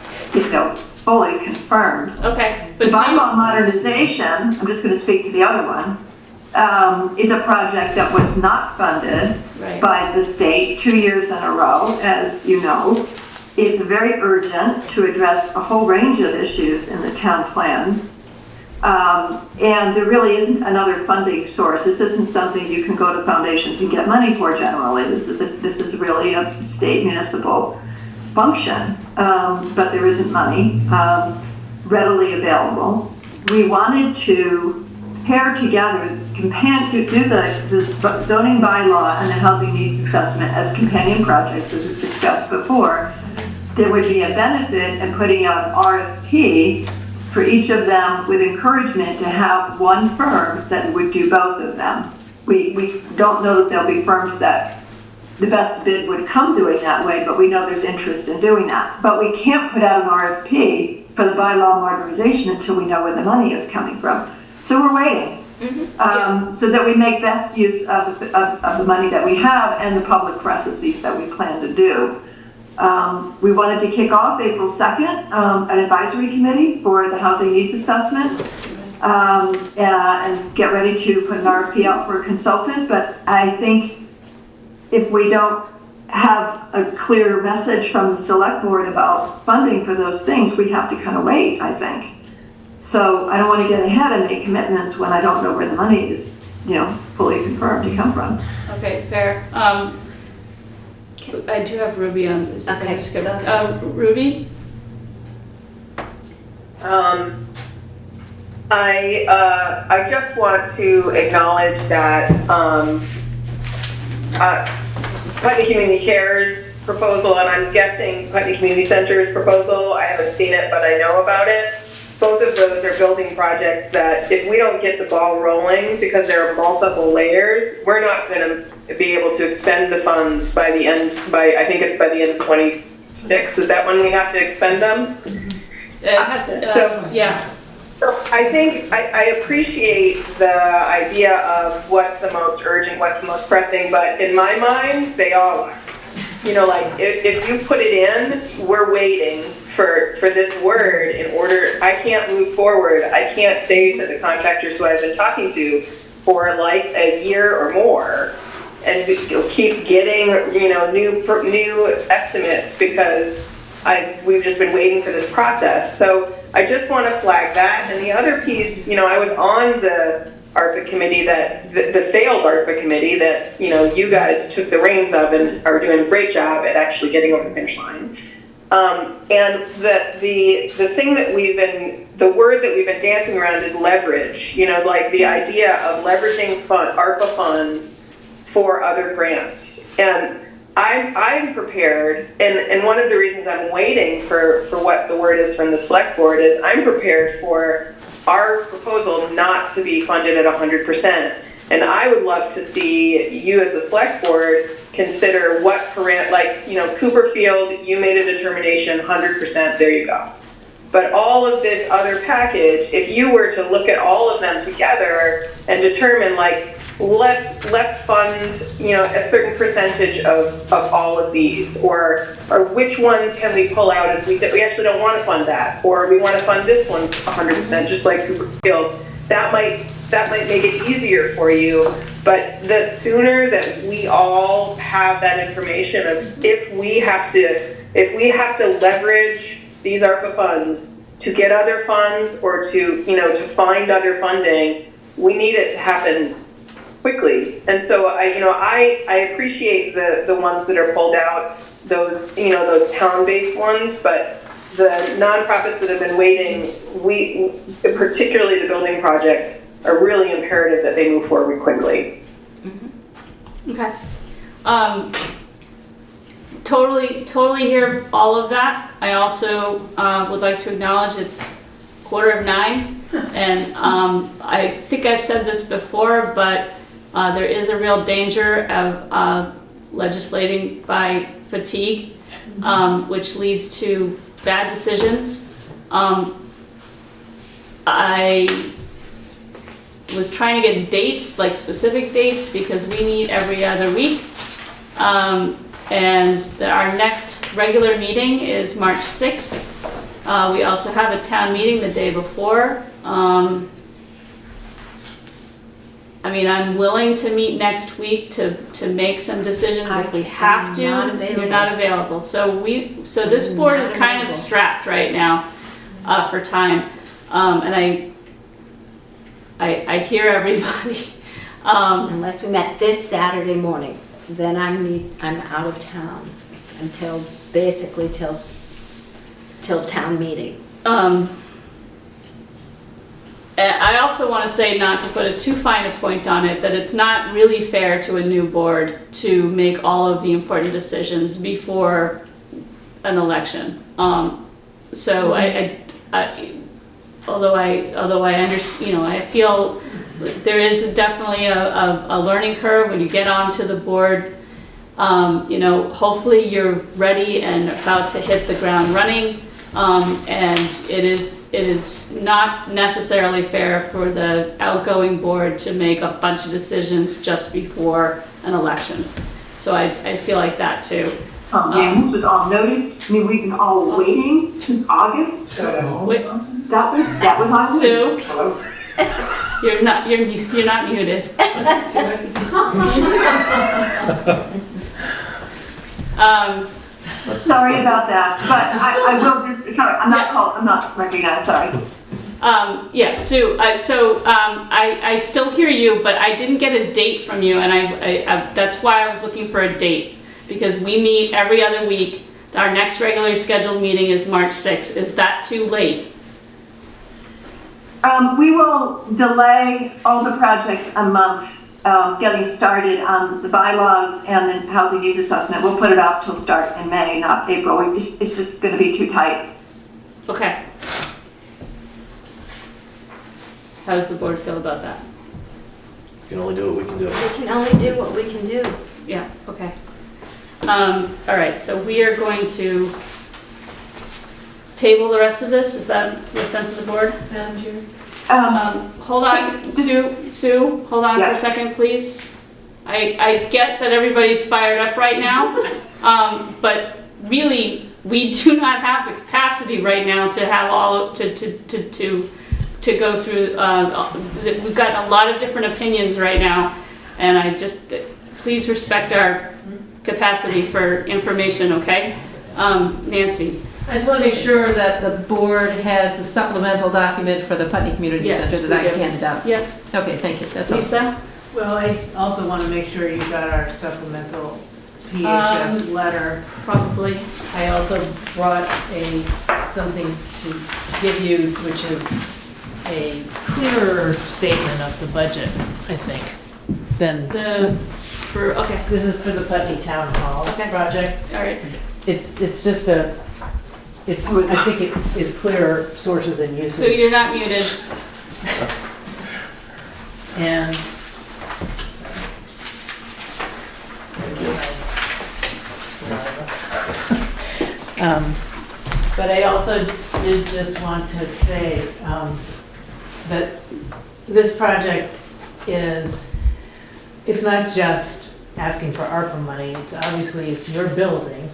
fully confirmed. Okay. But bylaw modernization, I'm just going to speak to the other one, is a project that was not funded by the state 2 years in a row, as you know. It's very urgent to address a whole range of issues in the town plan. And there really isn't another funding source. This isn't something you can go to foundations and get money for generally. This is really a state municipal function, but there isn't money readily available. We wanted to pair together, do the zoning bylaw and the housing needs assessment as companion projects, as we've discussed before. There would be a benefit in putting out an RFP for each of them with encouragement to have one firm that would do both of them. We don't know that there'll be firms that the best bid would come doing that way, but we know there's interest in doing that. But we can't put out an RFP for the bylaw modernization until we know where the money is coming from. So we're waiting, so that we make best use of the money that we have and the public processes that we plan to do. We wanted to kick off April 2nd, an advisory committee for the housing needs assessment, and get ready to put an RFP out for a consultant. But I think if we don't have a clear message from the select board about funding for those things, we have to kind of wait, I think. So I don't want to get ahead and make commitments when I don't know where the money is, fully confirmed to come from. Okay, fair. I do have Ruby on this. Okay, just Ruby? I just want to acknowledge that Putney Community Cares proposal, and I'm guessing Putney Community Center's proposal, I haven't seen it, but I know about it. Both of those are building projects that if we don't get the ball rolling, because there are multiple layers, we're not going to be able to expend the funds by the end, I think it's by the end of 26. Is that when we have to expend them? It has to, yeah. So I think I appreciate the idea of what's the most urgent, what's the most pressing, but in my mind, they all are. If you put it in, we're waiting for this word in order. I can't move forward. I can't say to the contractors who I've been talking to for like a year or more, and keep getting new estimates because we've just been waiting for this process. So I just want to flag that. And the other piece, I was on the ARPA committee the failed ARPA committee that you guys took the reins of and are doing a great job at actually getting over the finish line. And the thing that the word that we've been dancing around is leverage, like the idea of leveraging ARPA funds for other grants. And I'm prepared, and one of the reasons I'm waiting for what the word is from the select board is I'm prepared for our proposal not to be funded at 100%. And I would love to see you as a select board consider what Cooperfield, you made a determination, 100%, there you go. But all of this other package, if you were to look at all of them together and determine let's fund, a certain percentage of all of these, or which ones can we pull out as we actually don't want to fund that, or we want to fund this one 100%, just like Cooperfield. That might make it easier for you, but the sooner that we all have that information of if we have to leverage these ARPA funds to get other funds or to find other funding, we need it to happen quickly. And so I appreciate the ones that are pulled out, those town-based ones, but the nonprofits that have been waiting, particularly the building projects, are really imperative that they move forward quickly. Mm-hmm. Okay. Totally hear all of that. I also would like to acknowledge it's 8:45, and I think I've said this before, but there is a real danger of legislating by fatigue, which leads to bad decisions. I was trying to get dates, like specific dates, because we meet every other week. And our next regular meeting is March 6th. We also have a town meeting the day before. I'm willing to meet next week to make some decisions if we have to. You're not available. So this board is kind of strapped right now for time. And I hear everybody. Unless we met this Saturday morning, then I'm out of town until basically till town meeting. I also want to say, not to put too fine a point on it, that it's not really fair to a new board to make all of the important decisions before an election. So although I understand, I feel there is definitely a learning curve when you get onto the board. Hopefully you're ready and about to hit the ground running. And it is not necessarily fair for the outgoing board to make a bunch of decisions just before an election. So I feel like that too. And this was all noticed. We've been all waiting since August. That was Aileen. Sue, you're not muted. Sorry about that, but I will just, sorry, I'm not recognized, sorry. Sue, I still hear you, but I didn't get a date from you, and I that's why I was looking for a date, because we meet every other week. Our next regularly scheduled meeting is March 6th. Is that too late? We will delay all the projects a month. Getting started on the bylaws and the housing needs assessment. We'll put it off till start in May, not April. It's just going to be too tight. Okay. How does the board feel about that? We can only do what we can do. We can only do what we can do. Yeah, okay. All right, so we are going to table the rest of this. Is that the sense of the board? Madam Chair? Hold on, Sue, hold on for a second, please. I get that everybody's fired up right now, but really, we do not have the capacity right now to have to go through. We've got a lot of different opinions right now, and please respect our capacity for information, okay? Nancy. I just want to make sure that the board has the supplemental document for the Putney Community Center that I handed out. Yeah. Okay, thank you. That's all. Lisa? Well, I also want to make sure you got our supplemental PHS letter. Probably. I also brought something to give you, which is a clearer statement of the budget, I think, than. Okay. This is for the Putney Town Hall project. All right. It's just I think it is clearer sources and uses. So you're not muted. And but I also did just want to say that this project it's not just asking for ARPA money. It's your building,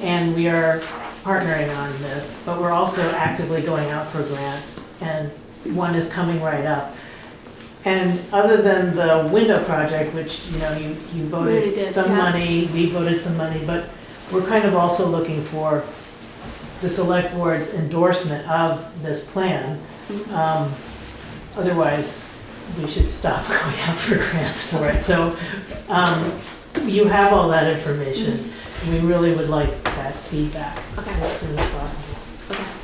and we are partnering on this, but we're also actively going out for grants, and one is coming right up. And other than the window project, which, you voted some money, we voted some money, but we're kind of also looking for the select board's endorsement of this plan. Otherwise, we should stop going out for grants for it. So you have all that information. We really would like that feedback as soon as possible.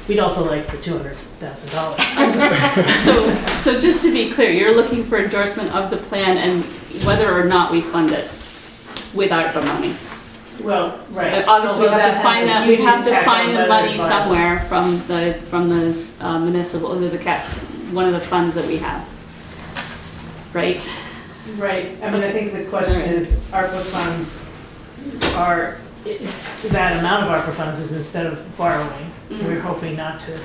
We'd also like the $200,000. So just to be clear, you're looking for endorsement of the plan and whether or not we fund it with ARPA money. Well, right. Obviously, we Although have to find that. We have to find the money viable. somewhere from the municipal, one of the funds that we have. Right. Right. I mean, I think the question is, ARPA funds are, that amount of ARPA funds is instead of borrowing. We're hoping not to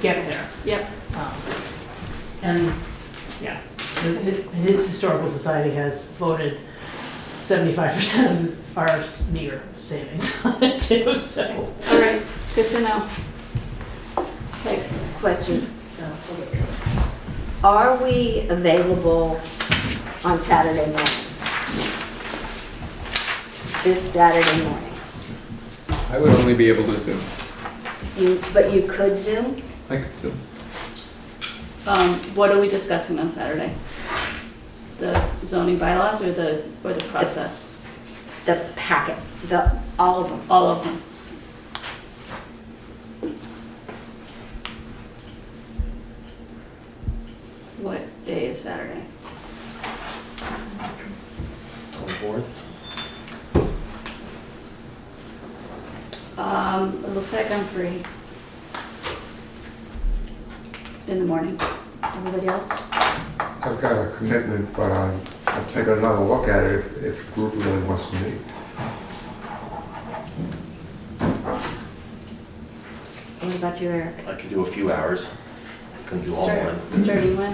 get there. Yep. And yeah, the Historical Society has voted 75% of our meager savings on it too, so. All right, good to know. Okay, question. Are we available on Saturday morning? This Saturday morning? I would only be able to Zoom. But you could Zoom? I could Zoom. What are we discussing on Saturday? The zoning bylaws or the process? The packet, all of them. All of them. What day is Saturday? 24th. It looks like I'm free. In the morning. Everybody else? I've got a commitment, but I'll take another look at it if the group really wants to meet. What about you, Eric? I could do a few hours. Couldn't do all morning. Starting when?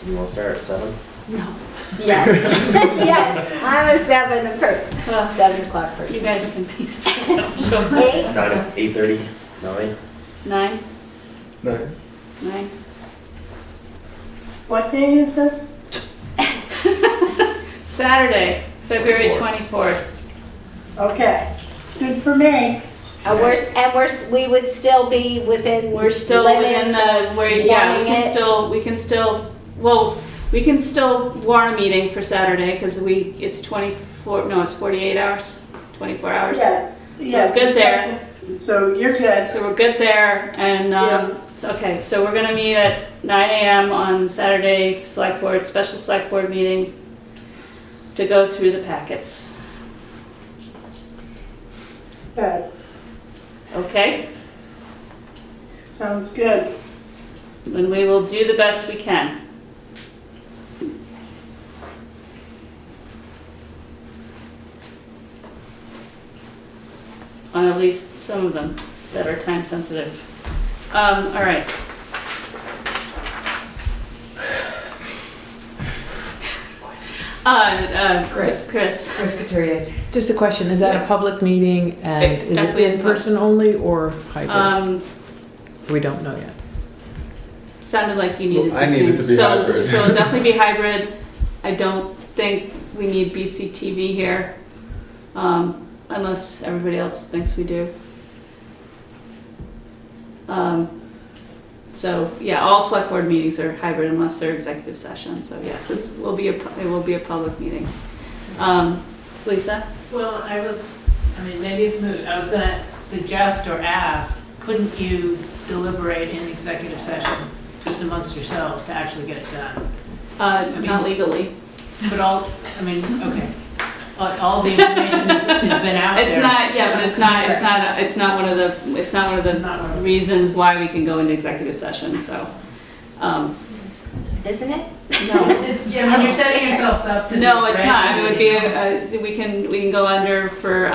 You want to start at 7? No. Yes. Yes, I'm a 7 o'clock person. You guys can beat it. So 8? 8:30, 9? 9? No. 9? What day is this? Saturday, February 24th. Okay, it's good for me. We would still be within. We're still within limits of we can still warn a meeting for Saturday because it's 48 hours, 24 hours. Yes, So yes. we're good there. So you're good. So we're good there, and so we're gonna meet at 9 a.m. on Saturday, special select board meeting to go through the packets. Good. Okay? Sounds good. And we will do the best we can. On at least some of them that are time sensitive. All right. Chris Couturier. Just a question, is that a public meeting and is it in person only or hybrid? We don't know yet. Sounded like you needed to I needed to be hybrid. So it'll definitely be hybrid. I don't think we need BCTV here, unless everybody else thinks we do. So yeah, all select board meetings are hybrid unless they're executive session. So yes, it will be a public meeting. Lisa? Well, maybe it's moot. I was gonna suggest or ask, couldn't you deliberate in executive session just amongst yourselves to actually get it done? Not legally. But okay. All the information has been out there. It's not, yeah, but it's not one of the reasons why we can go into executive session, so. Isn't it? No. It's when you're setting yourselves up to. No, it's not. I mean, it would be we can go under for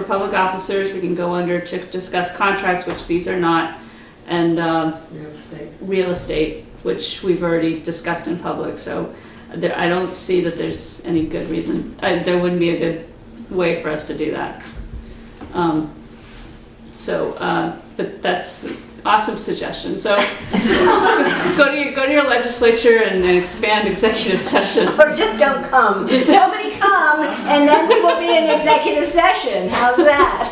public officers, we can go under to discuss contracts, which these are not, and real estate, which we've already discussed in public, so I don't see that there's any good reason, there wouldn't be a good way for us to do that. But that's an awesome suggestion. So go to your legislature and expand executive session. Or just don't come. Just nobody come, and then we will be in executive session. How's that?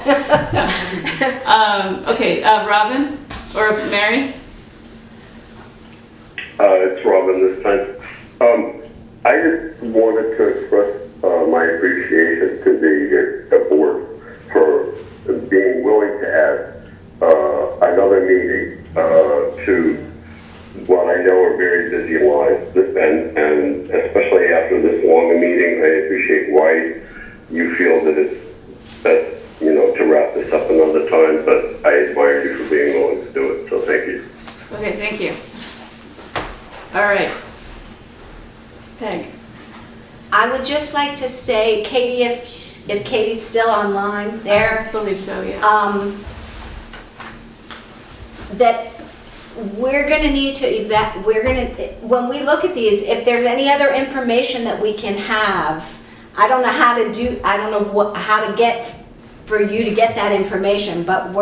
Okay, Robin or Mary? It's Robin this time. I just wanted to express my appreciation to the board for being willing to add another meeting to what I know are very busy lives, and especially after this long a meeting, I appreciate why you feel that it's best, to wrap this up another time, but I admire you for being willing to do it, so thank you. Okay, thank you. All right. Peg. I would just like to say, Katie, if Katie's still online there. I believe so, yeah. That we're gonna need to when we look at these, if there's any other information that we can have, I don't know how to get for you to get that information, but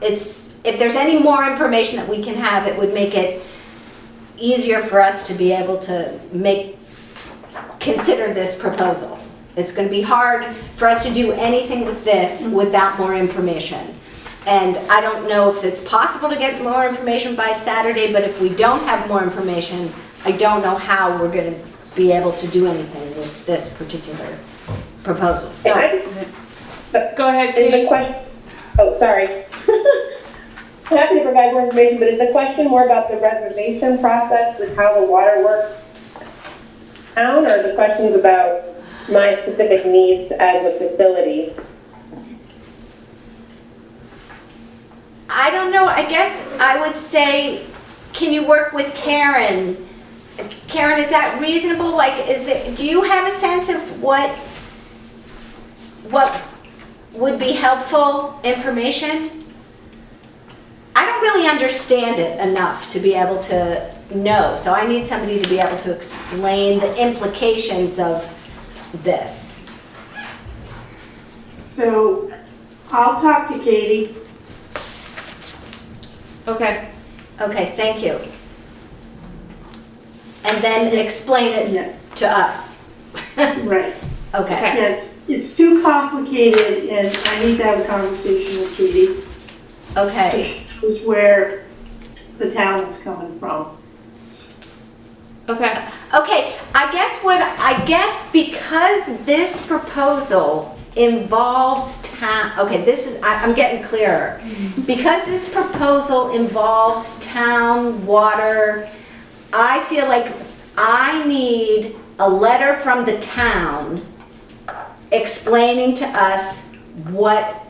if there's any more information that we can have, it would make it easier for us to be able to consider this proposal. It's going to be hard for us to do anything with this without more information. And I don't know if it's possible to get more information by Saturday, but if we don't have more information, I don't know how we're going to be able to do anything with this particular proposal. So, go ahead. Is the question? Oh, sorry. Happy to provide more information, but is the question more about the reservation process with how the water works down, or the questions about my specific needs as a facility? I don't know. I guess I would say, can you work with Karen? Karen, is that reasonable? Do you have a sense of what would be helpful information? I don't really understand it enough to be able to know, so I need somebody to be able to explain the implications of this. So I'll talk to Katie. Okay. Okay, thank you. And then explain it to us. Right. Okay. Yeah, it's too complicated, and I need to have a conversation with Katie. Okay. So she knows where the town is coming from. Okay. Okay, I guess because this proposal involves town, I'm getting clearer. Because this proposal involves town water, I feel like I need a letter from the town explaining to us what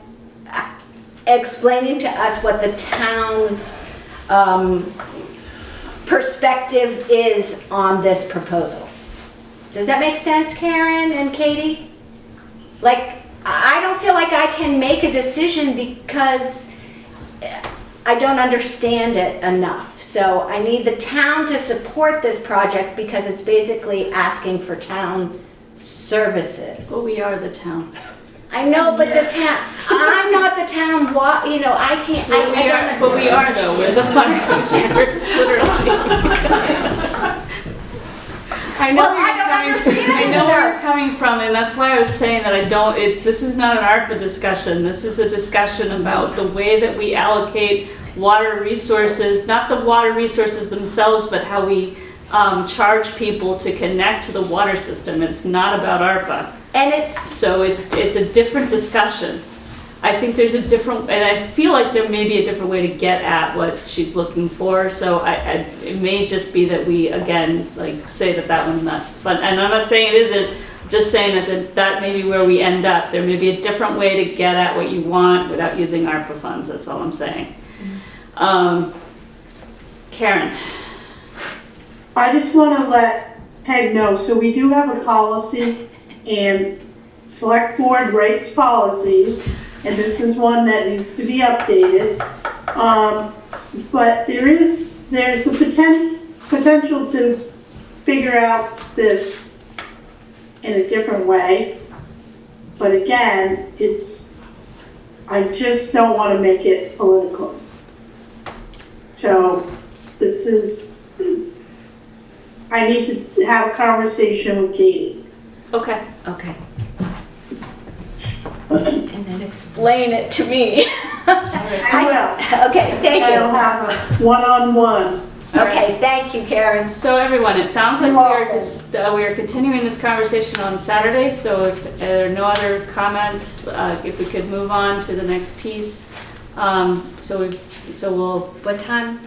the town's perspective is on this proposal. Does that make sense, Karen and Katie? I don't feel like I can make a decision because I don't understand it enough. So I need the town to support this project because it's basically asking for town services. Well, we are the town. I know, but the town, I'm not the town, I can't, But we are though, we're the fund commissioners, literally. I know where you're coming from, and that's why I was saying that this is not an ARPA discussion. This is a discussion about the way that we allocate water resources, not the water resources themselves, but how we charge people to connect to the water system. It's not about ARPA. And it, So it's a different discussion. I think there's a different, and I feel like there may be a different way to get at what she's looking for. So it may just be that we, again, like say that one's not fun. And I'm not saying it isn't, I'm just saying that may be where we end up. There may be a different way to get at what you want without using ARPA funds, that's all I'm saying. Karen. I just want to let Peg know, so we do have a policy, and select board writes policies, and this is one that needs to be updated. But there's a potential to figure out this in a different way. But again, I just don't want to make it political. So this is, I need to have a conversation with Katie. Okay. okay. And then explain it to me. I will. Okay, thank you. I'll have a one-on-one. Okay, thank you, Karen. So everyone, it sounds like we are continuing this conversation on Saturday, so if there are no other comments, if we could move on to the next piece. So we'll, What time?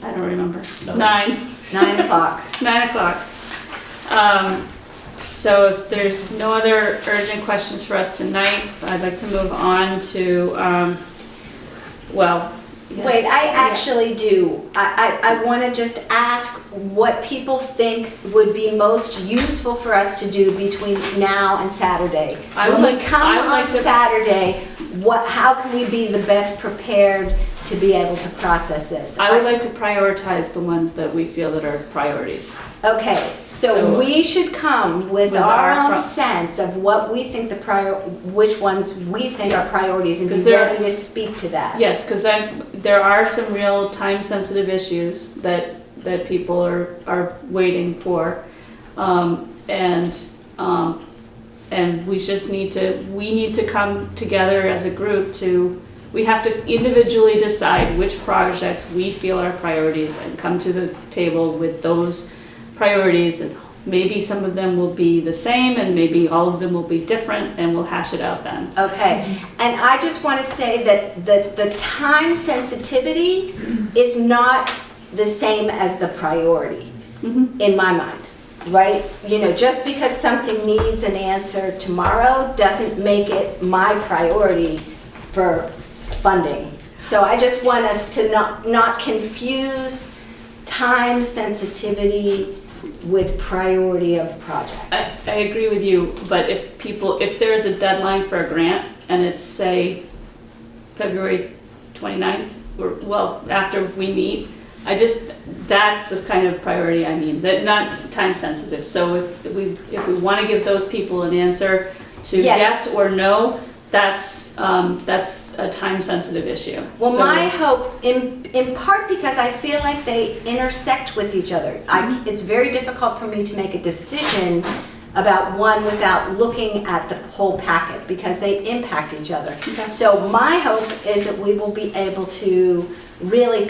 I don't remember. 9. 9 o'clock. 9 o'clock. So if there's no other urgent questions for us tonight, I'd like to move on to, yes. Wait, I actually do. I want to just ask what people think would be most useful for us to do between now and Saturday. When we come on Saturday, how can we be the best prepared to be able to process this? I would like to prioritize the ones that we feel that are priorities. Okay, so we should come with our own sense of what we think which ones we think are priorities, and be ready to speak to that. Yes, because there are some real time-sensitive issues that people are waiting for, and we just need to come together as a group we have to individually decide which projects we feel are priorities and come to the table with those priorities, and maybe some of them will be the same and maybe all of them will be different, and we'll hash it out then. Okay, and I just want to say that the time sensitivity is not the same as the priority in my mind, right? Just because something needs an answer tomorrow doesn't make it my priority for funding. So I just want us to not confuse time sensitivity with priority of projects. I agree with you, but if there is a deadline for a grant and it's, say, February 29th, after we meet, that's the kind of priority I mean, that not time sensitive. So if we want to give those people an answer to yes or no, that's a time-sensitive issue. Well, my hope, in part because I feel like they intersect with each other. It's very difficult for me to make a decision about one without looking at the whole packet, because they impact each other. Okay. So my hope is that we will be able to really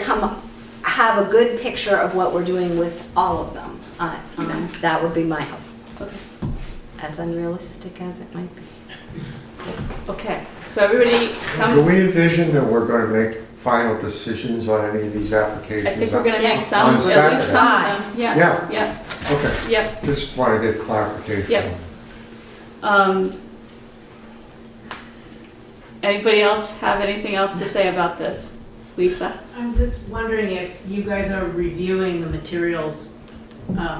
have a good picture of what we're doing with all of them. That would be my hope. Okay. As unrealistic as it might be. Okay, so everybody come. Do we envision that we're going to make final decisions on any of these applications? I think we're going to make some, on at Saturday. least some of them. Yeah. Okay. Yep. Just want to get clarification. Yep. Anybody else have anything else to say about this? Lisa? I'm just wondering if you guys are reviewing the materials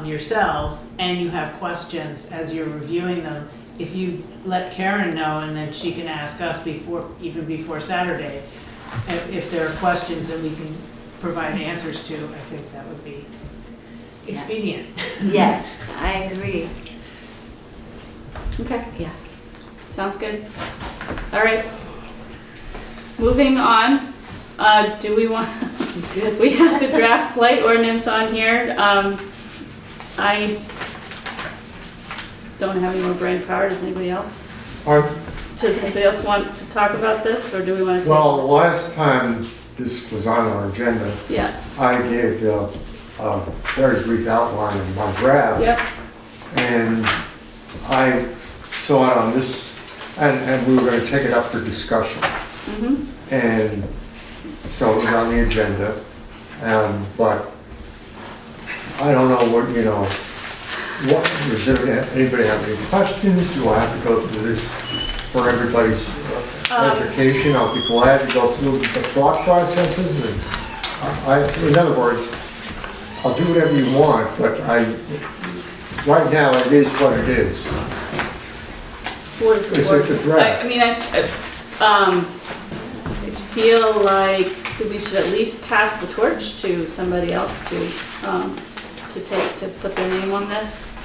yourselves and you have questions as you're reviewing them. If you let Karen know, and then she can ask us even before Saturday, if there are questions that we can provide answers to, I think that would be expedient. Yes, I agree. Okay. Yeah. Sounds good. All right. Moving on, do we want, we have the draft blight ordinance on here. I don't have any more brain power. Does anybody else? Does anybody else want to talk about this, or do we want to? Well, last time this was on our agenda, I gave a very brief outline of my draft. Yep. And I thought on this, and we were gonna take it up for discussion. And so it was on the agenda, but I don't know what, what, is there, anybody have any questions? Do I have to go through this for everybody's education? I'll be glad to go through the thought processes and in other words, I'll do whatever you want, but right now it is what it is. What is the It's word? a draft. I mean, I feel like we should at least pass the torch to somebody else to put their name on this.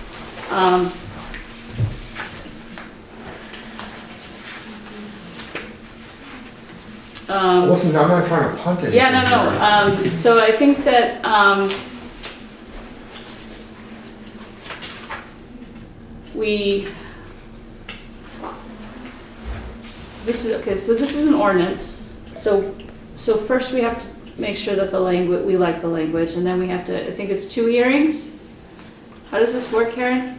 Listen, I'm not trying to punt anything. Yeah, no. So I think that this is an ordinance. So first we have to make sure that we like the language, and then we have to, I think it's 2 hearings. How does this work, Karen?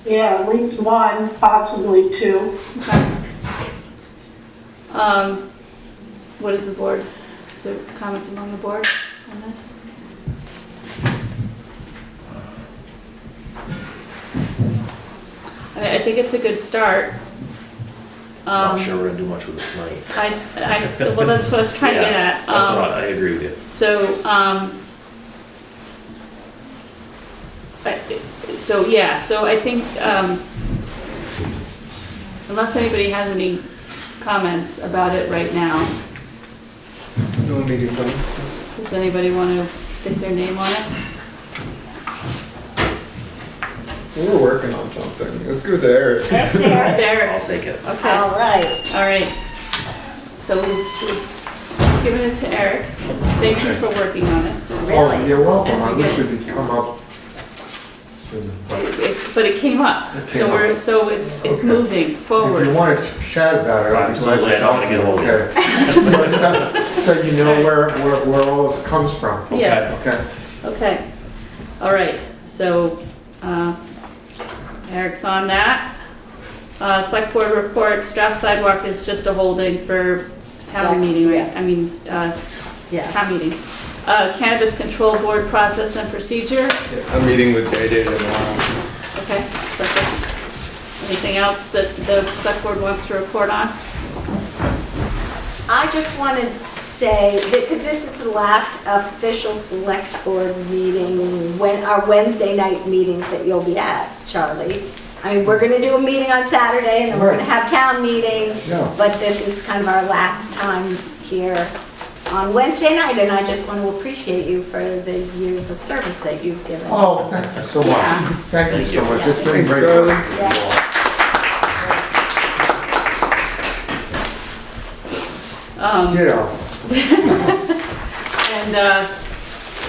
Yeah, at least 1, possibly 2. Okay. What is the board? Is there comments among the board on this? I think it's a good start. Not sure we're gonna do much with it tonight. Well, that's what I was trying to get at. That's what I agree with you. So I think, unless anybody has any comments about it right now, No immediate plans. does anybody want to stick their name on it? We're working on something. Let's give it to Eric. It's Eric. It's Eric. I'll take it. Okay. All right. All right. So we've given it to Eric. Thank you for working on it. Oh, you're welcome. And I we wish get- it had come up sooner. But it came up. It came up. So it's Okay. moving If forward. you want to chat about it, I'll be glad Absolutely, to I don't talk wanna to you. get hold of Okay. So you know where all this comes from. Yes. Okay. Okay. All right. So Eric's on that. Select-board reports, draft sidewalk is just a holding for town meeting, right? I mean, town meeting. Cannabis control board process and procedure. I'm meeting with JJ tomorrow. Okay, perfect. Anything else that the select board wants to report on? I just want to say, because this is the last official select board meeting, our Wednesday night meetings that you'll be at, Charlie. I mean, we're going to do a meeting on Saturday, and then we're going to have town meeting, but this is kind of our last time here on Wednesday night, and I just want to appreciate you for the years of service that you've given. Oh, thank you so much. Yeah. Thank you so much. Yeah. It's been Thanks, great. Charlie. Yeah. Ditto. And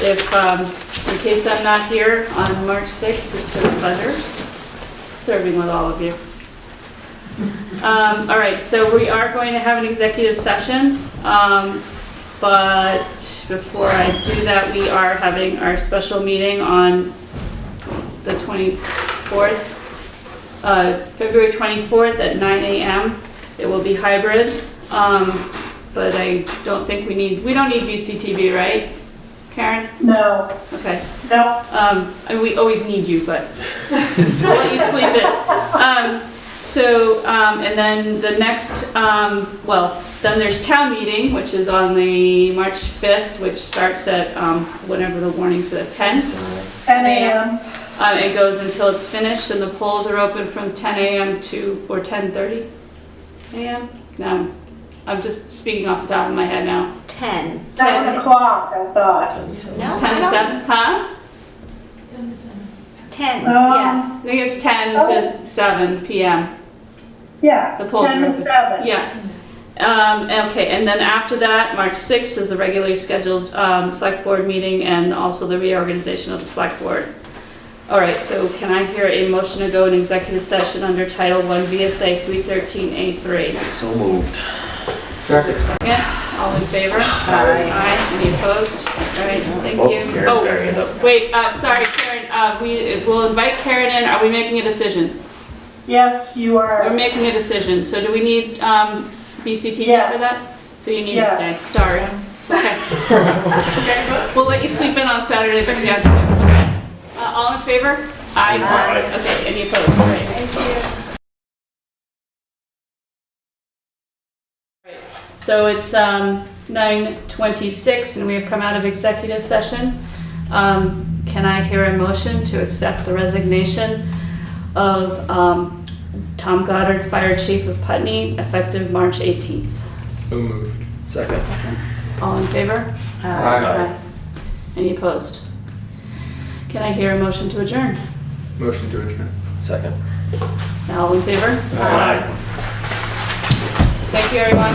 if, in case I'm not here on March 6th, it's been a pleasure serving with all of you. All right, so we are going to have an executive session, but before I do that, we are having our special meeting on the 24th, February 24th at 9 a.m. It will be hybrid, but I don't think we don't need VCTV, right, Karen? No. Okay. No. And we always need you, but I'll let you sleep it. And then the next, then there's town meeting, which is on the March 5th, which starts at, whenever the warning's at 10. 10 a.m. It goes until it's finished, and the polls are open from 10 a.m. or 10:30 a.m. No, I'm just speaking off the top of my head now. 10. 7 o'clock, I thought. No, 10 to 7, huh? 10, Um, yeah. I think it's 10 to 7 p.m. Yeah, The polls 10 are to open. 7. Yeah. Okay, and then after that, March 6th is the regularly scheduled select board meeting and also the reorganization of the select board. All right, so can I hear a motion to go in executive session under Title I VSA 313A3? So moved. Second. Second, all in favor? Aye. Any opposed? All right, thank Oh, you. Karen's got her hand up. Wait, sorry, Karen, we'll invite Karen in. Are we making a decision? Yes, you We're are. making a decision, so do we need BCTV Yes. for that? So you need to Yes. stay, sorry. Okay. We'll let you sleep in on Saturday, but you have to stay. All in favor? Aye. Aye. Okay, any opposed? All right. Thank you. So it's 9:26 and we have come out of executive session. Can I hear a motion to accept the resignation of Tom Goddard, Fire Chief of Putney, effective March 18th? So moved. Second. All in favor? Aye. Any opposed? Can I hear a motion to adjourn? Motion to adjourn. Second. All in favor? Aye. Thank you, everyone.